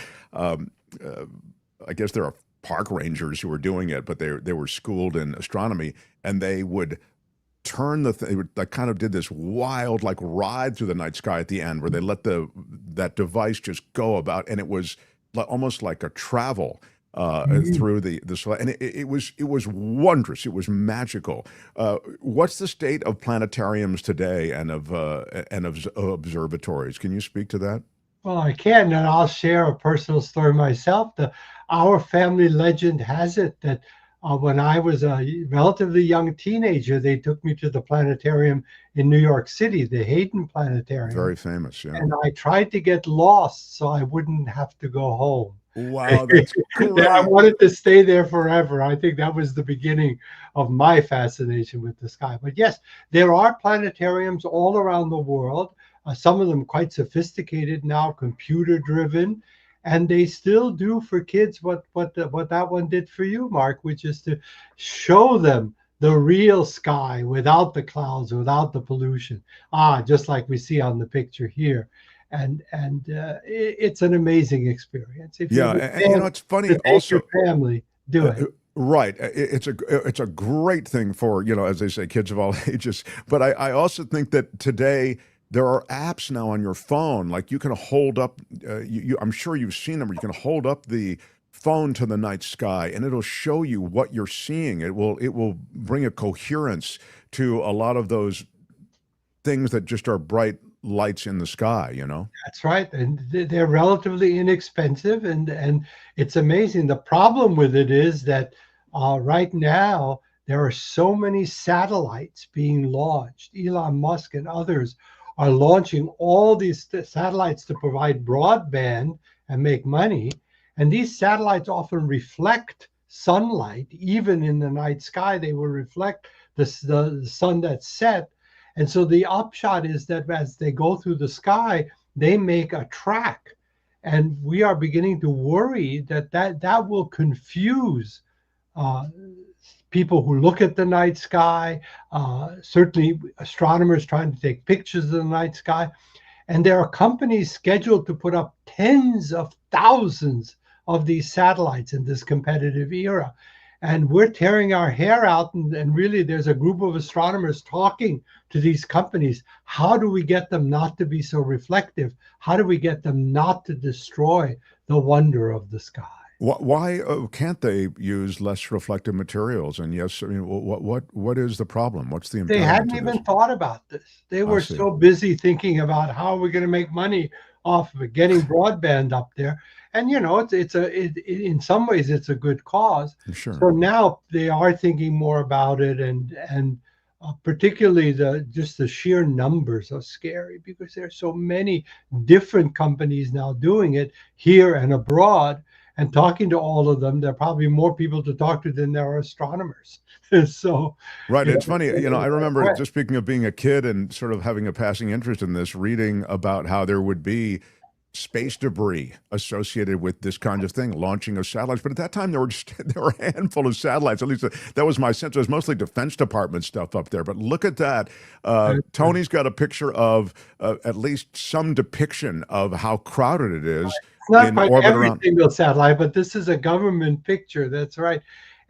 Speaker 2: guess there are park rangers who were doing it, but they were schooled in astronomy, and they would turn they kind of did this wild ride through the night sky at the end, where they let that device just go about, and it was almost like a travel through the and it was wondrous. It was magical. What's the state of planetariums today and of observatories? Can you speak to that?
Speaker 16: Well, I can, and I'll share a personal story myself. Our family legend has it that when I was a relatively young teenager, they took me to the planetarium in New York City, the Hayden Planetarium.
Speaker 2: Very famous, yeah.
Speaker 16: And I tried to get lost so I wouldn't have to go home.
Speaker 2: Wow, that's great.
Speaker 16: I wanted to stay there forever. I think that was the beginning of my fascination with the sky. But yes, there are planetariums all around the world. Some of them quite sophisticated now, computer-driven. And they still do for kids what that one did for you, Mark, which is to show them the real sky without the clouds, without the pollution. Just like we see on the picture here. And it's an amazing experience. If
Speaker 2: it's funny. Also,
Speaker 16: your family do it.
Speaker 2: Right. It's a great thing for, as they say, kids of all ages. But I also think that today, there are apps now on your phone, like you can hold up, I'm sure you've seen them, where you can hold up the phone to the night sky and it'll show you what you're seeing. It will bring a coherence to a lot of those things that just are bright lights in the sky,
Speaker 16: That's right. And they're relatively inexpensive, and it's amazing. The problem with it is that right now, there are so many satellites being launched. Elon Musk and others are launching all these satellites to provide broadband and make money. And these satellites often reflect sunlight. Even in the night sky, they will reflect the sun that's set. And so the upshot is that as they go through the sky, they make a track. And we are beginning to worry that will confuse people who look at the night sky, certainly astronomers trying to take pictures of the night sky. And there are companies scheduled to put up tens of thousands of these satellites in this competitive era. And we're tearing our hair out. And really, there's a group of astronomers talking to these companies. How do we get them not to be so reflective? How do we get them not to destroy the wonder of the sky?
Speaker 2: Why can't they use less reflective materials? And yes, I mean, what is the problem? What's the impediment?
Speaker 16: They hadn't even thought about this. They were so busy thinking about how we're going to make money off of getting broadband up there. And in some ways it's a good cause.
Speaker 2: Sure.
Speaker 16: So now they are thinking more about it, and particularly just the sheer numbers are scary because there's so many different companies now doing it here and abroad. And talking to all of them, there are probably more people to talk to than there are astronomers. So,
Speaker 2: right. It's funny. I remember, just speaking of being a kid and sort of having a passing interest in this, reading about how there would be space debris associated with this kind of thing, launching of satellites. But at that time, there were a handful of satellites. At least that was my sense. It was mostly Defense Department stuff up there. But look at that. Tony's got a picture of at least some depiction of how crowded it is.
Speaker 16: It's not quite every single satellite, but this is a government picture. That's right.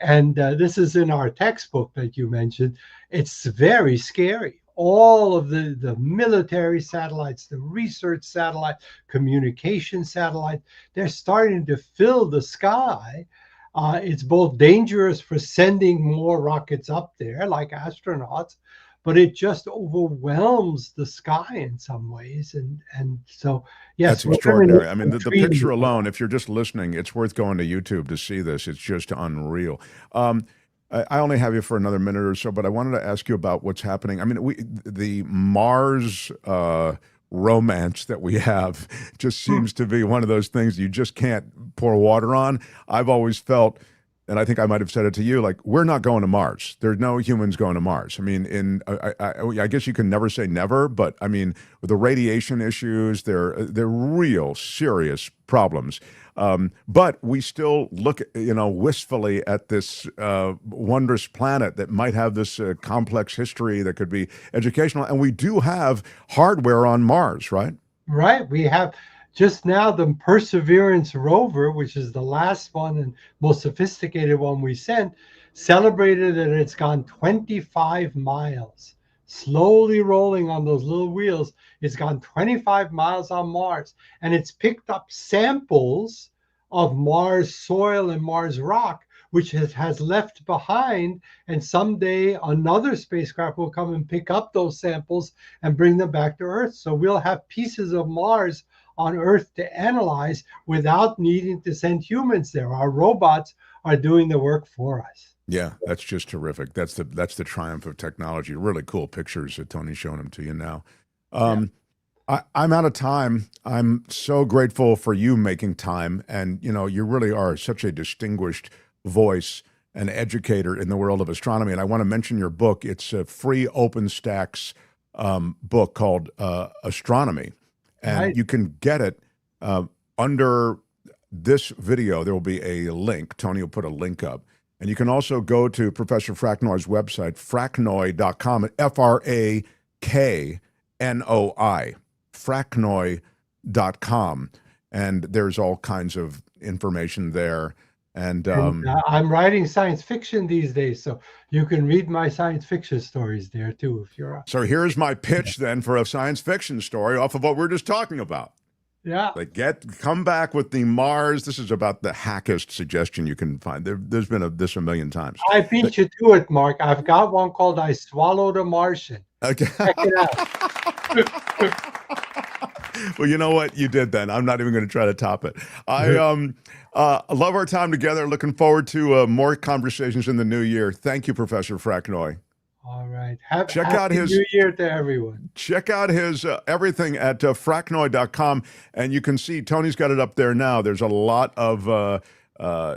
Speaker 16: And this is in our textbook that you mentioned. It's very scary. All of the military satellites, the research satellites, communication satellites, they're starting to fill the sky. It's both dangerous for sending more rockets up there, like astronauts, but it just overwhelms the sky in some ways. And so, yes,
Speaker 2: that's extraordinary. I mean, the picture alone, if you're just listening, it's worth going to YouTube to see this. It's just unreal. I only have you for another minute or so, but I wanted to ask you about what's happening. I mean, the Mars romance that we have just seems to be one of those things you just can't pour water on. I've always felt, and I think I might have said it to you, like, we're not going to Mars. There's no humans going to Mars. I mean, I guess you can never say never, but I mean, with the radiation issues, they're real serious problems. But we still look, wistfully at this wondrous planet that might have this complex history that could be educational. And we do have hardware on Mars, right?
Speaker 16: Right. We have just now the Perseverance rover, which is the last one and most sophisticated one we sent, celebrated that it's gone 25 miles. Slowly rolling on those little wheels. It's gone 25 miles on Mars, and it's picked up samples of Mars soil and Mars rock, which it has left behind. And someday another spacecraft will come and pick up those samples and bring them back to Earth. So we'll have pieces of Mars on Earth to analyze without needing to send humans there. Our robots are doing the work for us.
Speaker 2: Yeah, that's just terrific. That's the triumph of technology. Really cool pictures that Tony's showing them to you now. I'm out of time. I'm so grateful for you making time. And, you really are such a distinguished voice and educator in the world of astronomy. And I want to mention your book. It's a free OpenStax book called Astronomy. And you can get it under this video. There will be a link. Tony will put a link up. And you can also go to Professor Fraknoi's website, fraknoi.com, Fraknoi, fraknoi.com. And there's all kinds of information there. And
Speaker 16: I'm writing science fiction these days, so you can read my science fiction stories there too, if you're.
Speaker 2: So here's my pitch then for a science fiction story off of what we're just talking about.
Speaker 16: Yeah.
Speaker 2: Like come back with the Mars. This is about the hackest suggestion you can find. There's been this a million times.
Speaker 16: I beat you to it, Mark. I've got one called "I Swallowed a Martian."
Speaker 2: Okay.
Speaker 16: Check it out.
Speaker 2: Well, you know what? You did then. I'm not even going to try to top it. I love our time together. Looking forward to more conversations in the new year. Thank you, Professor Fraknoi.
Speaker 16: All right.
Speaker 2: Check out his
Speaker 16: New Year to everyone.
Speaker 2: Check out his everything at fraknoi.com, and you can see Tony's got it up there now. There's a lot of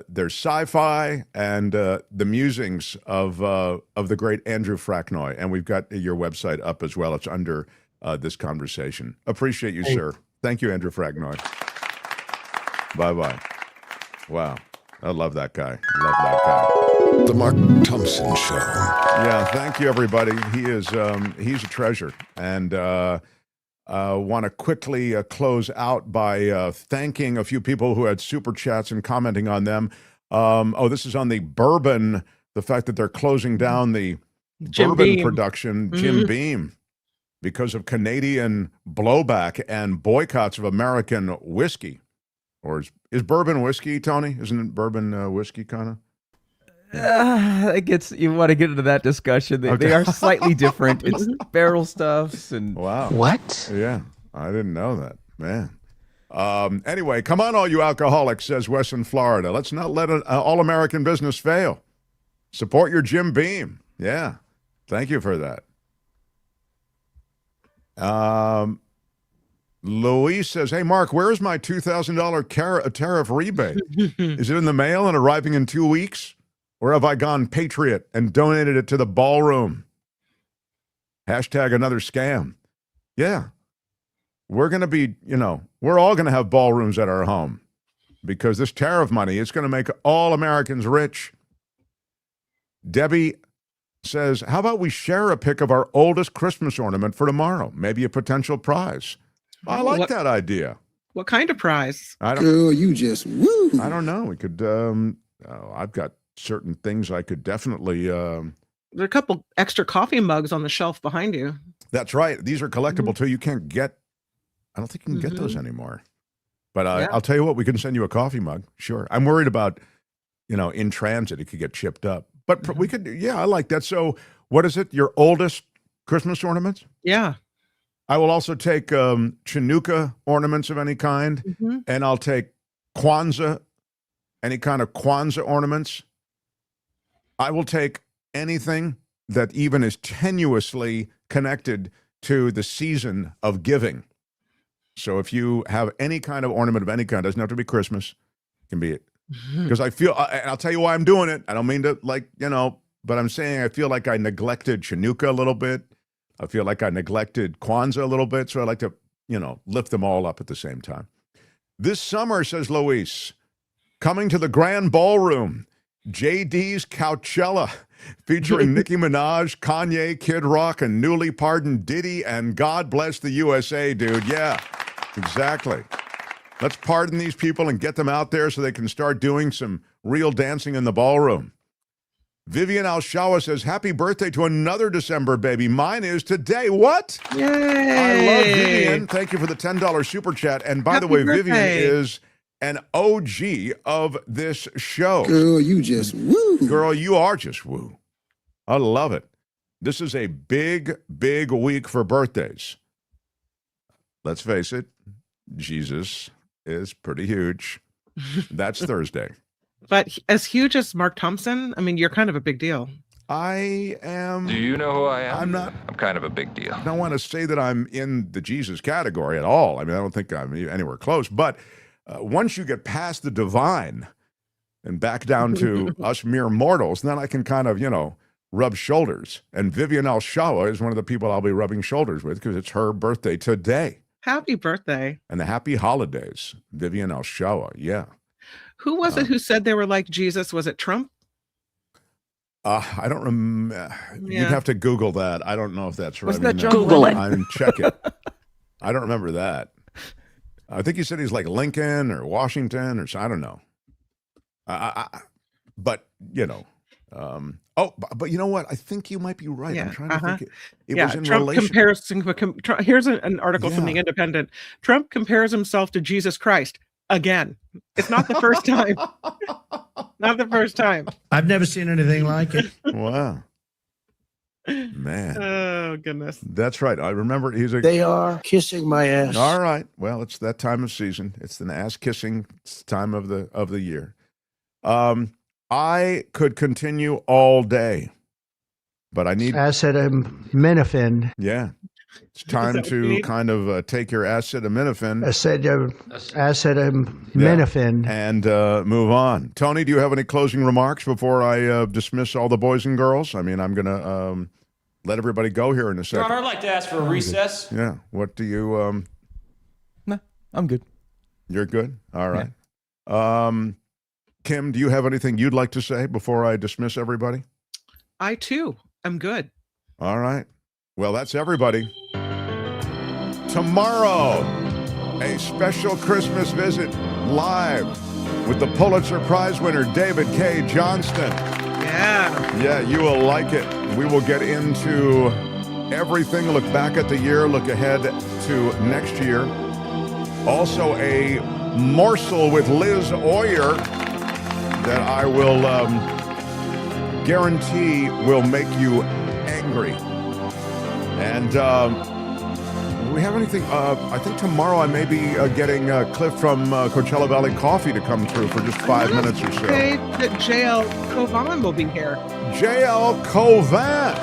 Speaker 2: there's sci-fi and the musings of the great Andrew Fraknoi, and we've got your website up as well. It's under this conversation. Appreciate you, sir. Thank you, Andrew Fraknoi. Bye-bye. Wow. I love that guy. Love that guy.
Speaker 5: The Mark Thompson Show.
Speaker 2: Yeah, thank you, everybody. He's a treasure. And want to quickly close out by thanking a few people who had super chats and commenting on them. This is on the bourbon, the fact that they're closing down the
Speaker 3: Jim
Speaker 2: bourbon
Speaker 3: Beam.
Speaker 2: production, Jim Beam, because of Canadian blowback and boycotts of American whiskey. Or is bourbon whiskey, Tony? Isn't it bourbon whiskey, kind of?
Speaker 4: You want to get into that discussion. They are slightly different. It's barrel stuffs and
Speaker 2: wow.
Speaker 4: What?
Speaker 2: Yeah, I didn't know that, man. Anyway, come on, all you alcoholics, says Wes in Florida. Let's not let an all-American business fail. Support your Jim Beam. Yeah, thank you for that. Luis says, hey, Mark, where's my $2,000 tariff rebate? Is it in the mail and arriving in 2 weeks? Or have I gone patriot and donated it to the ballroom? Hashtag another scam. Yeah. We're going to be, we're all going to have ballrooms at our home because this tariff money is going to make all Americans rich. Debbie says, how about we share a pic of our oldest Christmas ornament for tomorrow? Maybe a potential prize. I like that idea.
Speaker 3: What kind of prize?
Speaker 2: Girl, you just woo. I don't know. We could, I've got certain things I could definitely.
Speaker 3: There are a couple extra coffee mugs on the shelf behind you.
Speaker 2: That's right. These are collectible too. You can't get, I don't think you can get those anymore. But I'll tell you what, we can send you a coffee mug. Sure. I'm worried about, in transit, it could get chipped up. But we could, I like that. So what is it? Your oldest Christmas ornaments?
Speaker 3: Yeah.
Speaker 2: I will also take Chinooka ornaments of any kind, and I'll take Kwanzaa, any kind of Kwanzaa ornaments. I will take anything that even is tenuously connected to the season of giving. So if you have any kind of ornament of any kind, it doesn't have to be Christmas, it can be it. Because I feel, and I'll tell you why I'm doing it. I don't mean to, but I'm saying I feel like I neglected Chinooka a little bit. I feel like I neglected Kwanzaa a little bit. So I like to, lift them all up at the same time. This summer, says Luis, coming to the Grand Ballroom, JD's Coachella, featuring Nicki Minaj, Kanye, Kid Rock, and newly pardoned Diddy, and God bless the USA, dude. Yeah, exactly. Let's pardon these people and get them out there so they can start doing some real dancing in the ballroom. Vivian Alshawa says, happy birthday to another December baby. Mine is today. What?
Speaker 3: Yay!
Speaker 2: I love Vivian. Thank you for the $10 super chat. And by the way,
Speaker 3: birthday.
Speaker 2: Vivian is an OG of this show.
Speaker 12: Girl, you just woo.
Speaker 2: Girl, you are just woo. I love it. This is a big, big week for birthdays. Let's face it, Jesus is pretty huge. That's Thursday.
Speaker 3: But as huge as Mark Thompson, I mean, you're kind of a big deal.
Speaker 2: I am.
Speaker 11: Do you know who I am?
Speaker 2: I'm not.
Speaker 11: I'm kind of a big deal.
Speaker 2: I don't want to say that I'm in the Jesus category at all. I mean, I don't think I'm anywhere close. But once you get past the divine and back down to us mere mortals, then I can kind of, rub shoulders. And Vivian Alshawa is one of the people I'll be rubbing shoulders with because it's her birthday today.
Speaker 3: Happy birthday.
Speaker 2: And the happy holidays. Vivian Alshawa, yeah.
Speaker 3: Who was it who said they were like Jesus? Was it Trump?
Speaker 2: I don't remember.
Speaker 3: Yeah.
Speaker 2: You'd have to Google that. I don't know if that's right.
Speaker 4: Wasn't that John
Speaker 19: Google it.
Speaker 2: I'm check it. I don't remember that. I think he said he's like Lincoln or Washington or I don't know. But but you know what? I think you might be right.
Speaker 3: Yeah,
Speaker 2: I'm trying to think. It was in
Speaker 3: Trump
Speaker 2: relation.
Speaker 3: Here's an article from The Independent. Trump compares himself to Jesus Christ again. It's not the first time. Not the first time.
Speaker 18: I've never seen anything like it.
Speaker 2: Wow. Man.
Speaker 3: Oh, goodness.
Speaker 2: That's right. I remember
Speaker 18: They are kissing my ass.
Speaker 2: All right. Well, it's that time of season. It's an ass kissing time of the year. I could continue all day, but I need
Speaker 18: acetaminophen.
Speaker 2: Yeah. It's time to kind of take your acetaminophen.
Speaker 18: Acetaminophen.
Speaker 2: And move on. Tony, do you have any closing remarks before I dismiss all the boys and girls? I mean, I'm going to let everybody go here in a second.
Speaker 14: Your Honor, I'd like to ask for a recess.
Speaker 2: Yeah. What do you...
Speaker 4: No, I'm good.
Speaker 2: You're good? All right. Yeah. Kim, do you have anything you'd like to say before I dismiss everybody?
Speaker 3: I, too, am good.
Speaker 2: All right. Well, that's everybody. Tomorrow, a special Christmas visit live with the Pulitzer Prize winner, David K. Johnston.
Speaker 3: Yeah.
Speaker 2: Yeah, you will like it. We will get into everything, look back at the year, look ahead to next year. Also, a morsel with Liz Oyer that I will guarantee will make you angry. And we have anything? I think tomorrow I may be getting Cliff from Coachella Valley Coffee to come through for just 5 minutes or so.
Speaker 3: Say that JL Covan will be here.
Speaker 2: JL Covan.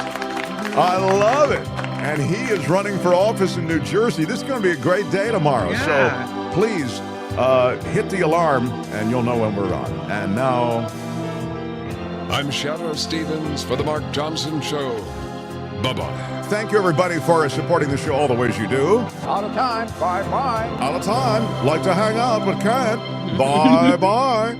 Speaker 2: I love it. And he is running for office in New Jersey. This is going to be a great day tomorrow.
Speaker 3: Yeah.
Speaker 2: So please hit the alarm and you'll know when we're on. And now...
Speaker 5: I'm Shadow Stevens for the Mark Thompson Show. Bye-bye.
Speaker 2: Thank you, everybody, for supporting the show all the ways you do.
Speaker 12: Out of time. Bye-bye.
Speaker 2: Out of time. Like to hang out, but can't. Bye-bye.